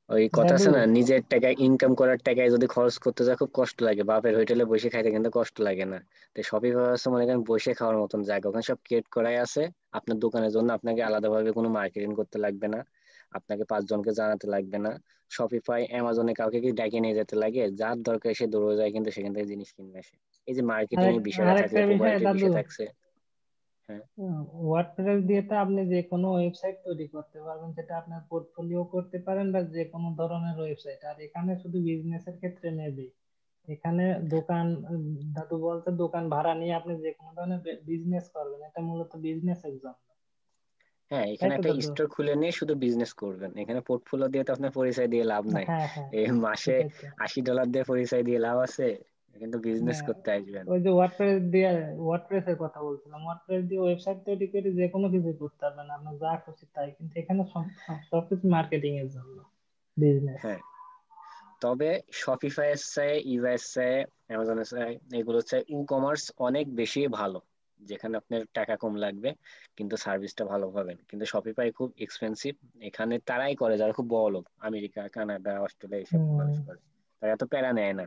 ওই কথা আছে দাদু, না, নিজের টাকায় ইনকাম করার টাকায় যদি খরচ করতে যায় খুব কষ্ট লাগে, বাপের হোটেলে বসে খাইতে কিন্তু কষ্ট লাগে না। তো সবই আছে মনে করেন বসে খাওয়ার মতন জায়গা, ওখানে সব ক্রিয়েট করাই আছে। আপনার দোকানের জন্য আপনাকে আলাদাভাবে কোনো মার্কেটিং করতে লাগবে না, আপনাকে 5 জনকে জানাতে লাগবে না। শপিফাই, অ্যামাজনে কাউকে কি ডেকে নিয়ে যেতে লাগে? যার দরকার সে দৌড়ে যায়, কিন্তু সেখান থেকে জিনিস কিনে আসে। এই যে মার্কেটিং এর বিষয়টা থাকছে, আরেকটা বিষয় প্রোভাইডারের দাদু, বিষয় থাকছে। হ্যাঁ, ওয়ার্ডপ্রেস দিয়ে তো আপনি যে কোনো ওয়েবসাইট তৈরি করতে পারবেন, যেটা আপনার পোর্টফোলিও করতে পারেন বা যে কোনো ধরনের ওয়েবসাইট। আর এখানে শুধু বিজনেসের ক্ষেত্রে নেবে। এখানে দোকান, দাদু বলতে দোকান ভাড়া নিয়ে আপনি যে কোনো ধরনের বিজনেস করবেন, এটা মূলত বিজনেসের জন্য, হ্যাঁ, তাই এখানে তো একটা দাদু? স্টোর খুলে নিয়ে শুধু বিজনেস করবেন। এখানে পোর্টফোলিও দিয়ে তো আপনার পরিচয় দিয়ে লাভ নাই। হ্যাঁ হ্যাঁ, এই মাসে সেটাই তো। $80 দিয়ে পরিচয় দিয়ে লাভ আছে? কিন্তু বিজনেস হ্যাঁ, করতে আসবেন। ওই যে ওয়ার্ডপ্রেস দিয়ে, ওয়ার্ডপ্রেস এর কথা বলছিলাম, ওয়ার্ডপ্রেস দিয়ে ওয়েবসাইট তৈরি করে যে কোনো কিছু করতে পারবেন আপনার যা খুশি তাই। কিন্তু এখানে সবকিছু মার্কেটিং এর জন্য, বিজনেস। হ্যাঁ, তবে শপিফাই এর চেয়ে, ইবাই এর চেয়ে, অ্যামাজনের চেয়ে, এগুলো চেয়ে ই কমার্স অনেক বেশি ভালো, যেখানে আপনার টাকা কম লাগবে কিন্তু সার্ভিসটা ভালো পাবেন। কিন্তু শপিফাই খুব এক্সপেন্সিভ। এখানে তারাই করে যারা খুব বড় লোক, আমেরিকা, কানাডা, অস্ট্রেলিয়া এইসব মানুষ করে। তারা এত প্যারা নেয় না,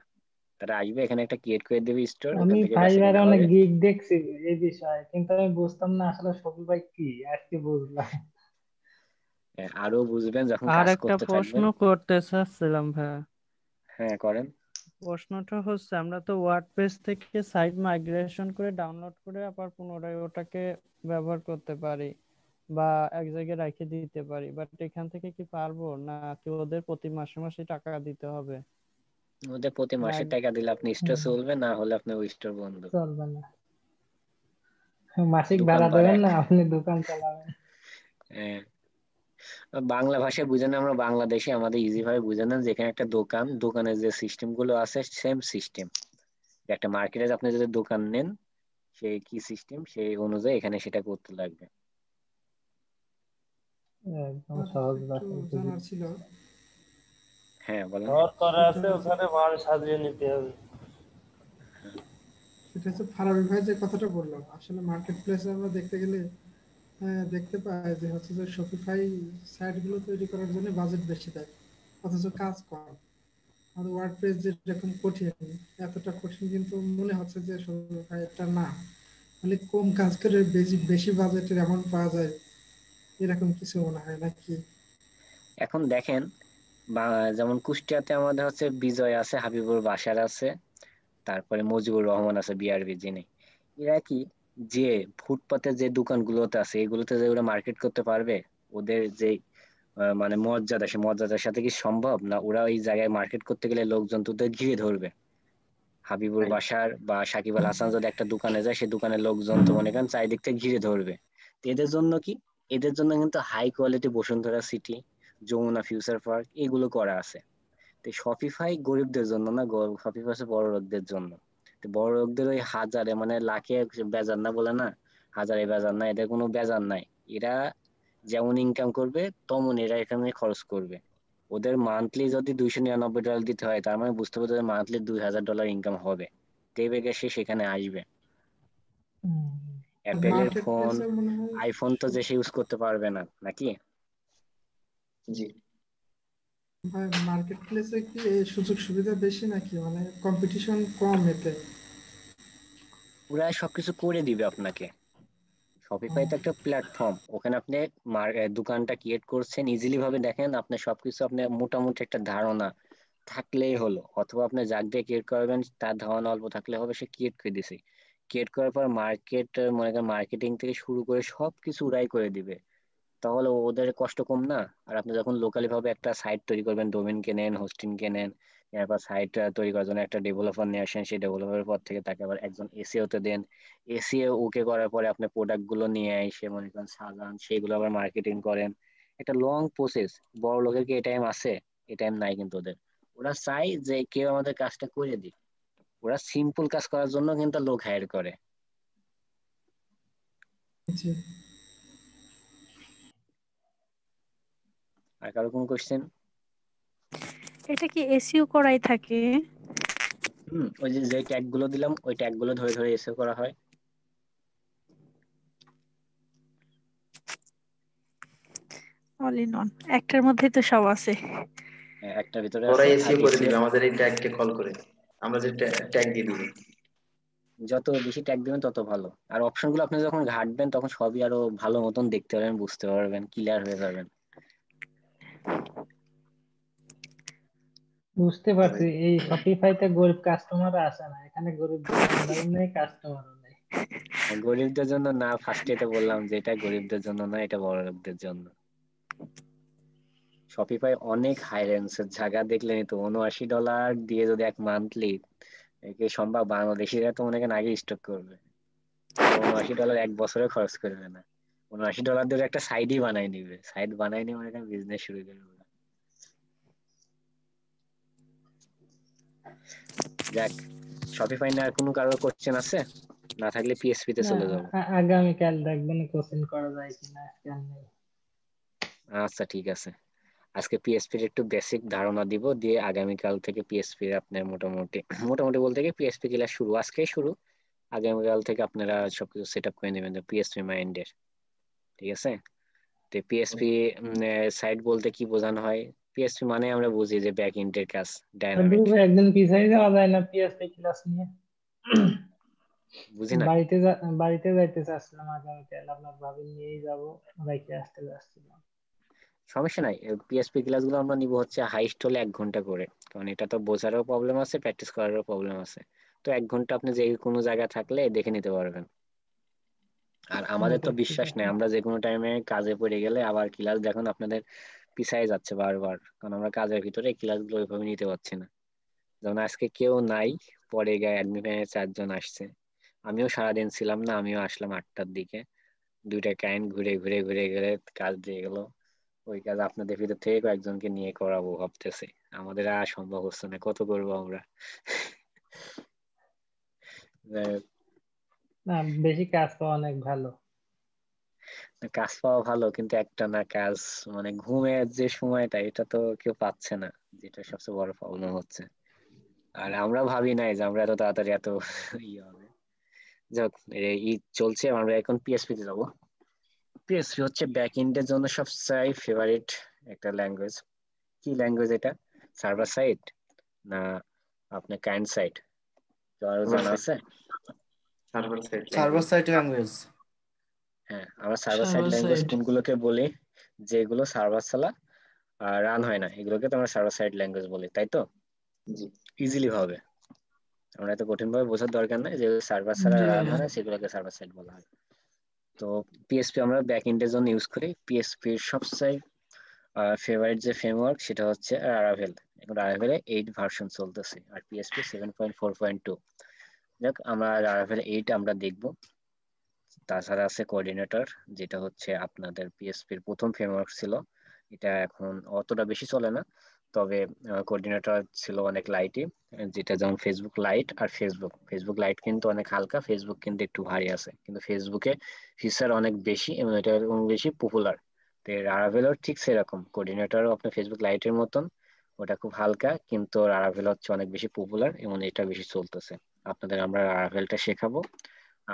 তারা আসবে এখানে একটা ক্রিয়েট করে দেবে স্টোর, আমি ওখান থেকে বেচা ফাইবারে কিনা অনেক হবে। গিগ দেখছি এই বিষয়ে, কিন্তু আমি বুঝতাম না আসলে শপিফাই কি, আজকে বুঝলাম। আরো বুঝবেন যখন আর কাজ একটা করতে প্রশ্ন থাকবেন। করতে চাচ্ছিলাম ভাইয়া। হ্যাঁ করেন। প্রশ্নটা হচ্ছে, আমরা তো ওয়ার্ডপ্রেস থেকে সাইট মাইগ্রেশন করে ডাউনলোড করে আবার পুনরায় ওটাকে ব্যবহার করতে পারি বা এক জায়গায় রেখে দিতে পারি, বাট এখান থেকে কি পারবো, না কি ওদের প্রতি মাসে মাসে টাকা দিতে হবে? ওদের প্রতি না মাসে টাকা দিলে আপনি স্টোর চলবে, না হলে আপনার ওই স্টোর বন্ধ। চলবে না, মাসিক দোকান ভাড়া তো আর দেবেন এক। না, আপনি দোকান চালাবেন। হ্যাঁ, বাংলা ভাষায় বুঝে নেন, আমরা বাংলাদেশে আমাদের ইজি ভাবে বুঝে নেন, যেখানে একটা দোকান, দোকানের যে সিস্টেম গুলো আছে সেম সিস্টেম। একটা মার্কেটে আপনি যদি দোকান নেন, সেই কি সিস্টেম সেই অনুযায়ী এখানে সেটা করতে লাগবে। একদম আর সহজ একটু ভাষায় বুঝি। জানার ছিল, হ্যাঁ বলেন। ঘর করা সেটা আছে, হচ্ছে ওখানে মাল সাজিয়ে নিতে হবে। ফারাবি ভাই যে কথাটা বললাম, আসলে মার্কেট প্লেসে আমরা দেখতে গেলে দেখতে পাই যে হচ্ছে যে শপিফাই সাইট গুলো তৈরি করার জন্য বাজেট বেশি দেয়, অথচ কাজ কম। আর ওয়ার্ডপ্রেস যেরকম কঠিন, এতটা কঠিন কিন্তু মনে হচ্ছে যে শপিফাই এটা না, মানে কম কাজ করে বেশি বেশি বাজেটের এমন পাওয়া যায়, এরকম কিছু মনে হয় নাকি? এখন দেখেন, যেমন কুষ্টিয়াতে আমাদের হচ্ছে বিজয় আছে, হাবিবুর বাসার আছে, তারপরে মুজিবুর রহমান আছে, বিআরবি যিনি। এরা কি, যে ফুটপাতে যে দোকানগুলোতে আছে এগুলোতে যে ওরা মার্কেট করতে পারবে? ওদের যে মানে মর্যাদা, সে মর্যাদার সাথে কি সম্ভব? না ওরা ওই জায়গায় মার্কেট করতে গেলে লোকজন তো ওদের ঘিরে ধরবে। হাবিবুর বাসার বা সাকিব আল হাসান যদি একটা দোকানে যায়, সে দোকানের লোকজন তো মনে করেন চারিদিক থেকে ঘিরে ধরবে। তো এদের জন্য কি, এদের জন্য কিন্তু high quality Bashundhara City, Jamuna Future Park এগুলো করা আছে। তো শপিফাই গরিবদের জন্য না, শপিফাই হচ্ছে বড় লোকদের জন্য। তো বড় লোকদের ওই হাজারে মানে লাখে বেজার না বলে না, হাজারে বেজার না, এদের কোনো বেজার নাই। এরা যেমন ইনকাম করবে তেমন এরা এখানে খরচ করবে। ওদের মান্থলি যদি $299 দিতে হয়, তার মানে বুঝতে হবে ওদের মান্থলি $2000 ইনকাম হবে, তেবে সে সেখানে আসবে। অ্যাপেলের মার্কেট ফোন, প্লেসে মনে হয় আইফোন তো যে সে ইউজ করতে পারবে না নাকি? জি ভাই মার্কেট প্লেসে কি এই সুযোগ সুবিধা বেশি নাকি, মানে কম্পিটিশন কম এতে? ওরা সবকিছু করে দিবে আপনাকে। শপিফাই তো একটা প্ল্যাটফর্ম, ওখানে আপনি দোকানটা ক্রিয়েট করছেন ইজিলি ভাবে, দেখেন আপনার সবকিছু আপনার মোটামুটি একটা ধারণা থাকলেই হলো, অথবা আপনি যাক দিয়ে ক্রিয়েট করবেন তার ধারণা অল্প থাকলে হবে, সে ক্রিয়েট করে দিছে। ক্রিয়েট করার পর মার্কেট, মনে করেন মার্কেটিং থেকে শুরু করে সবকিছু ওরাই করে দিবে, তাহলে ওদের কষ্ট কম না? আর আপনি যখন লোকালি ভাবে একটা সাইট তৈরি করবেন, ডোমেন কেনেন, হোস্টিং কেনেন, এরপর সাইট তৈরি করার জন্য একটা ডেভেলপার নিয়ে আসেন, সেই ডেভেলপারের পর থেকে তাকে আবার একজন এসিও তে দেন, এসিও ওকে করার পরে আপনি প্রোডাক্ট গুলো নিয়ে এসে মনে করেন সাজান, সেগুলো আবার মার্কেটিং করেন। একটা লং প্রসেস। বড় লোকের কি এই টাইম আছে? এই টাইম নাই কিন্তু ওদের। ওরা চাই যে কেউ আমাদের কাজটা করে দিক, ওরা সিম্পল কাজ করার জন্য কিন্তু লোক হায়ার করে। জি। আর কারো কোন কোশ্চেন? এটা কি এসইও করাই থাকে? ওই যে যে ট্যাগ গুলো দিলাম, ওই ট্যাগ গুলো ধরে ধরে এসে করা হয়। অল ইন অন, একটার মধ্যেই তো সব আছে। একটা ভিতরে ওরা আছে। আর এসিও করে এসিও দিবে আমাদের এই ট্যাগকে কল করে, আমরা যে ট্যাগ দিয়ে দিব। যত বেশি ট্যাগ দিবেন তত ভালো। আর অপশন গুলো আপনি যখন ঘাটবেন তখন সবই আরো ভালো মতন দেখতে পারবেন, বুঝতে পারবেন, ক্লিয়ার হয়ে যাবেন। বুঝতে পারছি, এই শপিফাইতে গরিব কাস্টমার আসে না, এখানে গরিব দোকানদারও নেই, কাস্টমারও নেই। গরিবদের জন্য না, ফার্স্টে তো বললাম যে এটা গরিবদের জন্য না, এটা বড় লোকদের জন্য। শপিফাই অনেক হাই রেঞ্জের জায়গা, দেখলেনি তো, $79 দিয়ে যদি এক মান্থলি, একে সম্ভব? বাংলাদেশিরা তো মনে করেন আগে স্টক করবে, ওরা $79 এক বছরে খরচ করবে না। $79 দিয়ে একটা সাইডই বানাই নিবে, সাইড বানাই নিয়ে মনে করেন বিজনেস শুরু করবে। যাক, শপিফাই নিয়ে আর কোনো কারোর কোশ্চেন আছে? না থাকলে পিএসপি তে না, চলে যাবো। আগামীকাল দেখবেন কোশ্চেন করা যায় কিনা, আজকে আর নেই। আচ্ছা ঠিক আছে, আজকে পিএসপির একটু বেসিক ধারণা দিব, দিয়ে আগামীকাল থেকে পিএসপি আপনার মোটামুটি, মোটামুটি বলতে গিয়ে পিএসপি ক্লাস শুরু, আজকে শুরু, আগামীকাল থেকে আপনারা সবকিছু সেট আপ করে নেবেন পিএসপি মাইন্ডের। ঠিক আছে? তো পিএসপি সাইট বলতে কি বোঝানো হয়? পিএসপি মানে আমরা বুঝি যে ব্যাক এন্ডের কাজ, ডায়নামিক। একদিন পিছাই যাওয়া যায় না পিএসপি ক্লাস নিয়ে? বুঝি না। বাড়িতে যাইতে চাচ্ছিলাম আগামীকাল, আপনার ভাবি নিয়েই যাবো, বাইকে আসতে যাচ্ছিলাম। সমস্যা নাই, পিএসপি ক্লাস গুলো আমরা নিব হচ্ছে হাইস্ট হলে 1 ঘন্টা করে, কারণ এটা তো বোঝারও প্রবলেম আছে, প্র্যাকটিস করারও প্রবলেম আছে। তো 1 ঘন্টা আপনি যে কোনো জায়গায় থাকলে দেখে নিতে পারবেন। আর আমাদের আচ্ছা তো ঠিক বিশ্বাস আছে। নেই, আমরা যে কোনো টাইমে কাজে পড়ে গেলে আবার ক্লাস দেখুন আপনাদের পিছায় যাচ্ছে বারবার, কারণ আমরা কাজের ভিতরে ক্লাস গুলো ওইভাবে নিতে পারছি না। যেমন আজকে কেউ নাই, পরে গিয়ে অ্যাডমিনে 4 জন আসছে, আমিও সারাদিন ছিলাম না, আমিও আসলাম 8টার দিকে, 2টা ক্লায়েন্ট ঘুরে ঘুরে ঘুরে ঘুরে কাজ দিয়ে গেল। ওই কাজ আপনাদের ভিতর থেকে কয়েকজনকে নিয়ে করাবো ভাবতেছি, আমাদের আর সম্ভব হচ্ছে না, কত করবো আমরা। না, বেশি কাজ তো অনেক ভালো। কাজ পাওয়া ভালো, কিন্তু একটা না কাজ, মানে ঘুমের যে সময়টা এটা তো কেউ পাচ্ছে না, যেটা সবচেয়ে বড় প্রবলেম হচ্ছে। আর আমরা ভাবি নাই যে আমরা এত তাড়াতাড়ি এত ইয়ে হবে। যাক, ঈদ চলছে, আমরা এখন পিএসপি তে যাবো। পিএসপি হচ্ছে ব্যাক এন্ডের জন্য সবচেয়ে ফেভারিট একটা ল্যাঙ্গুয়েজ। কি ল্যাঙ্গুয়েজ এটা? সার্ভার সাইড না আপনার ক্লায়েন্ট সাইড? কারো জানা আছে? Server side language. হ্যাঁ, আমরা server side server language side. কোনগুলোকে বলি? যেগুলো সার্ভার ছাড়া রান হয় না, এগুলোকে তো আমরা সার্ভার সাইড ল্যাঙ্গুয়েজ বলি, তাই তো? ইজিলি ভাবে, আমরা এত কঠিন ভাবে বোঝার দরকার নাই, যে সার্ভার ছাড়া জি রান ভাইয়া। হয় না সেগুলোকে সার্ভার সাইড বলা হয়। তো পিএসপি আমরা ব্যাক এন্ডের জন্য ইউজ করি। পিএসপি এর সবচেয়ে ফেভারিট যে ফ্রেমওয়ার্ক সেটা হচ্ছে লারাভেল। এখন লারাভেলে 8 ভার্সন চলতেছে, আর পিএসপি 7.4.2। যাক, আমরা লারাভেল 8 আমরা দেখব। তাছাড়া আছে কোঅর্ডিনেটর, যেটা হচ্ছে আপনাদের পিএসপির প্রথম ফ্রেমওয়ার্ক ছিল, এটা এখন অতটা বেশি চলে না, তবে কোঅর্ডিনেটর ছিল অনেক লাইটই, যেটা যেমন ফেসবুক লাইট আর ফেসবুক লাইট কিন্তু অনেক হালকা, ফেসবুক কিন্তু একটু ভারী আছে, কিন্তু ফেসবুকে ফিচার অনেক বেশি এবং এটা বেশি পপুলার। তো রারাভেলও ঠিক সেরকম, কোঅর্ডিনেটরও আপনার ফেসবুক লাইটের মতন, ওটা খুব হালকা, কিন্তু রারাভেল হচ্ছে অনেক বেশি পপুলার এবং এটা বেশি চলতেছে। আপনাদের আমরা রারাভেলটা শেখাবো,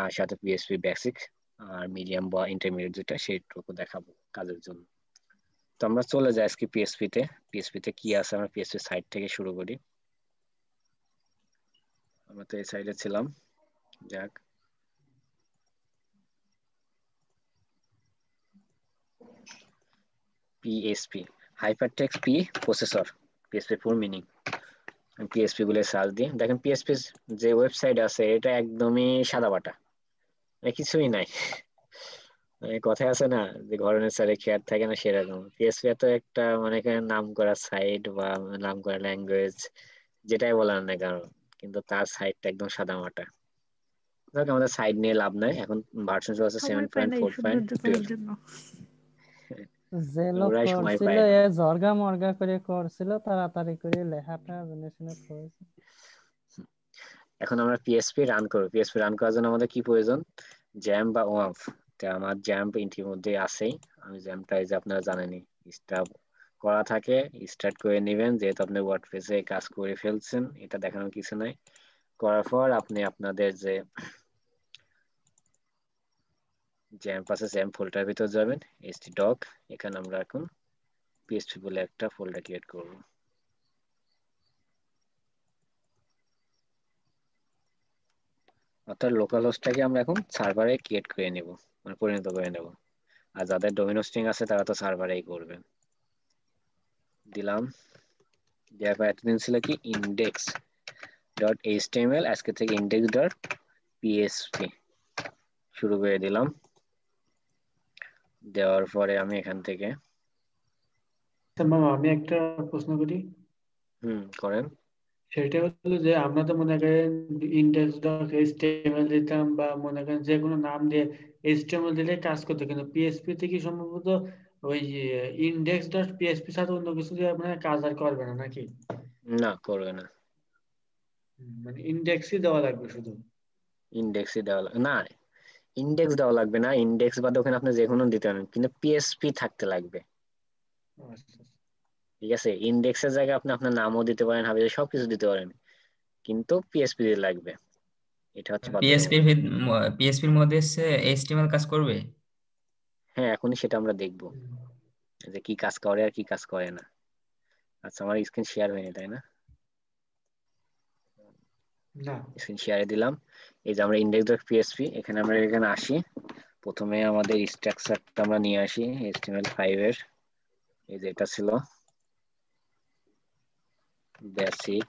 আর সাথে পিএসপি বেসিক আর মিডিয়াম বা ইন্টারমিডিয়েট যেটা সেইটুকু দেখাবো কাজের জন্য। তো আমরা চলে যাই আজকে পিএসপিতে কি আছে আমরা পিএসপি সাইট থেকে শুরু করি। আমরা তো এই সাইডে ছিলাম, যাক PSP hypertext P processor, PSP full meaning. PSP বলে সার্চ দিই, দেখেন পিএসপি যে ওয়েবসাইট আছে এটা একদমই সাদামাটা, কিছুই নাই। কথায় আছে না যে ঘরের সাইডে খেয়ার থাকে না, সেরকম পিএসপি এত একটা মানে নাম করা সাইট বা নাম করা ল্যাঙ্গুয়েজ যেটাই বলার না কারণ, কিন্তু তার সাইটটা একদম সাদামাটা। যাক আমাদের সাইট নিয়ে লাভ নাই, এখন ভার্সন চলছে সময় পায় না এই সৌন্দর্য করার 7.4.12। জন্য। যে লোক ওরাই সময় করছিল পায় না। এ জর্গা মর্গা করে করছিল, তাড়াতাড়ি করে লেখাটা জেনে শুনে করেছে। এখন আমরা পিএসপি রান করব। পিএসপি রান করার জন্য আমাদের কি প্রয়োজন? জ্যাম বা ওয়াম্প। তো আমার জ্যাম্প ইতিমধ্যে আছেই, আমি জ্যাম্পটা এই যে আপনারা জানেনই স্টার্ট করা থাকে, স্টার্ট করে নেবেন, যেহেতু আপনি ওয়ার্ডপ্রেসে কাজ করে ফেলছেন, এটা দেখানোর কিছু নাই। করার পর আপনি আপনাদের যে জ্যাম্প আছে জ্যাম্প ফোল্ডার ভিতর যাবেন, htdoc, এখানে আমরা এখন পিএসপি বলে একটা ফোল্ডার ক্রিয়েট করব। অর্থাৎ লোকাল হোস্টটাকে আমরা এখন সার্ভারে ক্রিয়েট করে নেব, মানে পরিণত করে নেব। আর যাদের ডোমেন হোস্টিং আছে তারা তো সার্ভারেই করবেন। দিলাম, দেওয়ার পর এতদিন ছিল কি ইন্ডেক্স ডট এইচটিএমএল, আজকে থেকে ইন্ডেক্স ডট পিএসপি শুরু করে দিলাম। দেওয়ার পরে আমি এখান থেকে ম্যাম আমি একটা প্রশ্ন করি। করেন। সেটা হলো যে আমরা তো মনে করেন ইন্ডেক্স ডট এইচটিএমএল দিতাম বা মনে করেন যে কোনো নাম দিয়ে এইচটিএমএল দিলে কাজ করতো, কিন্তু পিএসপি তে কি সম্ভবত ওই ইন্ডেক্স ডট পিএসপি সাথে অন্য কিছু দিয়ে আপনার কাজ আর করবে না নাকি? না, করবে না, মানে ইন্ডেক্সই দেওয়া লাগবে শুধু? ইন্ডেক্সই দেওয়া লাগবে না, ইন্ডেক্স দেওয়া লাগবে না, ইন্ডেক্স বাদে ওখানে আপনি যে কোনো দিতে পারেন, কিন্তু পিএসপি থাকতে লাগবে। আচ্ছা। ঠিক আছে, ইন্ডেক্সের জায়গায় আপনি আপনার নামও দিতে পারেন, হাবিজে সবকিছু দিতে পারেন, কিন্তু পিএসপি দিয়ে লাগবে, এটা হচ্ছে পিএসপি বাধ্যতামূলক। পিএসপির মধ্যে এইচটিএমএল কাজ করবে? হ্যাঁ, এখনই সেটা আমরা দেখবো যে কি কাজ করে আর কি কাজ করে না। আচ্ছা, আমার স্ক্রিন শেয়ার হয়নি তাই না? না, স্ক্রিন শেয়ারে দিলাম। এই যে আমরা ইন্ডেক্স ডট পিএসপি, এখানে আমরা এখানে আসি, প্রথমে আমাদের স্ট্রাকচারটা আমরা নিয়ে আসি HTML5 এর। এই যে এটা ছিল বেসিক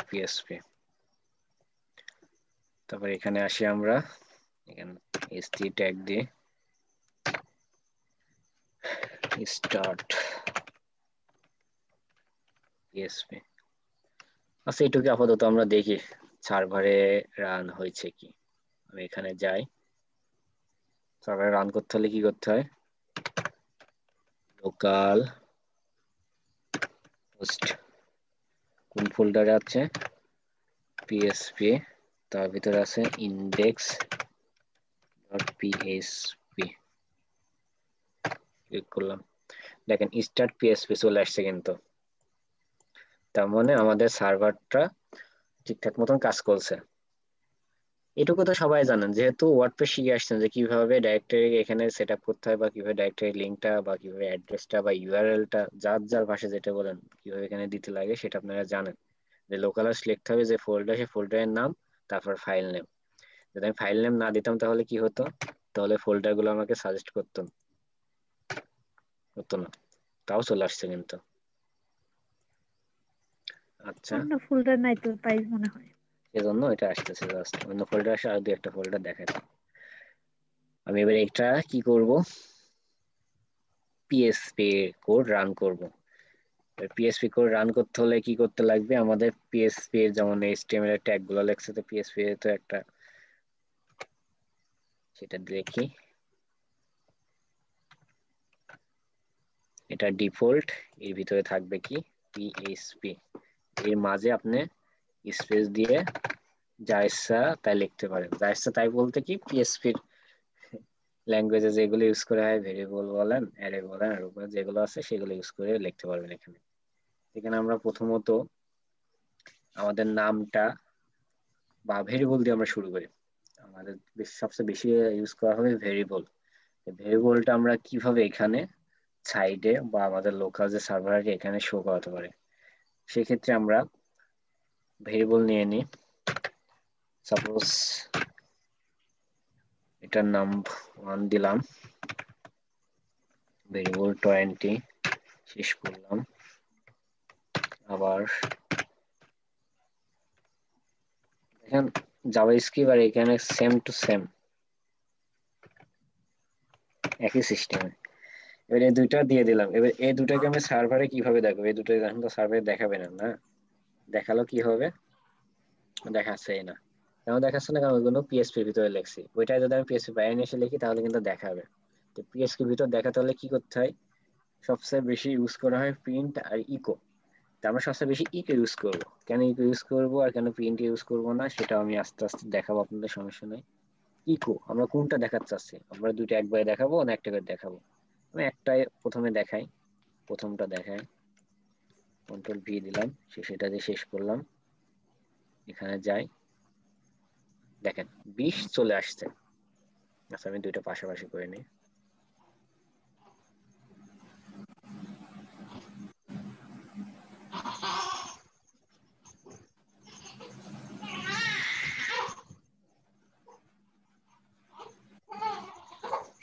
পিএসপি। তারপর এখানে আসি আমরা, এখানে st ট্যাগ দিয়ে স্টার্ট পিএসপি। আচ্ছা, এটুকু আপাতত আমরা দেখি সার্ভারে রান হয়েছে কি। আমি এখানে যাই, সার্ভারে রান করতে হলে কি করতে হয়? লোকাল হোস্ট কোন ফোল্ডারে আছে? পিএসপি, তার ভিতরে আছে ইন্ডেক্স ডট পিএসপি, ক্লিক করলাম, দেখেন স্টার্ট পিএসপি চলে আসছে, কিন্তু তার মানে আমাদের সার্ভারটা ঠিকঠাক মতন কাজ করছে। এটুকু তো সবাই জানেন, যেহেতু ওয়ার্ডপ্রেস শিখে আসছেন যে কিভাবে ডাইরেক্টরি এখানে সেট আপ করতে হয়, বা কিভাবে ডাইরেক্টরি লিঙ্কটা বা কিভাবে অ্যাড্রেসটা বা ইউআরএলটা যার যার ভাষায় যেটা বলেন কিভাবে এখানে দিতে লাগে সেটা আপনারা জানেন। যে লোকাল হোস্ট লিখতে হবে যে ফোল্ডার, সে ফোল্ডারের নাম, তারপর ফাইল নেম। যদি আমি ফাইল নেম না দিতাম তাহলে কি হতো? তাহলে ফোল্ডার গুলো আমাকে সাজেস্ট হতো না। তাও চলে আসছে কিন্তু। আচ্ছা, অন্য ফোল্ডার নাই তো তাই মনে হয়। সেজন্য এটা আসতেছে, জাস্ট অন্য ফোল্ডার আসে, আর দুই একটা ফোল্ডার দেখাচ্ছে। আমি এবার এটা কি করব? পিএসপি কোড রান করব। পিএসপি কোড রান করতে হলে কি করতে লাগবে? আমাদের পিএসপি এর যেমন HTML এর ট্যাগ গুলো লেখছে, তো পিএসপি এর তো একটা, সেটা দেখি। এটা ডিফল্ট, এর ভিতরে থাকবে কি পিএইচপি, এর মাঝে আপনি স্পেস দিয়ে যা ইচ্ছা তাই লিখতে পারেন। যা ইচ্ছা তাই বলতে কি পিএইচপির ল্যাঙ্গুয়েজে যেগুলো ইউজ করা হয়, ভেরিয়েবল বলেন, অ্যারে বলেন, আর উপরে যেগুলো আছে সেগুলো ইউজ করে লিখতে পারবেন। এখানে এখানে আমরা প্রথমত আমাদের নামটা বা ভেরিয়েবল দিয়ে আমরা শুরু করি। আমাদের সবচেয়ে বেশি ইউজ করা হবে ভেরিয়েবল। ভেরিয়েবলটা আমরা কিভাবে এখানে সাইডে বা আমাদের লোকাল যে সার্ভারে এখানে শো করাতে পারে, সেক্ষেত্রে আমরা ভেরিয়েবল নিয়ে নিই। সাপোজ এটার নাম 1 দিলাম, ভেরিয়েবল 20 শেষ করলাম। আবার দেখেন জাভাস্ক্রিপ্ট আর এখানে সেম টু সেম একই সিস্টেমে। এবার এই দুইটা দিয়ে দিলাম। এবার এই দুটাকে আমি সার্ভারে কিভাবে দেখবো? এই দুটো এখন তো সার্ভারে দেখাবে না, না দেখালো কি হবে? দেখাচ্ছে না। কেন দেখাচ্ছে না? কারণ ওইগুলো পিএসপির ভিতরে লিখছি। ওইটা যদি আমি পিএসপি বাইরে এসে লিখি তাহলে কিন্তু দেখাবে। তো পিএসপির ভিতর দেখাতে হলে কি করতে হয়? সবচেয়ে বেশি ইউজ করা হয় প্রিন্ট আর ইকো। তো আমরা সবচেয়ে বেশি ইকো ইউজ করবো। কেন ইকো ইউজ করবো আর কেন প্রিন্ট ইউজ করবো না সেটা আমি আস্তে আস্তে দেখাবো, আপনাদের সমস্যা নেই। ইকো আমরা কোনটা দেখাতে চাচ্ছি? আমরা দুইটা একবারে দেখাবো না একটা করে দেখাবো? আমি একটাই প্রথমে দেখাই, প্রথমটা দেখাই। কন্ট্রোল ভি দিলাম, সেটা দিয়ে শেষ করলাম। এখানে যাই, দেখেন 20 চলে আসছে। আচ্ছা আমি দুইটা পাশাপাশি করে নিই।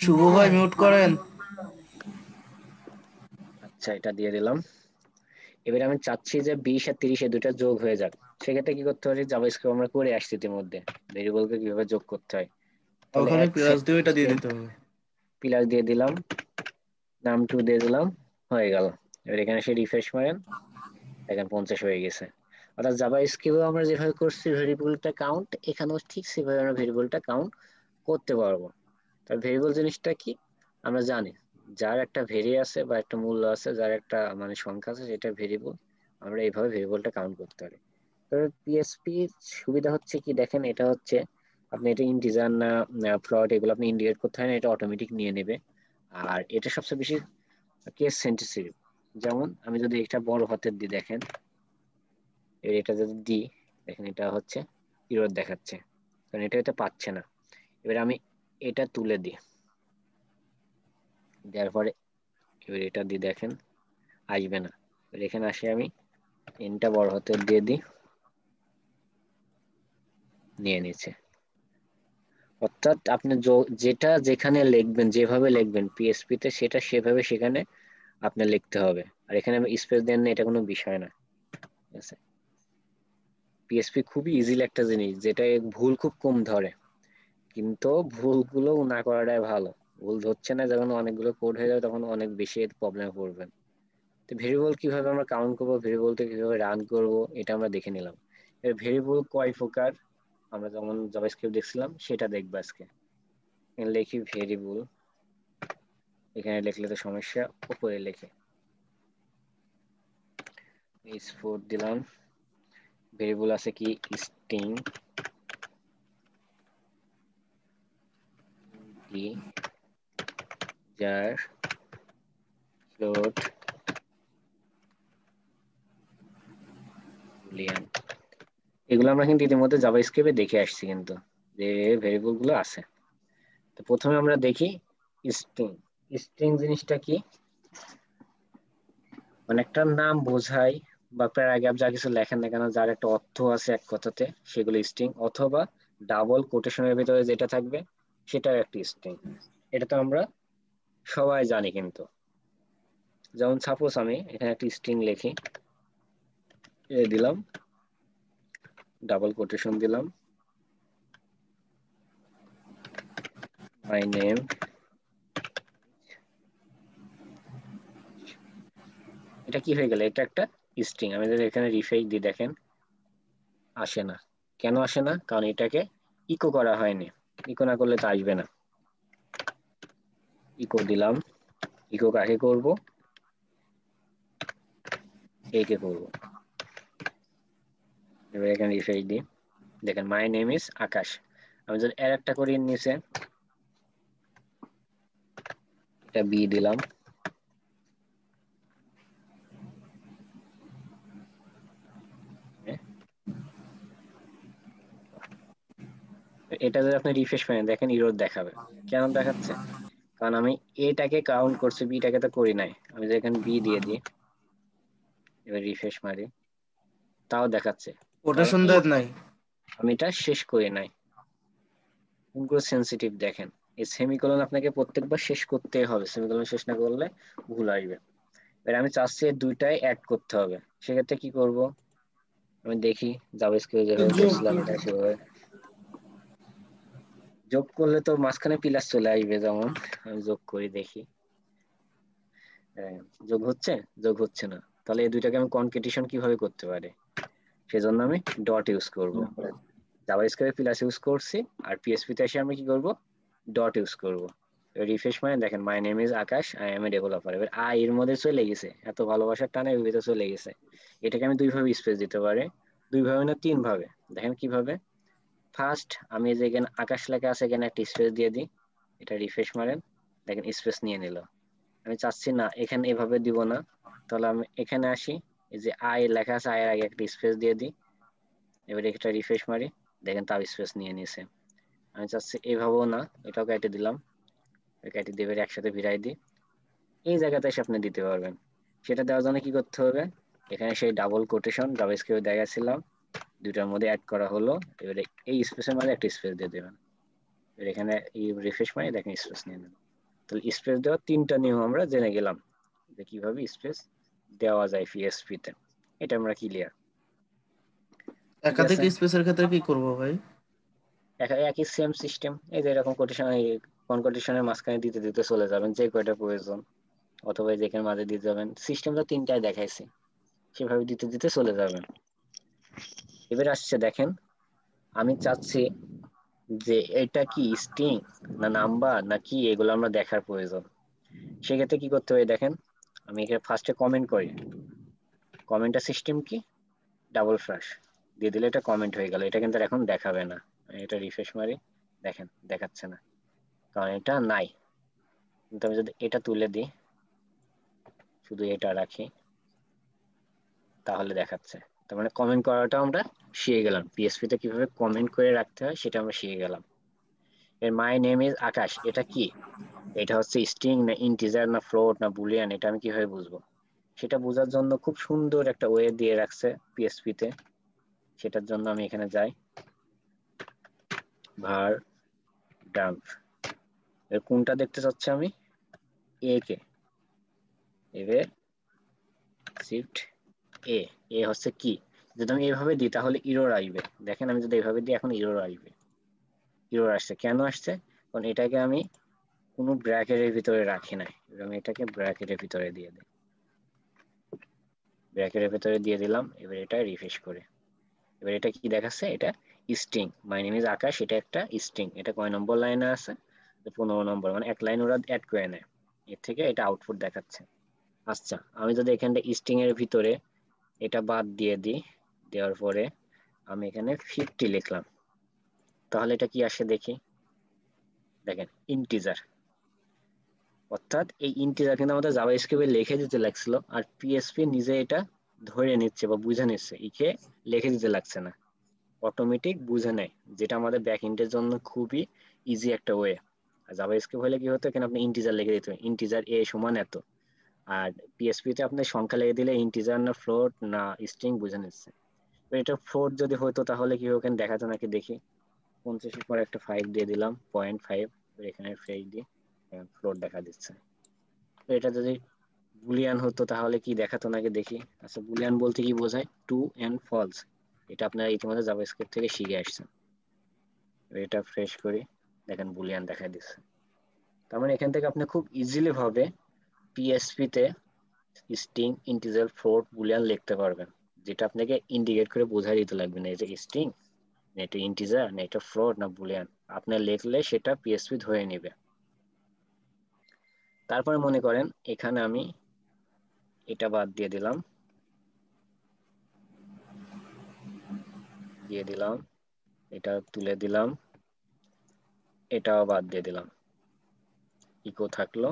শুভ ভাই মিউট করেন। আচ্ছা এটা দিয়ে দিলাম। এবারে আমি চাচ্ছি যে 20 আর 30 দুটো যোগ হয়ে যাক। সেক্ষেত্রে কি করতে পারি? জাভাস্ক্রিপ্ট আমরা করে আসছি ইতিমধ্যে, ভেরিয়েবলকে কিভাবে যোগ করতে হয়। তাহলে ওখানে প্লাস দিয়ে এটা দিয়ে দিতে হবে। প্লাস দিয়ে দিলাম, নাম 2 দিয়ে দিলাম, হয়ে গেল। এবার এখানে সে রিফ্রেশ মারেন, দেখেন 50 হয়ে গেছে। অর্থাৎ জাভাস্ক্রিপ্টে আমরা যেভাবে করছি ভেরিয়েবলটা কাউন্ট, এখানেও ঠিক সেভাবে আমরা ভেরিয়েবলটা কাউন্ট করতে পারবো। তার ভেরিয়েবল জিনিসটা কি আমরা জানি, যার একটা ভেরি আছে বা একটা মূল্য আছে, যার একটা মানে সংখ্যা আছে, সেটা ভেরিয়েবল। আমরা এইভাবে ভেরিয়েবলটা কাউন্ট করতে পারি। তবে পিএসপি সুবিধা হচ্ছে কি দেখেন, এটা হচ্ছে আপনি এটা ইন্টিজার না ফ্লোট এগুলো আপনি ইন্ডিকেট করতে হয় না, এটা অটোমেটিক নিয়ে নেবে। আর এটা সবচেয়ে বেশি কেস সেন্সিটিভ। যেমন আমি যদি এটা বড় হাতের দিই, দেখেন এটা যদি দিই, দেখেন এটা হচ্ছে এরর দেখাচ্ছে, কারণ এটা পাচ্ছে না। এবার আমি এটা তুলে দিই, দেওয়ার পরে এবার এটা দিয়ে দেখেন আসবে না। এখানে আসে আমি এনটা বড় হাতের দিয়ে দিই, নিয়ে নিচ্ছে। অর্থাৎ আপনি যেটা যেখানে লিখবেন, যেভাবে লিখবেন পিএসপি তে, সেটা সেভাবে সেখানে আপনি লিখতে হবে। আর এখানে আমি স্পেস দেন না, এটা কোনো বিষয় না, ঠিক আছে? পিএসপি খুবই ইজিলি একটা জিনিস, যেটা ভুল খুব কম ধরে, কিন্তু ভুলগুলো না করাটাই ভালো। ভুল ধরছে না, যখন অনেকগুলো কোড হয়ে যাবে তখন অনেক বেশি প্রবলেমে পড়বেন। তো ভেরিয়েবল কিভাবে আমরা কাউন্ট করবো, ভেরিয়েবলটা কিভাবে রান করব, এটা আমরা দেখে নিলাম। এর ভেরিয়েবল কয় প্রকার আমরা যেমন জাভাস্ক্রিপ্ট দেখছিলাম সেটা দেখবো আজকে। লিখি ভেরিয়েবল, এখানে লিখলে তো সমস্যা, উপরে লিখে s4 দিলাম। ভেরিয়েবল আছে কি স্ট্রিং, যার ফ্লোট, বুলিয়ান। এগুলো আমরা কিন্তু ইতিমধ্যে জাভাস্ক্রিপ্টে দেখে আসছি কিন্তু যে ভেরিয়েবল গুলো আছে। তো প্রথমে আমরা দেখি স্ট্রিং। স্ট্রিং জিনিসটা কি? মানে একটা নাম বোঝায় বা প্যারাগ্রাফ যা কিছু লেখেন না কেন, যার একটা অর্থ আছে এক কথাতে, সেগুলো স্ট্রিং। অথবা ডাবল কোটেশনের ভিতরে যেটা থাকবে সেটাও একটা স্ট্রিং। এটা তো আমরা সবাই জানি কিন্তু। যেমন সাপোজ আমি এখানে একটা স্ট্রিং লিখি, দিলাম, ডাবল কোটেশন দিলাম, মাই নেম, এটা কি হয়ে গেল? এটা একটা স্ট্রিং। আমি যদি এখানে রিফ্রেশ দিই, দেখেন আসে না। কেন আসে না? কারণ এটাকে ইকো করা হয়নি। ইকো না করলে তো আসবে না। ইকো দিলাম। ইকো কাকে করব? এ কে করব। এবার এখানে রিফ্রেশ দিই, দেখেন মাই নেম ইজ আকাশ। আমি যদি এর একটা করি নিচে, এটা বি দিলাম, এটা যদি আপনি রিফ্রেশ করেন দেখেন ইরর দেখাবে। কেন দেখাচ্ছে? কারণ আমি এটাকে কাউন্ট করছি, বিটাকে তো করি নাই। আমি যদি এখানে বি দিয়ে দিই, এবার রিফ্রেশ মারি, তাও দেখাচ্ছে, কারণ কোটেশন দেয় নাই। আমি এটা শেষ করি নাই। কোনগুলো সেন্সিটিভ দেখেন, এই সেমিকোলন আপনাকে প্রত্যেকবার শেষ করতে হবে, সেমিকোলন শেষ না করলে ভুল আসবে। এবার আমি চাচ্ছি এই দুইটাই অ্যাড করতে হবে, সেক্ষেত্রে কি করব? আমি দেখি জাভাস্ক্রিপ্টে যেভাবে যোগ করছিলাম এটা সেভাবে যোগ করলে তো মাঝখানে প্লাস চলে আসবে, যেমন আমি যোগ করি দেখি, হ্যাঁ, যোগ হচ্ছে, যোগ হচ্ছে না। তাহলে এই দুইটাকে আমি কনকেটিশন কিভাবে করতে পারি? সেজন্য আমি ডট ইউজ করব। জাভাস্ক্রিপ্টে প্লাস ইউজ করছি, আর পিএসপি তে এসে আমি কি করব? ডট ইউজ করব। রিফ্রেশ মানে দেখেন my name is Akash, I M A developer. এবার আই এর মধ্যে চলে গেছে, এত ভালোবাসার টানে এর ভিতরে চলে গেছে। এটাকে আমি দুইভাবে স্পেস দিতে পারি, দুইভাবে না তিন ভাবে। দেখেন কিভাবে। ফার্স্ট আমি যেখানে আকাশ লেখা আছে এখানে একটা স্পেস দিয়ে দিই, এটা রিফ্রেশ মারেন, দেখেন স্পেস নিয়ে নিল। আমি চাচ্ছি না এখানে এভাবে দিব না, তাহলে আমি এখানে আসি, এই যে আই লেখা আছে আয়ের আগে একটা স্পেস দিয়ে দিই, এবার একটা রিফ্রেশ মারি, দেখেন তাও স্পেস নিয়ে নিছে। আমি চাচ্ছি এইভাবেও না, এটাও কেটে দিলাম, কেটে দিয়ে এবার একসাথে ভিড়াই দিই। এই জায়গাতে এসে আপনি দিতে পারবেন। সেটা দেওয়ার জন্য কি করতে হবে? এখানে সেই ডাবল কোটেশন জাভাস্ক্রিপ্টে দেখাচ্ছিলাম, দুইটার মধ্যে অ্যাড করা হলো। এবারে এই স্পেসের মধ্যে একটা স্পেস দিয়ে দেবেন, এবার এখানে এই রিফ্রেশ মারি, দেখেন স্পেস নিয়ে নেন। তাহলে স্পেস দেওয়ার তিনটা নিয়ম আমরা জেনে গেলাম, যে কিভাবে স্পেস দেওয়া যায় পিএসপি তে। এটা আমরা ক্লিয়ার। ঠিক একাধিক আছে, স্পেসের ক্ষেত্রে কি করব ভাই? একই সেম সিস্টেম, এই যে এরকম কোটেশন, কনকোটেশনের মাঝখানে দিতে দিতে চলে যাবেন যে কয়টা প্রয়োজন, অথবা যেখানে মাঝে দিতে যাবেন। সিস্টেম তো তিনটাই দেখাইছি, সেভাবে দিতে দিতে চলে যাবেন। এবার আসছে দেখেন, আমি চাচ্ছি যে এটা কি স্ট্রিং না নাম্বার না কি, এগুলো আমরা দেখার প্রয়োজন। সেক্ষেত্রে কি করতে হবে দেখেন, আমি এখানে ফার্স্টে কমেন্ট করি, কমেন্টটা সিস্টেম কি, ডাবল ফ্ল্যাশ দিয়ে দিলে এটা কমেন্ট হয়ে গেল। এটা কিন্তু আর এখন দেখাবে না। আমি এটা রিফ্রেশ মারি, দেখেন দেখাচ্ছে না, কারণ এটা নাই। কিন্তু আমি যদি এটা তুলে দিই, শুধু এটা রাখি, তাহলে দেখাচ্ছে। তার মানে কমেন্ট করাটা আমরা শিখে গেলাম, পিএসপি তে কিভাবে কমেন্ট করে রাখতে হয় সেটা আমরা শিখে গেলাম। এর মাই নেম ইজ আকাশ, এটা কি? এটা হচ্ছে স্ট্রিং না ইন্টিজার না ফ্লোট না বুলিয়ান, এটা আমি কিভাবে বুঝবো? সেটা বোঝার জন্য খুব সুন্দর একটা ওয়ে দিয়ে রাখছে পিএসপি তে। সেটার জন্য আমি এখানে যাই, var dump, এর কোনটা দেখতে চাচ্ছি আমি? এ কে, এবার শিফট এ, এ হচ্ছে কি। যদি আমি এইভাবে দিই তাহলে ইরর আসবে, দেখেন আমি যদি এইভাবে দিই এখন ইরর আসবে। ইরর আসছে, কেন আসছে? কারণ এটাকে আমি কোনো ব্র্যাকেটের ভিতরে রাখি নাই। আমি এটাকে ব্র্যাকেটের ভিতরে দিয়ে দিই, ব্র্যাকেটের ভিতরে দিয়ে দিলাম। এবার এটা রিফ্রেশ করে, এবার এটা কি দেখাচ্ছে? এটা স্ট্রিং, মাই নেম ইজ আকাশ, এটা একটা স্ট্রিং। এটা কয় নম্বর লাইনে আছে? 15 নম্বর, মানে এক লাইন ওরা অ্যাড করে নেয়, এর থেকে এটা আউটপুট দেখাচ্ছে। আচ্ছা, আমি যদি এখানটা স্ট্রিং এর ভিতরে এটা বাদ দিয়ে দিই, দেওয়ার পরে আমি এখানে 50 লিখলাম, তাহলে এটা কি আসে দেখি, দেখেন ইন্টিজার। অর্থাৎ এই ইন্টিজার কিন্তু আমাদের জাভাস্ক্রিপ্টে লিখে দিতে লাগছিল, আর পিএসপি নিজে এটা ধরে নিচ্ছে বা বুঝে নিচ্ছে, ইকে লিখে দিতে লাগছে না, অটোমেটিক বুঝে নেয়, যেটা আমাদের ব্যাক এন্ডের জন্য খুবই ইজি একটা ওয়ে। আর জাভাস্ক্রিপ্ট হলে কি হতো, এখানে আপনি ইন্টিজার লিখে দিতে, ইন্টিজার এ সমান এত। আর পিএসপি তে আপনি সংখ্যা লিখে দিলে ইন্টিজার না ফ্লোট না স্ট্রিং বুঝে নিচ্ছে। এটা ফ্লোট যদি হতো তাহলে কি ওখানে দেখাতো নাকি দেখি, 50 এর পর একটা 5 দিয়ে দিলাম, 0.5, এখানে ফ্রেজ দিয়ে ফ্লোট দেখা দিচ্ছে। তো এটা যদি বুলিয়ান হতো তাহলে কি দেখাতো নাকি দেখি। আচ্ছা, বুলিয়ান বলতে কি বোঝায়? ট্রু এন্ড ফলস, এটা আপনারা ইতিমধ্যে জাভাস্ক্রিপ্ট থেকে শিখে আসছেন। এটা ফ্রেশ করি, দেখেন বুলিয়ান দেখা দিচ্ছে। তার মানে এখান থেকে আপনি খুব ইজিলি ভাবে পিএসপি তে স্ট্রিং, ইন্টিজার, ফ্লোট, বুলিয়ান লিখতে পারবেন, যেটা আপনাকে ইন্ডিকেট করে বোঝাই দিতে লাগবে না এটা স্ট্রিং না এটা ইন্টিজার না এটা ফ্লোট না বুলিয়ান। আপনি লিখলে সেটা পিএসপি ধরে নেবে। তারপরে মনে করেন এখানে আমি এটা বাদ দিয়ে দিলাম, দিয়ে দিলাম, এটা তুলে দিলাম, এটাও বাদ দিয়ে দিলাম, ইকো থাকলো,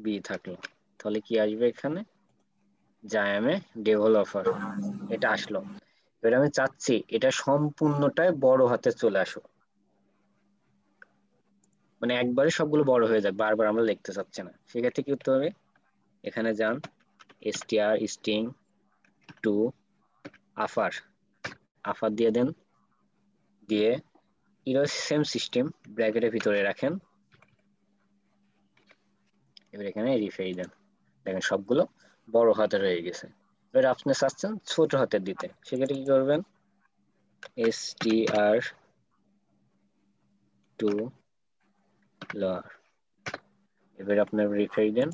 বি থাকলো। তাহলে কি আসবে এখানে? জায়ামে ডেভেলপার, এটা আসলো। এবার আমি চাচ্ছি এটা সম্পূর্ণটাই বড় হাতে চলে আসো, মানে একবারে সবগুলো বড় হয়ে যাক, বারবার আমরা লিখতে চাচ্ছি না। সেক্ষেত্রে কি করতে হবে? এখানে যান, str string to আফার, আফার দিয়ে দেন, দিয়ে এর সেম সিস্টেম ব্র্যাকেটের ভিতরে রাখেন। এবার এখানে রিফ্রেশ দেন, দেখেন সবগুলো বড় হাতের হয়ে গেছে। এবার আপনি চাচ্ছেন ছোট হাতের দিতে, সেক্ষেত্রে কি করবেন? str to lower, এবার আপনার রিফ্রেশ দেন,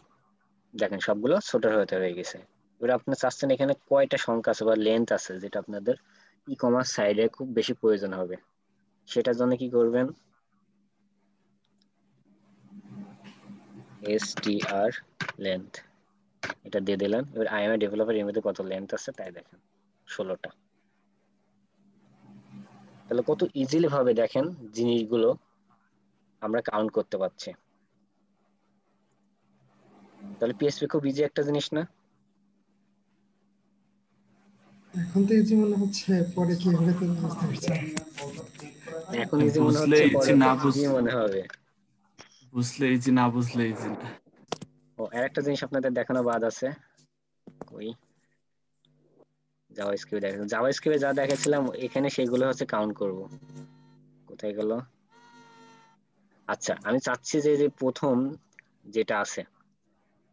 দেখেন সবগুলো ছোট হাতে হয়ে গেছে। এবার আপনি চাচ্ছেন এখানে কয়টা সংখ্যা আছে বা লেন্থ আছে যেটা আপনাদের ই কমার্স সাইডে খুব বেশি প্রয়োজন হবে, সেটার জন্য কি করবেন? str length, এটা দিয়ে দিলেন। এবার আই এম এ ডেভেলপার এর মধ্যে কত লেন্থ আছে তাই দেখেন, 16টা। তাহলে কত ইজিলি ভাবে দেখেন জিনিসগুলো আমরা কাউন্ট করতে পারছি। তাহলে পিএসপি খুব ইজি একটা জিনিস না? এখন তো ইজি মনে হচ্ছে, পরে কি হবে তো বুঝতে পারছি না। এখন ইজি মনে বুঝলে হচ্ছে, ইজি, পরে না তো ইজি মনে হবে। বুঝলে ইজি, না বুঝলে ইজি না। ও আরেকটা জিনিস আপনাদের দেখানো বাদ আছে, কই জাভাস্ক্রিপ্টে দেখেন, জাভাস্ক্রিপ্টে যা দেখাচ্ছিলাম এখানে সেগুলো হচ্ছে কাউন্ট করব। কোথায় গেল? আচ্ছা, আমি চাচ্ছি যে যে প্রথম যেটা আছে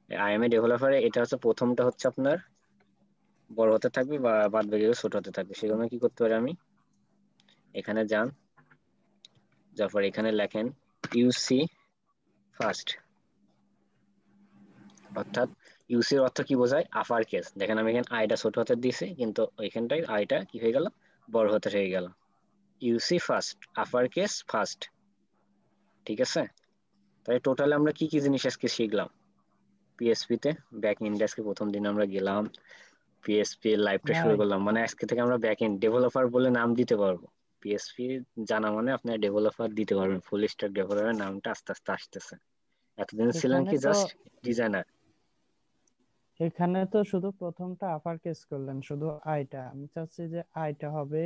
আই এম এ ডেভেলপারে, এটা হচ্ছে প্রথমটা হচ্ছে আপনার বড় হতে থাকবে বা বাদ বাকিগুলো ছোট হতে থাকবে। সেজন্য কি করতে পারি আমি? এখানে যান, যার পর এখানে লেখেন ইউসি ফার্স্ট, অর্থাৎ ইউসি এর অর্থ কি বোঝায়? Upper case. দেখেন আমি এখানে আইটা ছোট হাতের দিয়েছি, কিন্তু ওইখানটায় আইটা কি হয়ে গেল? বড় হাতের হয়ে গেল। ইউসি ফার্স্ট, আপার কেস ফার্স্ট, ঠিক আছে? তাই টোটাল আমরা কি কি জিনিস আজকে শিখলাম পিএসপি তে? ব্যাক ইন্ডেক্সকে প্রথম দিন আমরা গেলাম, পিএসপি লাইভটা শুরু ভাই করলাম, মানে আজকে থেকে আমরা ব্যাক এন্ড ডেভেলপার বলে নাম দিতে পারবো। পিএসপি জানা মানে আপনার ডেভেলপার দিতে পারবেন, ফুল স্ট্যাক ডেভেলপারের নামটা আস্তে আস্তে আসতেছে। এতদিন ছিলেন এখানে কি তো জাস্ট ডিজাইনার। এখানে তো শুধু প্রথমটা আপার কেস করলেন, শুধু আইটা। আমি চাচ্ছি যে আইটা হবে,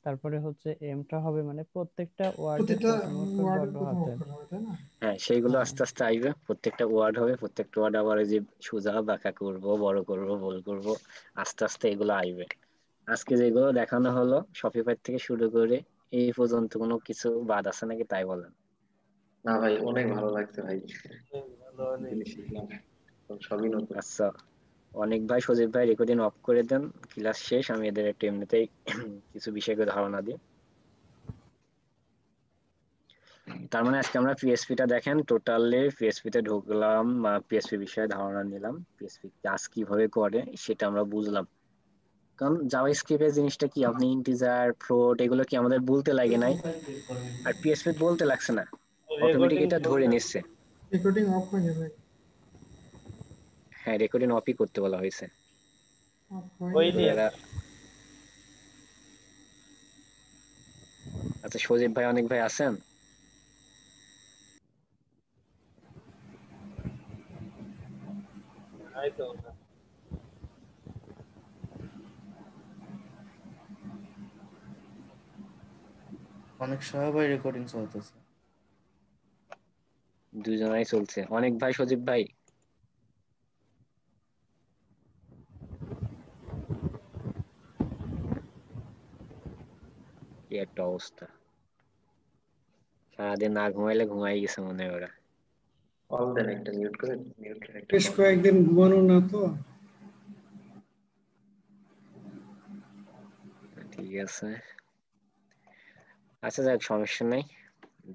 তারপরে হচ্ছে এমটা হবে, মানে প্রত্যেকটা ওয়ার্ডের প্রতিটা প্রথম অক্ষর ওয়ার্ডের বড় প্রথম হাতের। অক্ষর হবে, তাই না? হ্যাঁ, সেইগুলো হ্যাঁ, আস্তে আস্তে আসবে, প্রত্যেকটা ওয়ার্ড হবে, প্রত্যেকটা ওয়ার্ড আবার এই যে সোজা বাঁকা করব, বড় করব, গোল করব, আস্তে আস্তে এগুলো আসবে। আজকে যেগুলো দেখানো হলো শপিফাই থেকে শুরু করে এই পর্যন্ত কোনো কিছু বাদ আছে নাকি তাই বলেন? না ভাই, অনেক ভালো লাগছে ভাই, ভালো অনেক। জিনিস শিখলাম, সবই নতুন। আচ্ছা, অনেক ভাই, সজীব ভাই রেকর্ডিং অফ করে দেন, ক্লাস শেষ, আমি এদের একটু এমনিতেই কিছু বিষয়কে ধারণা দিই। তার মানে আজকে আমরা পিএসপি টা দেখেন টোটালি পিএসপি তে ঢুকলাম, পিএসপি বিষয়ে ধারণা নিলাম, পিএসপি কাজ কিভাবে করে সেটা আমরা বুঝলাম। কারণ জাভাস্ক্রিপ্টের জিনিসটা কি, আপনি ইন্টিজার ফ্লোট এগুলো কি আমাদের বলতে লাগে নাই, আর পিএসপি বলতে লাগছে না, অটোমেটিক রেকর্ডিং এটা ধরে চলবে। নিচ্ছে। রেকর্ডিং অফ হয়ে যাবে। হ্যাঁ, রেকর্ডিং অফই করতে বলা হয়েছে। অফ হয়ে ওই গেলে নিয়ে এরা আচ্ছা, সজীব ভাই অনেক ভাই আছেন? হয়তো না। অনেক সবাই রেকর্ডিং চলতেছে। দুজনাই চলছে, অনেক ভাই, সজীব ভাই। কি একটা অবস্থা, সারাদিন না ঘুমাইলে ঘুমাই গেছে মনে হয় ওরা। কল দেন একটা, মিউট করে, মিউট করে একটা বেশ কল দেন। কয়েকদিন ঘুমানো না তো। ঠিক আছে, আচ্ছা যাক, সমস্যা নাই,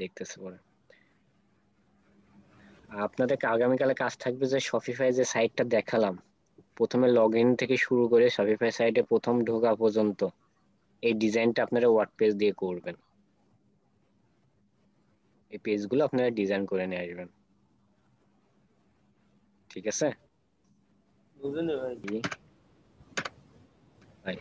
দেখতেছি পরে। আপনাদেরকে আগামীকালে কাজ থাকবে যে শপিফাই যে সাইটটা দেখালাম, প্রথমে লগ ইন থেকে শুরু করে শপিফাই সাইটে প্রথম ঢোকা পর্যন্ত এই ডিজাইনটা আপনারা ওয়ার্ডপ্রেস দিয়ে করবেন। এই পেজগুলো আপনারা ডিজাইন করে নিয়ে আসবেন, ঠিক আছে? বুঝুন ভাই। জি ভাই।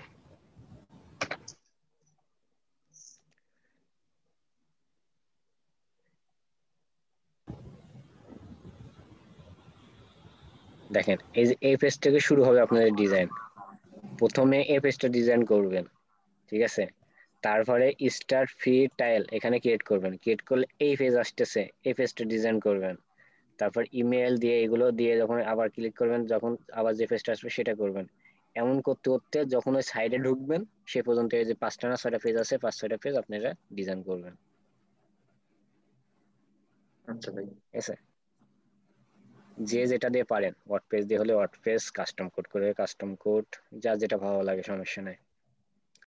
দেখেন এই যে এই পেজ থেকে শুরু হবে আপনাদের ডিজাইন। প্রথমে এই পেজটা ডিজাইন করবেন, ঠিক আছে? তারপরে স্টার ফ্রি টাইল এখানে ক্রিয়েট করবেন, ক্রিয়েট করলে এই পেজ আসতেছে, এই পেজটা ডিজাইন করবেন। তারপর ইমেল দিয়ে এগুলো দিয়ে যখন আবার ক্লিক করবেন, যখন আবার যে পেজটা আসবে সেটা করবেন। এমন করতে করতে যখন ওই সাইডে ঢুকবেন সে পর্যন্ত এই যে 5টা না 6টা পেজ আছে, 5-6টা পেজ আপনারা ডিজাইন করবেন। আচ্ছা ভাই। ঠিক আছে? যে যেটা দিয়ে পারেন, ওয়ার্ডপ্রেস দিয়ে হলে ওয়ার্ডপ্রেস, কাস্টম কোড করে কাস্টম কোড, যা যেটা ভালো লাগে সমস্যা নাই।